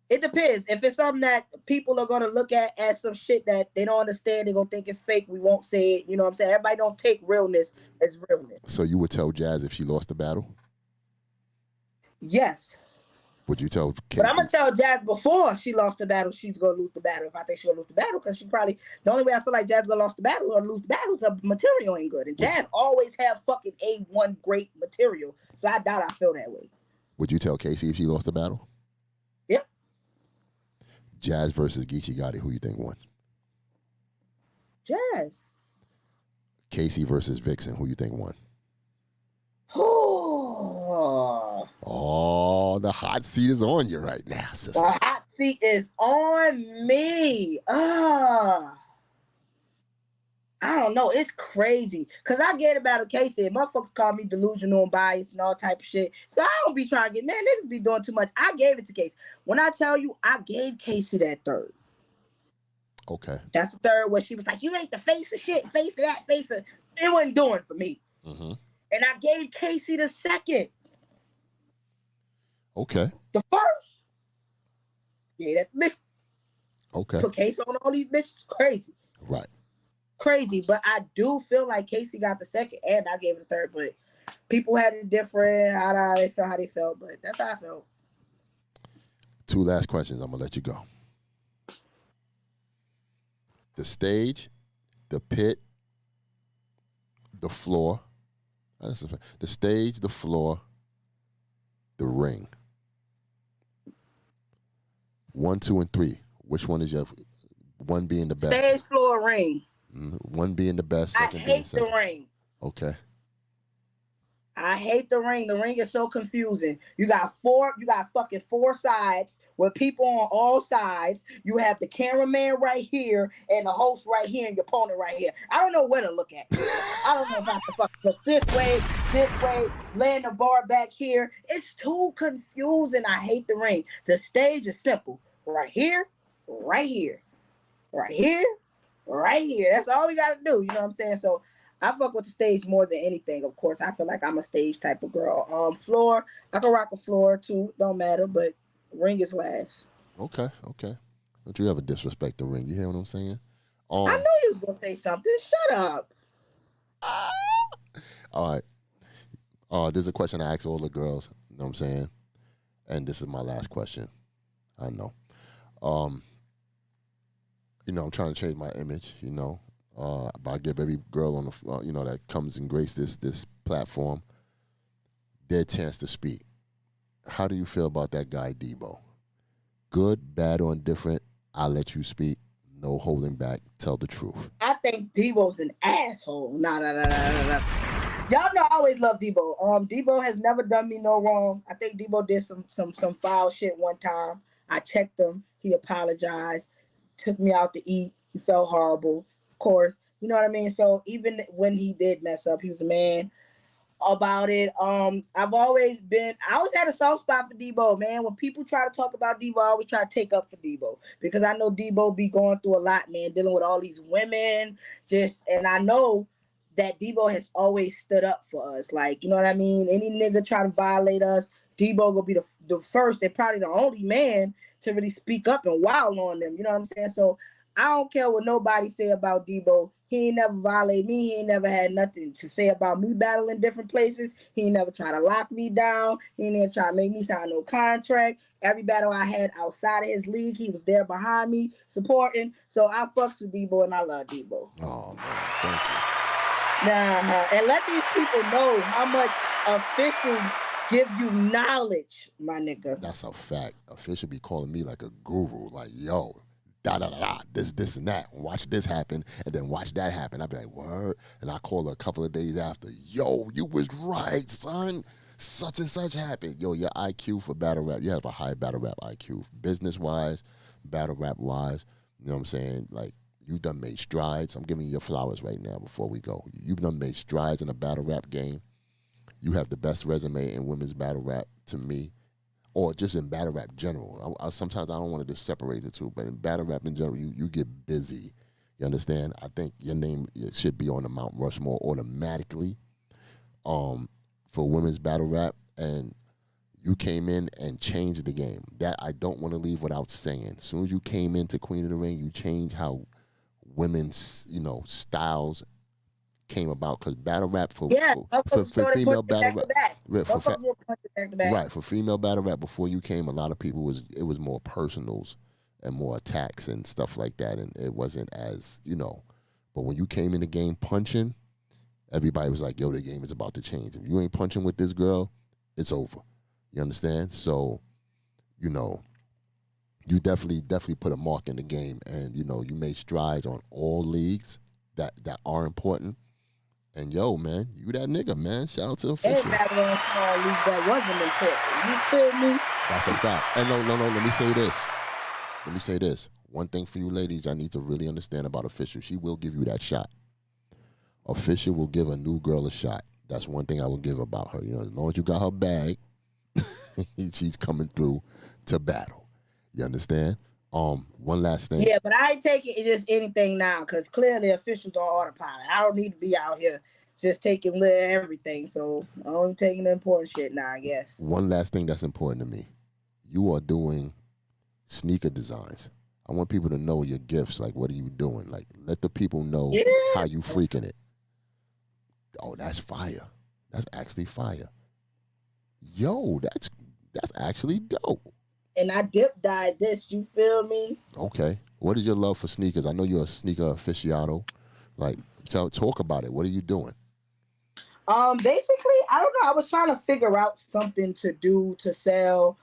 It depends. If it's something that people are going to look at as some shit that they don't understand, they're going to think it's fake, we won't say it. You know what I'm saying? Everybody don't take realness as realness. So you would tell Jazz if she lost the battle? Yes. Would you tell Casey? But I'm going to tell Jazz before she lost the battle, she's going to lose the battle. If I think she's going to lose the battle, because she probably, the only way I feel like Jazz is going to lose the battle or lose the battle is her material ain't good. And Jazz always have fucking A1 great material. So I doubt I feel that way. Would you tell Casey if she lost the battle? Yeah. Jazz versus Geechee Gotti, who you think won? Jazz. Casey versus Vixen, who you think won? Oh, the hot seat is on you right now, sister. The hot seat is on me. I don't know. It's crazy. Because I get about a Casey. Motherfuckers call me delusional and biased and all type of shit. So I don't be trying to get, man, niggas be doing too much. I gave it to Casey. When I tell you, I gave Casey that third. Okay. That's the third where she was like, you ain't the face of shit, face of that, face of... It wasn't doing for me. And I gave Casey the second. Okay. The first. Yeah, that bitch. Okay. Put Casey on all these bitches. Crazy. Right. Crazy, but I do feel like Casey got the second and I gave it the third, but people had it different, how they felt, but that's how I felt. 2 last questions, I'm gonna let you go. The stage, the pit, the floor. The stage, the floor, the ring. 1, 2, and 3. Which one is your, one being the best? Stage, floor, ring. One being the best, second being second. I hate the ring. Okay. I hate the ring. The ring is so confusing. You got fucking 4 sides with people on all sides. You have the cameraman right here and the host right here and your opponent right here. I don't know where to look at. I don't know if I have to fucking look this way, land the bar back here. It's too confusing. I hate the ring. The stage is simple. Right here, right here, right here, right here. That's all we got to do. You know what I'm saying? So I fuck with the stage more than anything. Of course, I feel like I'm a stage type of girl. Floor, I can rock a floor too. Don't matter, but ring is last. Okay. Don't you ever disrespect the ring? You hear what I'm saying? I knew you was gonna say something. Shut up. All right. There's a question I ask all the girls. You know what I'm saying? And this is my last question. I know. I'm trying to change my image. But I give every girl on the, that comes and grace this platform their chance to speak. How do you feel about that guy, Debo? Good, bad, or indifferent, I'll let you speak. No holding back. Tell the truth. I think Debo's an asshole. Nah. Y'all know I always love Debo. Debo has never done me no wrong. I think Debo did some foul shit one time. I checked him. He apologized. Took me out to eat. He felt horrible. Of course. You know what I mean? So even when he did mess up, he was a man about it. I always had a soft spot for Debo, man. When people try to talk about Debo, I always try to take up for Debo because I know Debo be going through a lot, man, dealing with all these women. And I know that Debo has always stood up for us. Like, you know what I mean? Any nigga try to violate us, Debo will be the first and probably the only man to really speak up and wow on them. You know what I'm saying? So I don't care what nobody say about Debo. He ain't never violated me. He ain't never had nothing to say about me battling different places. He ain't never tried to lock me down. He ain't never tried to make me sign no contract. Every battle I had outside of his league, he was there behind me, supporting. So I fucks with Debo and I love Debo. Oh, man. Thank you. And let these people know how much official gives you knowledge, my nigga. That's a fact. Official be calling me like a guru. Like, yo, this and that. Watch this happen, and then watch that happen. I'd be like, word? And I call her a couple of days after. Yo, you was right, son. Such and such happened. Yo, your IQ for battle rap, you have a high battle rap IQ. Business-wise, battle rap-wise, you know what I'm saying? Like, you done made strides. I'm giving you your flowers right now before we go. You've done made strides in the battle rap game. You have the best resume in women's battle rap to me, or just in battle rap general. Sometimes I don't want to just separate the two, but in battle rap in general, you get busy. You understand? I think your name should be on the Mount Rushmore automatically for women's battle rap, and you came in and changed the game. That I don't want to leave without saying. As soon as you came into Queen of the Ring, you changed how women's, styles came about, because battle rap for female battle rap, right, for female battle rap before you came, a lot of people it was more personals and more attacks and stuff like that, and it wasn't as But when you came in the game punching, everybody was like, yo, the game is about to change. If you ain't punching with this girl, it's over. You understand? So, you definitely put a mark in the game, and you made strides on all leagues that are important. And yo, man, you that nigga, man. Shout out to Official. And battle on small league that wasn't important. You feel me? That's a fact. And no, let me say this. One thing for you ladies, I need to really understand about Official. She will give you that shot. Official will give a new girl a shot. That's one thing I will give about her. As long as you got her bag, she's coming through to battle. You understand? One last thing. Yeah, but I ain't taking it just anything now, because clearly Official's on autopilot. I don't need to be out here just taking everything. So I'm only taking the important shit now, I guess. One last thing that's important to me. You are doing sneaker designs. I want people to know your gifts. Like, what are you doing? Like, let the people know how you freaking it. Oh, that's fire. That's actually fire. Yo, that's actually dope. And I dip dyed this, you feel me? Okay. What is your love for sneakers? I know you're a sneaker aficionado. Like, talk about it. What are you doing? Basically, I don't know. I was trying to figure out something to do to sell.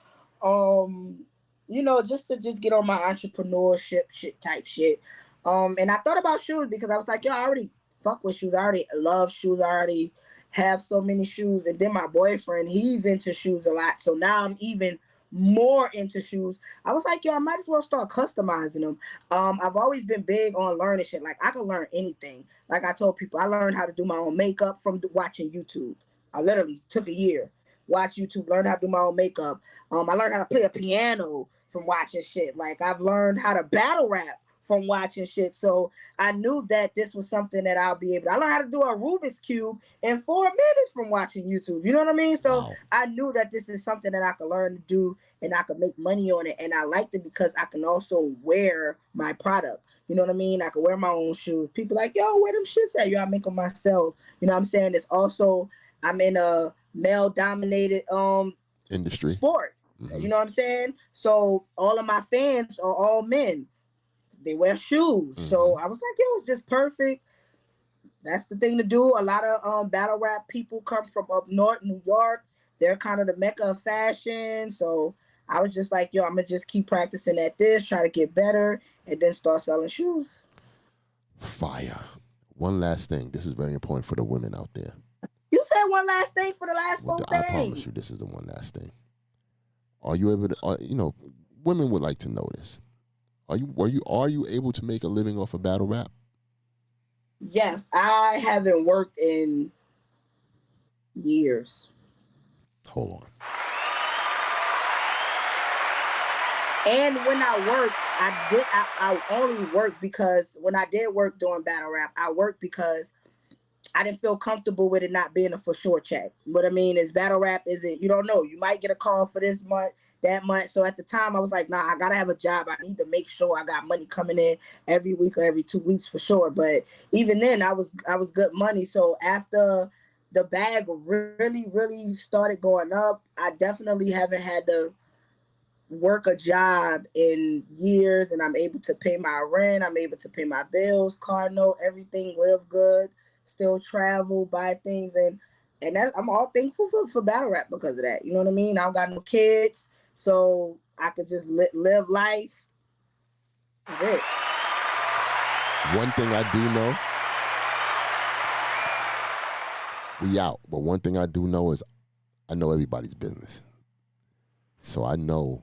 Just to get on my entrepreneurship type shit. And I thought about shoes because I was like, yo, I already fuck with shoes. I already love shoes. I already have so many shoes. And then my boyfriend, he's into shoes a lot. So now I'm even more into shoes. I was like, yo, I might as well start customizing them. I've always been big on learning shit. Like, I can learn anything. Like I told people, I learned how to do my own makeup from watching YouTube. I literally took a year, watch YouTube, learn how to do my own makeup. I learned how to play a piano from watching shit. Like, I've learned how to battle rap from watching shit. So I knew that this was something that I'll be able to. I learned how to do a Rubik's Cube in 4 minutes from watching YouTube. You know what I mean? So wow. I knew that this is something that I could learn to do and I could make money on it. And I liked it because I can also wear my product. You know what I mean? I could wear my own shoes. People like, yo, where them shits at? Yo, I make them myself. You know what I'm saying? It's also, I'm in a male-dominated industry sport. Mm-hmm. You know what I'm saying? So all of my fans are all men. They wear shoes. Mm-hmm. So I was like, yo, it's just perfect. That's the thing to do. A lot of battle rap people come from up north, New York. they're kind of the mecca of fashion. So I was just like, yo, I'm gonna just keep practicing at this, try to get better, and then start selling shoes. Fire. One last thing. This is very important for the women out there. You said one last thing for the last 4 I things. promise you, this is the one last thing. Are you able to? Women would like to know this. Are you able to make a living off of battle rap? Yes, I haven't worked in years. Hold on. And when I worked, I only worked because when I did work doing battle rap, I worked because I didn't feel comfortable with it not being a for sure check. What I mean is battle rap isn't, you don't know. You might get a call for this month, that month. So at the time I was like, nah, I gotta have a job. I need to make sure I got money coming in every week or every 2 weeks for sure. But even then I was good money. So after the bag really, really started going up, I definitely haven't had to work a job in years, and I'm able to pay my rent. I'm able to pay my bills, car note, everything, live good, still travel, buy things, and that, I'm all thankful for battle rap because of that. You know what I mean? I don't got no kids, so I could just live life. That's it. One thing I do know, we out. But one thing I do know is I know everybody's business. So I know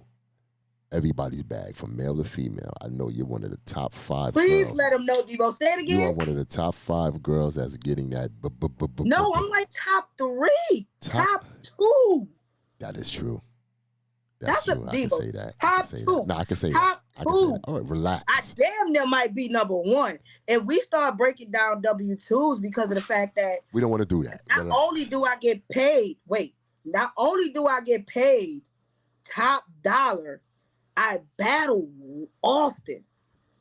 everybody's bag, from male to female. I know you're one of the top 5 Please girls. let them know, Debo. Say it again. You are one of the top 5 girls that's getting that. No, I'm like top 3. Top 2. That is true. That's true. a I can Debo. say that. Top 2. No, I can say top that. 2. I can say that. All right, relax. I damn near might be number 1. If we start breaking down W-2s because of the fact that we don't want to do that. Not only do I get paid top dollar, I battle often.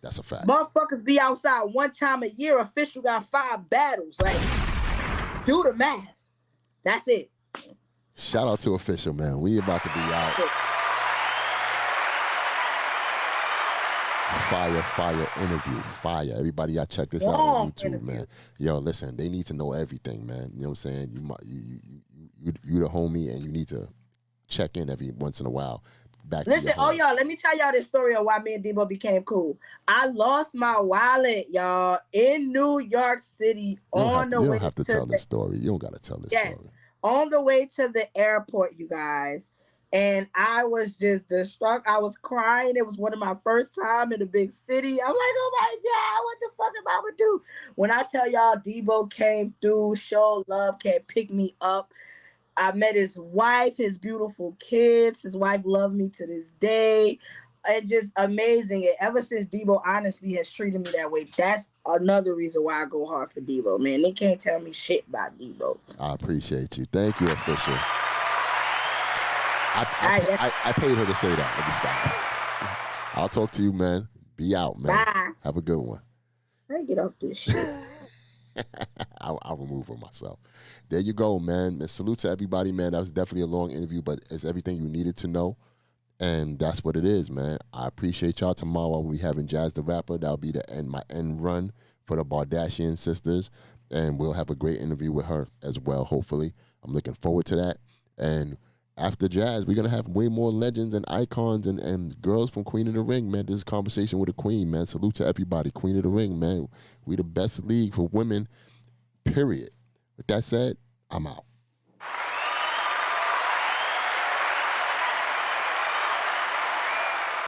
That's a fact. Motherfuckers be outside one time a year. Official got 5 battles. Like, do the math. That's it. Shout out to Official, man. We about to be out. Fire interview. Fire. Everybody, y'all check this out on YouTube, interview. Man. Yo, listen, they need to know everything, man. You know what I'm saying? You the homie, and you need to check in every once in a while. Listen, y'all, let me tell y'all this story of why me and Debo became cool. I lost my wallet, y'all, in New York City on the way to... You don't have to tell this story. You don't got to tell this story. On the way to the airport, you guys. And I was just distraught. I was crying. It was one of my first time in a big city. I'm like, oh my God, what the fuck am I gonna do? When I tell y'all Debo came through, showed love, came pick me up. I met his wife, his beautiful kids. His wife loved me to this day. It's just amazing. And ever since Debo honestly has treated me that way, that's another reason why I go hard for Debo, man. They can't tell me shit about Debo. I appreciate you. Thank you, Official. I paid her to say that. Let me stop. I'll talk to you, man. Be out, man. Bye. Have a good one. I get off this shit. I'll remove her myself. There you go, man. And salute to everybody, man. That was definitely a long interview, but it's everything you needed to know. And that's what it is, man. I appreciate y'all. Tomorrow we'll be having Jazz the Rapper. That'll be my end run for the Bardashian sisters. And we'll have a great interview with her as well, hopefully. I'm looking forward to that. And after Jazz, we're going to have way more legends and icons and girls from Queen of the Ring, man. This is Conversation with a Queen, man. Salute to everybody. Queen of the Ring, man. We the best league for women, period. With that said, I'm out.